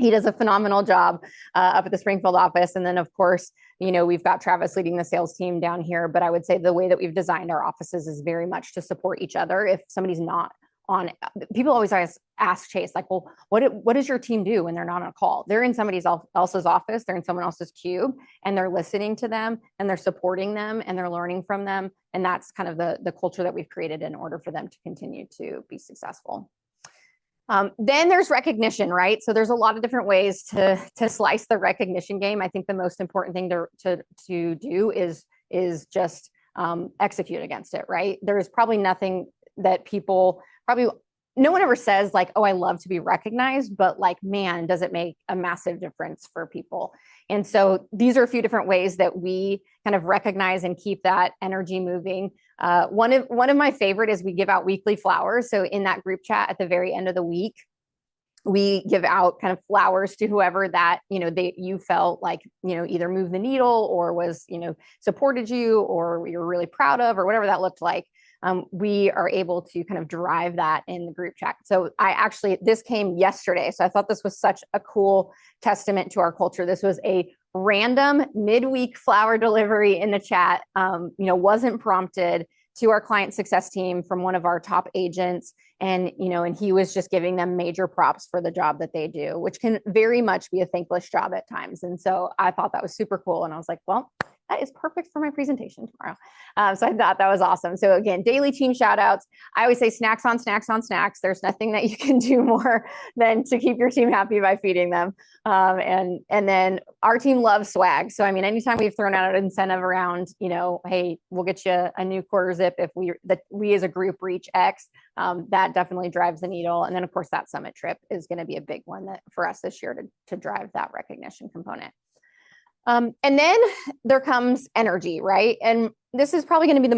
he does a phenomenal job up at the Springfield office. And then, of course, we've got Travis leading the sales team down here. But I would say the way that we've designed our offices is very much to support each other. If somebody's not on, people always ask Chase, like, well, what does your team do when they're not on a call? They're in somebody else's office, they're in someone else's cube, and they're listening to them, and they're supporting them, and they're learning from them. And that's kind of the culture that we've created in order for them to continue to be successful. Then there's recognition, right? So there's a lot of different ways to slice the recognition game. I think the most important thing to do is just execute against it, right? There's probably nothing that no one ever says like, oh, I love to be recognized, but like, man, does it make a massive difference for people. And so these are a few different ways that we kind of recognize and keep that energy moving. One of my favorite is we give out weekly flowers. So in that group chat at the very end of the week, we give out kind of flowers to whoever that, you felt like, either moved the needle or was, supported you or you're really proud of, or whatever that looked like. We are able to kind of drive that in the group chat. So this came yesterday. So I thought this was such a cool testament to our culture. This was a random midweek flower delivery in the chat, wasn't prompted, to our client success team from one of our top agents. And he was just giving them major props for the job that they do, which can very much be a thankless job at times. And so I thought that was super cool. And I was like, well, that is perfect for my presentation tomorrow. So I thought that was awesome. So again, daily team shout outs. I always say snacks on snacks on snacks. There's nothing that you can do more than to keep your team happy by feeding them. And then our team loves swag. So, I mean, anytime we've thrown out an incentive around, hey, we'll get you a new quarter zip if we as a group reach X, that definitely drives the needle. And then of course that summit trip is going to be a big one for us this year to drive that recognition component. And then there comes energy, right? And this is probably going to be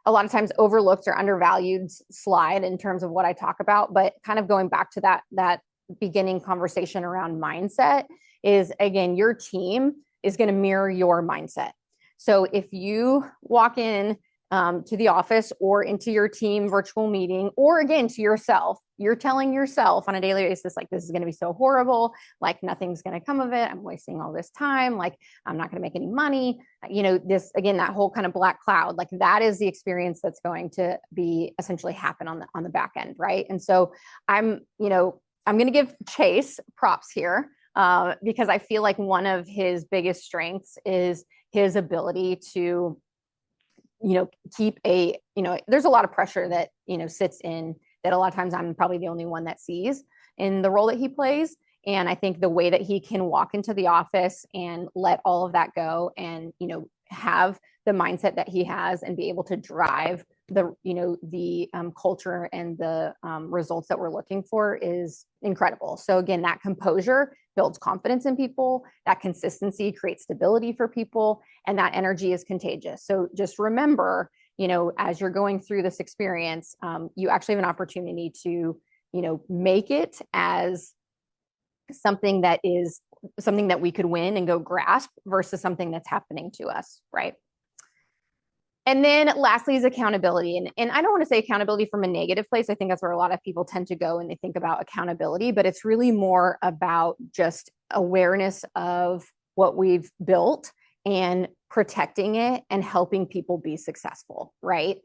a lot of times overlooked or undervalued slide in terms of what I talk about, but kind of going back to that beginning conversation around mindset is, again, your team is going to mirror your mindset. So if you walk in to the office or into your team virtual meeting, or again, to yourself, you're telling yourself on a daily basis, like, this is going to be so horrible, like nothing's going to come of it. I'm wasting all this time. Like, I'm not going to make any money. This, again, that whole kind of black cloud, like that is the experience that's going to be essentially happen on the back end. Right. And so I'm going to give Chase props here because I feel like one of his biggest strengths is his ability to keep there's a lot of pressure that, sits in that a lot of times I'm probably the only one that sees in the role that he plays. And I think the way that he can walk into the office and let all of that go and, have the mindset that he has and be able to drive the culture and the results that we're looking for is incredible. So again, that composure builds confidence in people, that consistency creates stability for people, and that energy is contagious. So just remember, as you're going through this experience, you actually have an opportunity to, make it as something that we could win and go grasp versus something that's happening to us, right? And then lastly is accountability. And I don't want to say accountability from a negative place. I think that's where a lot of people tend to go when they think about accountability, but it's really more about just awareness of what we've built and protecting it and helping people be successful, right?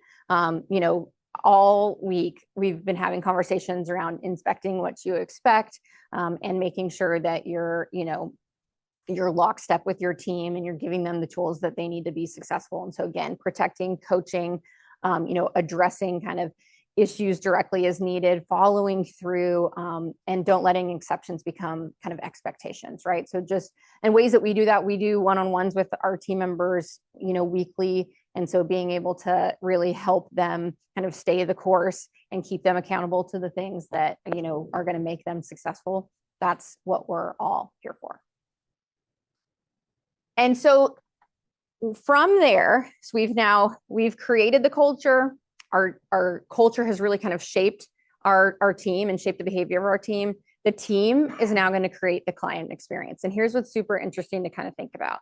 All week we've been having conversations around inspecting what you expect and making sure that you're lockstep with your team and you're giving them the tools that they need to be successful. And so again, protecting, coaching, addressing kind of issues directly as needed, following through, and don't letting exceptions become kind of expectations, right? So just, and ways that we do that, we do one-on-ones with our team members, weekly. And so being able to really help them kind of stay the course and keep them accountable to the things that, are going to make them successful. That's what we're all here for. And so from there, so we've created the culture. Our culture has really kind of shaped our team and shaped the behavior of our team. The team is now going to create the client experience. And here's what's super interesting to kind of think about.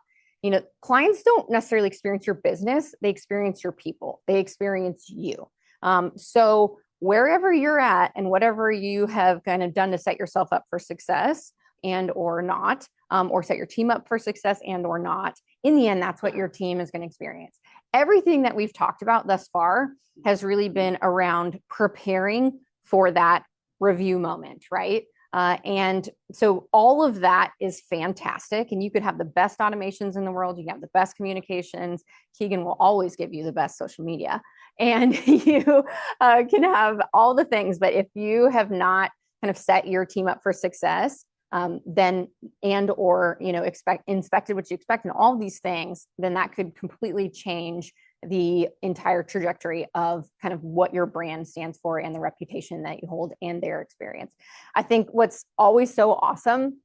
Clients don't necessarily experience your business. They experience your people. They experience you. So wherever you're at and whatever you have kind of done to set yourself up for success, and or not, or set your team up for success and or not. In the end, that's what your team is going to experience. Everything that we've talked about thus far has really been around preparing for that review moment, right? And so all of that is fantastic. And you could have the best automations in the world. You can have the best communications. Keegan will always give you the best social media. And you can have all the things. But if you have not kind of set your team up for success, then and or inspected what you expect and all these things, then that could completely change the entire trajectory of kind of what your brand stands for and the reputation that you hold and their experience. I think what's always so awesome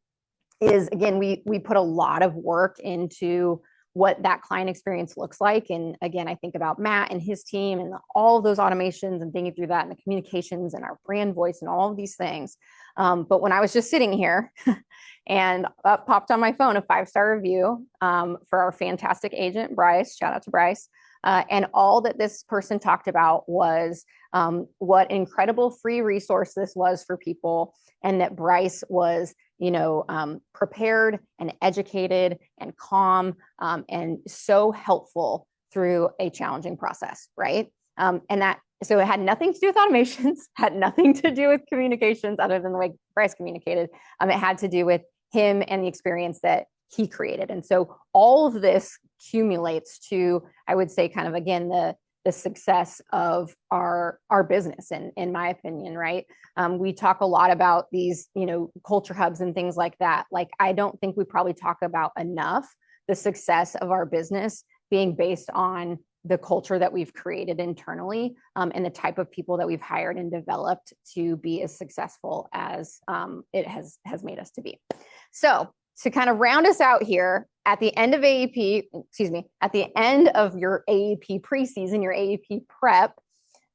is, again, we put a lot of work into what that client experience looks like. And again, I think about Matt and his team and all of those automations and thinking through that and the communications and our brand voice and all of these things. But when I was just sitting here and up popped on my phone a 5-star review for our fantastic agent, Bryce, shout out to Bryce. And all that this person talked about was what an incredible free resource this was for people, and that Bryce was, prepared and educated and calm and so helpful through a challenging process, right? So it had nothing to do with automations, had nothing to do with communications other than the way Bryce communicated. It had to do with him and the experience that he created. And so all of this accumulates to, I would say, kind of, again, the success of our business, in my opinion, right? We talk a lot about these, culture hubs and things like that. Like, I don't think we probably talk about enough the success of our business being based on the culture that we've created internally, and the type of people that we've hired and developed to be as successful as it has made us to be. So to kind of round us out here, at the end of at the end of your AEP preseason, your AEP prep,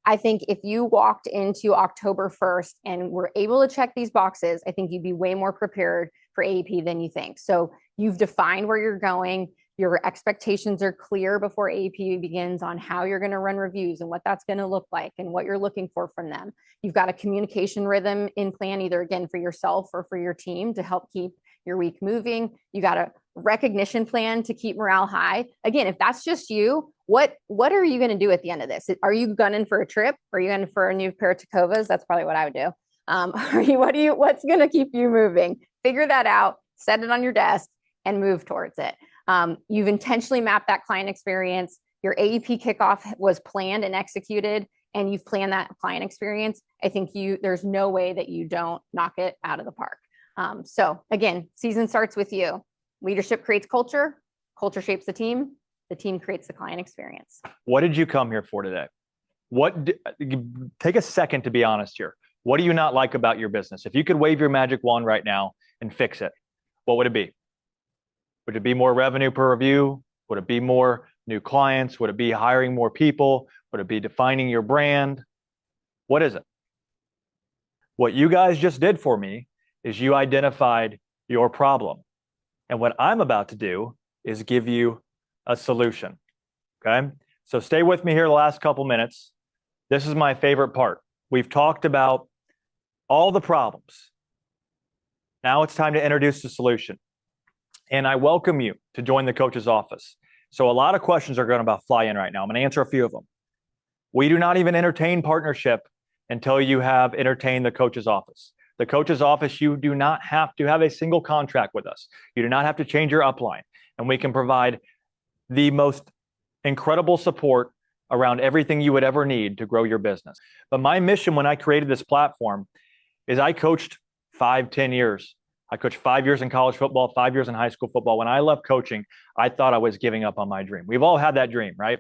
I think if you walked into October 1st and were able to check these boxes, I think you'd be way more prepared for AEP than you think. So you've defined where you're going. Your expectations are clear before AEP begins on how you're going to run reviews and what that's going to look like and what you're looking for from them. You've got a communication rhythm in plan, either again for yourself or for your team to help keep your week moving. You got a recognition plan to keep morale high. Again, if that's just you, what are you going to do at the end of this? Are you gunning for a trip? Are you gunning for a new pair of Tacovas? That's probably what I would do. What's going to keep you moving? Figure that out, set it on your desk, and move towards it. You've intentionally mapped that client experience. Your AEP kickoff was planned and executed, and you've planned that client experience. I think there's no way that you don't knock it out of the park. So again, season starts with you. Leadership creates culture. Culture shapes the team. The team creates the client experience. What did you come here for today? Take a second to be honest here. What do you not like about your business? If you could wave your magic wand right now and fix it, what would it be? Would it be more revenue per review? Would it be more new clients? Would it be hiring more people? Would it be defining your brand? What is it? What you guys just did for me is you identified your problem. And what I'm about to do is give you a solution, okay? So stay with me here the last couple minutes. This is my favorite part. We've talked about all the problems. Now it's time to introduce the solution. And I welcome you to join the coach's office. So a lot of questions are going to fly in right now. I'm going to answer a few of them. We do not even entertain partnership until you have entertained the coach's office. The coach's office, you do not have to have a single contract with us. You do not have to change your upline. And we can provide the most incredible support around everything you would ever need to grow your business. But my mission when I created this platform is I coached 5-10 years. I coached 5 years in college football, 5 years in high school football. When I left coaching, I thought I was giving up on my dream. We've all had that dream, right?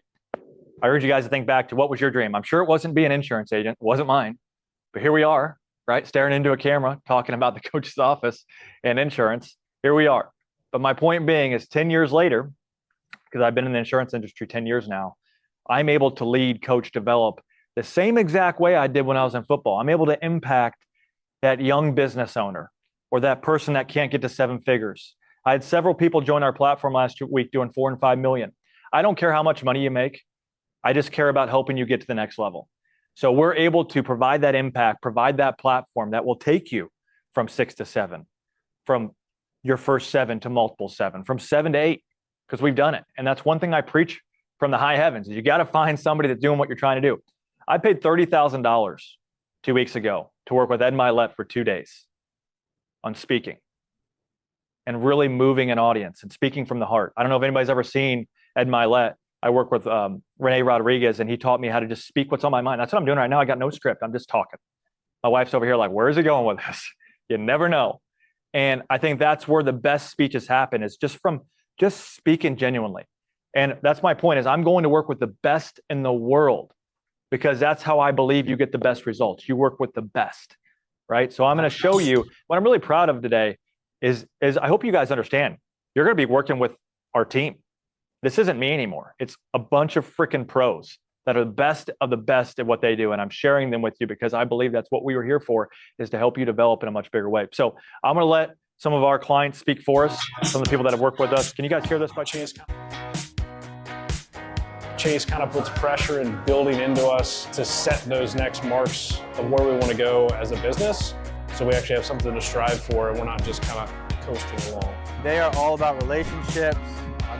I urge you guys to think back to what was your dream. I'm sure it wasn't be an insurance agent. It wasn't mine. But here we are, right? Staring into a camera, talking about the coach's office and insurance. Here we are. But my point being is 10 years later, because I've been in the insurance industry 10 years now, I'm able to lead, coach, develop the same exact way I did when I was in football. I'm able to impact that young business owner or that person that can't get to 7 figures. I had several people join our platform last week doing 4 and 5 million. I don't care how much money you make. I just care about helping you get to the next level. So we're able to provide that impact, provide that platform that will take you from 6 to 7. from your first 7 to multiple 7, from 7 to 8, because we've done it. And that's one thing I preach from the high heavens. You got to find somebody that's doing what you're trying to do. I paid $30,000 2 weeks ago to work with Ed Milet for 2 days on speaking and really moving an audience and speaking from the heart. I don't know if anybody's ever seen Ed Milet. I work with Rene Rodriguez, and he taught me how to just speak what's on my mind. That's what I'm doing right now. I got no script. I'm just talking. My wife's over here like, where is he going with this? You never know. And I think that's where the best speeches happen, is just from just speaking genuinely. And that's my point, is I'm going to work with the best in the world, because that's how I believe you get the best results. You work with the best, right? So I'm going to show you what I'm really proud of today is I hope you guys understand, you're going to be working with our team. This isn't me anymore. It's a bunch of freaking pros that are the best of the best at what they do. And I'm sharing them with you because I believe that's what we were here for, is to help you develop in a much bigger way. So I'm going to let some of our clients speak for us, some of the people that have worked with us. Can you guys hear this by chance? Chase kind of puts pressure in building into us to set those next marks of where we want to go as a business. So we actually have something to strive for, and we're not just kind of coasting along. They are all about relationships.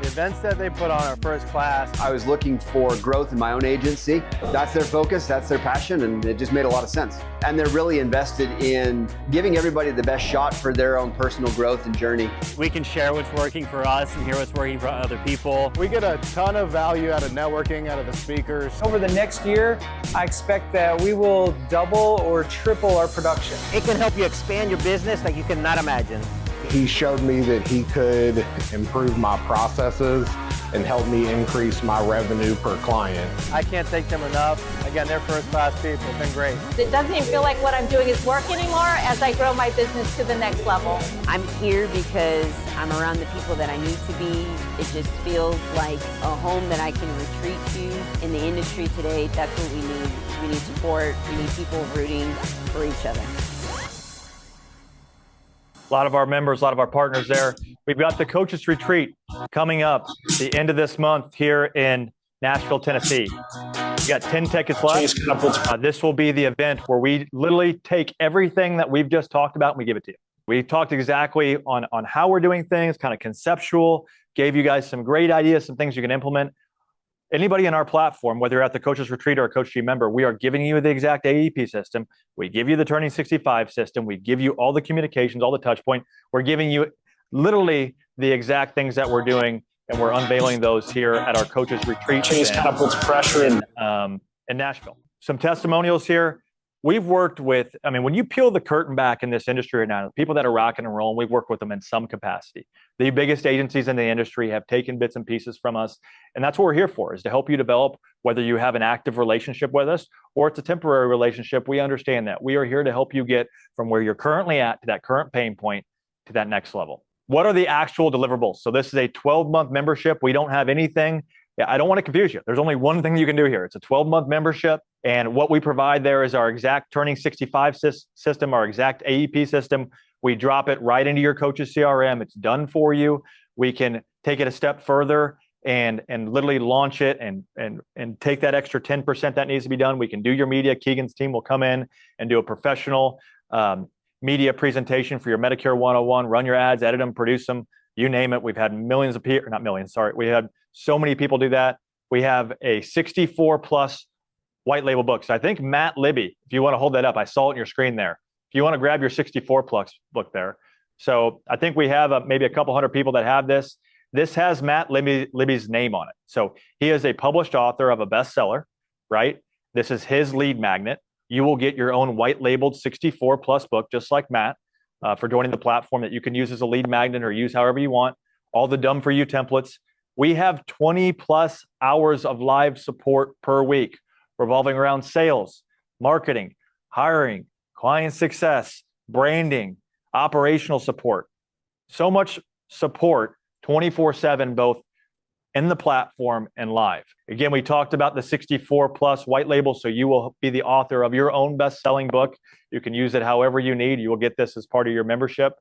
The events that they put on are first class. I was looking for growth in my own agency. That's their focus, that's their passion, and it just made a lot of sense. And they're really invested in giving everybody the best shot for their own personal growth and journey. We can share what's working for us and hear what's working for other people. We get a ton of value out of networking, out of the speakers. Over the next year, I expect that we will double or triple our production. It can help you expand your business like you cannot imagine. He showed me that he could improve my processes and help me increase my revenue per client. I can't thank them enough. Again, they're first-class people. It's been great. It doesn't even feel like what I'm doing is work anymore as I grow my business to the next level. I'm here because I'm around the people that I need to be. It just feels like a home that I can retreat to. In the industry today, that's what we need. We need support. We need people rooting for each other. A lot of our members, a lot of our partners there. We've got the Coaches Retreat coming up the end of this month here in Nashville, Tennessee. We got 10 tickets left. This will be the event where we literally take everything that we've just talked about and we give it to you. We talked exactly on how we're doing things, kind of conceptual, gave you guys some great ideas, some things you can implement. Anybody in our platform, whether you're at the Coaches Retreat or a CoachG member, we are giving you the exact AEP system. We give you the Turning 65 system. We give you all the communications, all the touch point. We're giving you literally the exact things that we're doing, and we're unveiling those here at our Coaches Retreat. Chase kind of puts pressure in Nashville. Some testimonials here. We've worked with, when you peel the curtain back in this industry right now, the people that are rocking and rolling, we've worked with them in some capacity. The biggest agencies in the industry have taken bits and pieces from us. And that's what we're here for, is to help you develop, whether you have an active relationship with us or it's a temporary relationship. We understand that. We are here to help you get from where you're currently at to that current pain point to that next level. What are the actual deliverables? So this is a 12-month membership. We don't have anything. I don't want to confuse you. There's only one thing you can do here. It's a 12-month membership. And what we provide there is our exact Turning 65 system, our exact AEP system. We drop it right into your coach's CRM. It's done for you. We can take it a step further and literally launch it and take that extra 10% that needs to be done. We can do your media. Keegan's team will come in and do a professional media presentation for your Medicare 101, run your ads, edit them, produce them, you name it. We've had millions of people, not millions, sorry. We had so many people do that. We have a 64 plus white label book. So I think Matt Libby, if you want to hold that up, I saw it on your screen there. If you want to grab your 64 plus book there. So I think we have maybe a couple hundred people that have this. This has Matt Libby's name on it. So he is a published author of a bestseller, right? This is his lead magnet. You will get your own white labeled 64 plus book, just like Matt, for joining the platform, that you can use as a lead magnet or use however you want. All the done for you templates. We have 20 plus hours of live support per week, revolving around sales, marketing, hiring, client success, branding, operational support. So much support 24/7, both in the platform and live. Again, we talked about the 64 plus white label, so you will be the author of your own best-selling book. You can use it however you need. You will get this as part of your membership.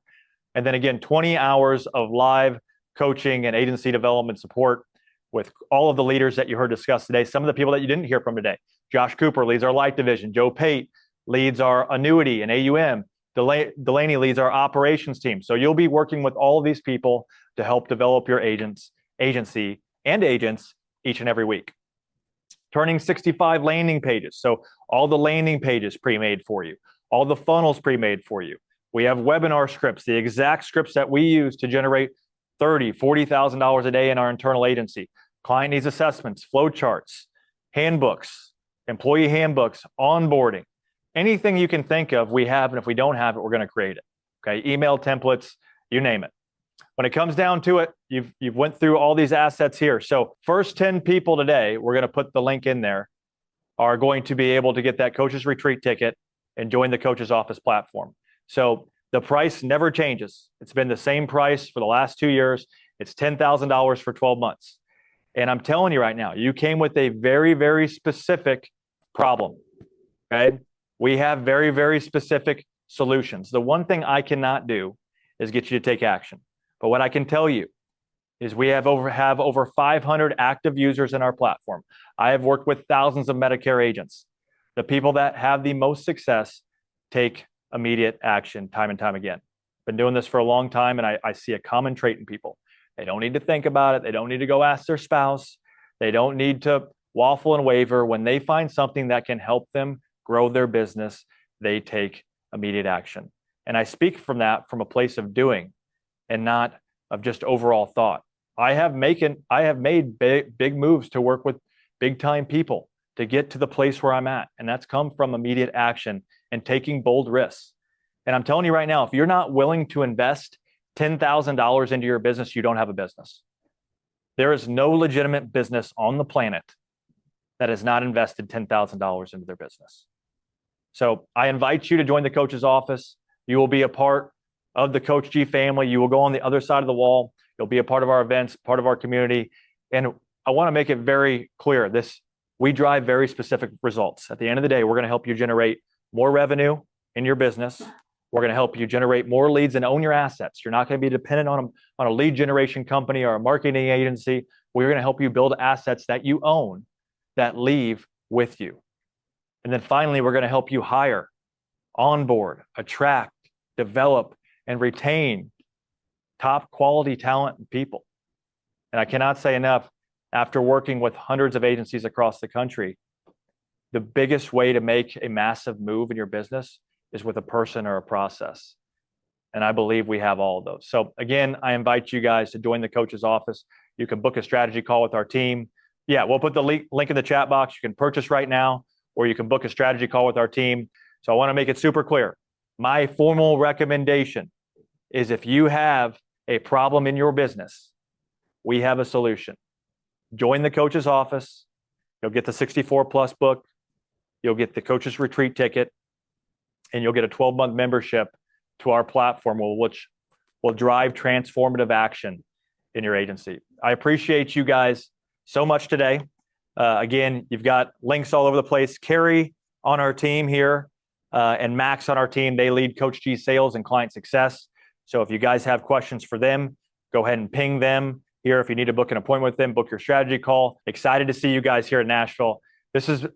And then again, 20 hours of live coaching and agency development support with all of the leaders that you heard discussed today. Some of the people that you didn't hear from today. Josh Cooper leads our life division. Joe Pate leads our annuity and AUM. Delaney leads our operations team. So you'll be working with all of these people to help develop your agency and agents each and every week. Turning 65 landing pages. So all the landing pages pre-made for you, all the funnels pre-made for you. We have webinar scripts, the exact scripts that we use to generate $30,000, $40,000 a day in our internal agency. Client needs assessments, flow charts, handbooks, employee handbooks, onboarding. Anything you can think of, we have, and if we don't have it, we're going to create it. Okay, email templates, you name it. When it comes down to it, you've went through all these assets here. So first 10 people today, we're going to put the link in there, are going to be able to get that coach's retreat ticket and join the coach's office platform. So the price never changes. It's been the same price for the last 2 years. It's $10,000 for 12 months. And I'm telling you right now, you came with a very, very specific problem. Okay. We have very, very specific solutions. The one thing I cannot do is get you to take action. But what I can tell you is we have over 500 active users in our platform. I have worked with thousands of Medicare agents. The people that have the most success take immediate action time and time again. Been doing this for a long time, and I see a common trait in people. They don't need to think about it. They don't need to go ask their spouse. They don't need to waffle and waver. When they find something that can help them grow their business, they take immediate action. And I speak from that from a place of doing and not of just overall thought. I have made big moves to work with big time people to get to the place where I'm at. And that's come from immediate action and taking bold risks. And I'm telling you right now, if you're not willing to invest $10,000 into your business, you don't have a business. There is no legitimate business on the planet that has not invested $10,000 into their business. So I invite you to join the coach's office. You will be a part of the CoachG family. You will go on the other side of the wall. You'll be a part of our events, part of our community. And I want to make it very clear, we drive very specific results. At the end of the day, we're going to help you generate more revenue in your business. We're going to help you generate more leads and own your assets. You're not going to be dependent on a lead generation company or a marketing agency. We're going to help you build assets that you own that leave with you. And then finally, we're going to help you hire, onboard, attract, develop, and retain top quality talent and people. And I cannot say enough, after working with hundreds of agencies across the country, the biggest way to make a massive move in your business is with a person or a process. And I believe we have all of those. So again, I invite you guys to join the coach's office. You can book a strategy call with our team. Yeah, we'll put the link in the chat box. You can purchase right now, or you can book a strategy call with our team. So I want to make it super clear. My formal recommendation is if you have a problem in your business, we have a solution. Join the coach's office. You'll get the 64 plus book. You'll get the coach's retreat ticket, and you'll get a 12-month membership to our platform, which will drive transformative action in your agency. I appreciate you guys so much today. Again, you've got links all over the place. Carrie on our team here and Max on our team, they lead CoachG sales and client success. So if you guys have questions for them, go ahead and ping them here. If you need to book an appointment with them, book your strategy call. Excited to see you guys here in Nashville.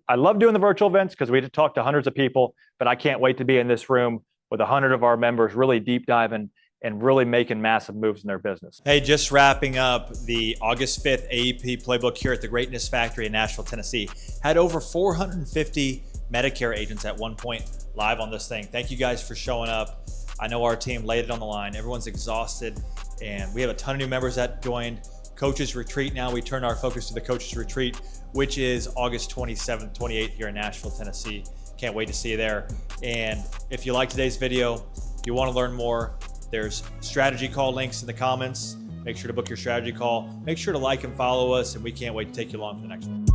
I love doing the virtual events because we get to talk to hundreds of people, but I can't wait to be in this room with 100 of our members really deep diving and really making massive moves in their business. Hey, just wrapping up the August 5th AEP Playbook here at the Greatness Factory in Nashville, Tennessee. Had over 450 Medicare agents at one point live on this thing. Thank you guys for showing up. I know our team laid it on the line. Everyone's exhausted, and we have a ton of new members that joined Coach's Retreat. Now we turn our focus to the Coach's Retreat, which is August 27th, 28th here in Nashville, Tennessee. Can't wait to see you there. And if you like today's video, you want to learn more, there's strategy call links in the comments. Make sure to book your strategy call. Make sure to like and follow us, and we can't wait to take you along for the next one.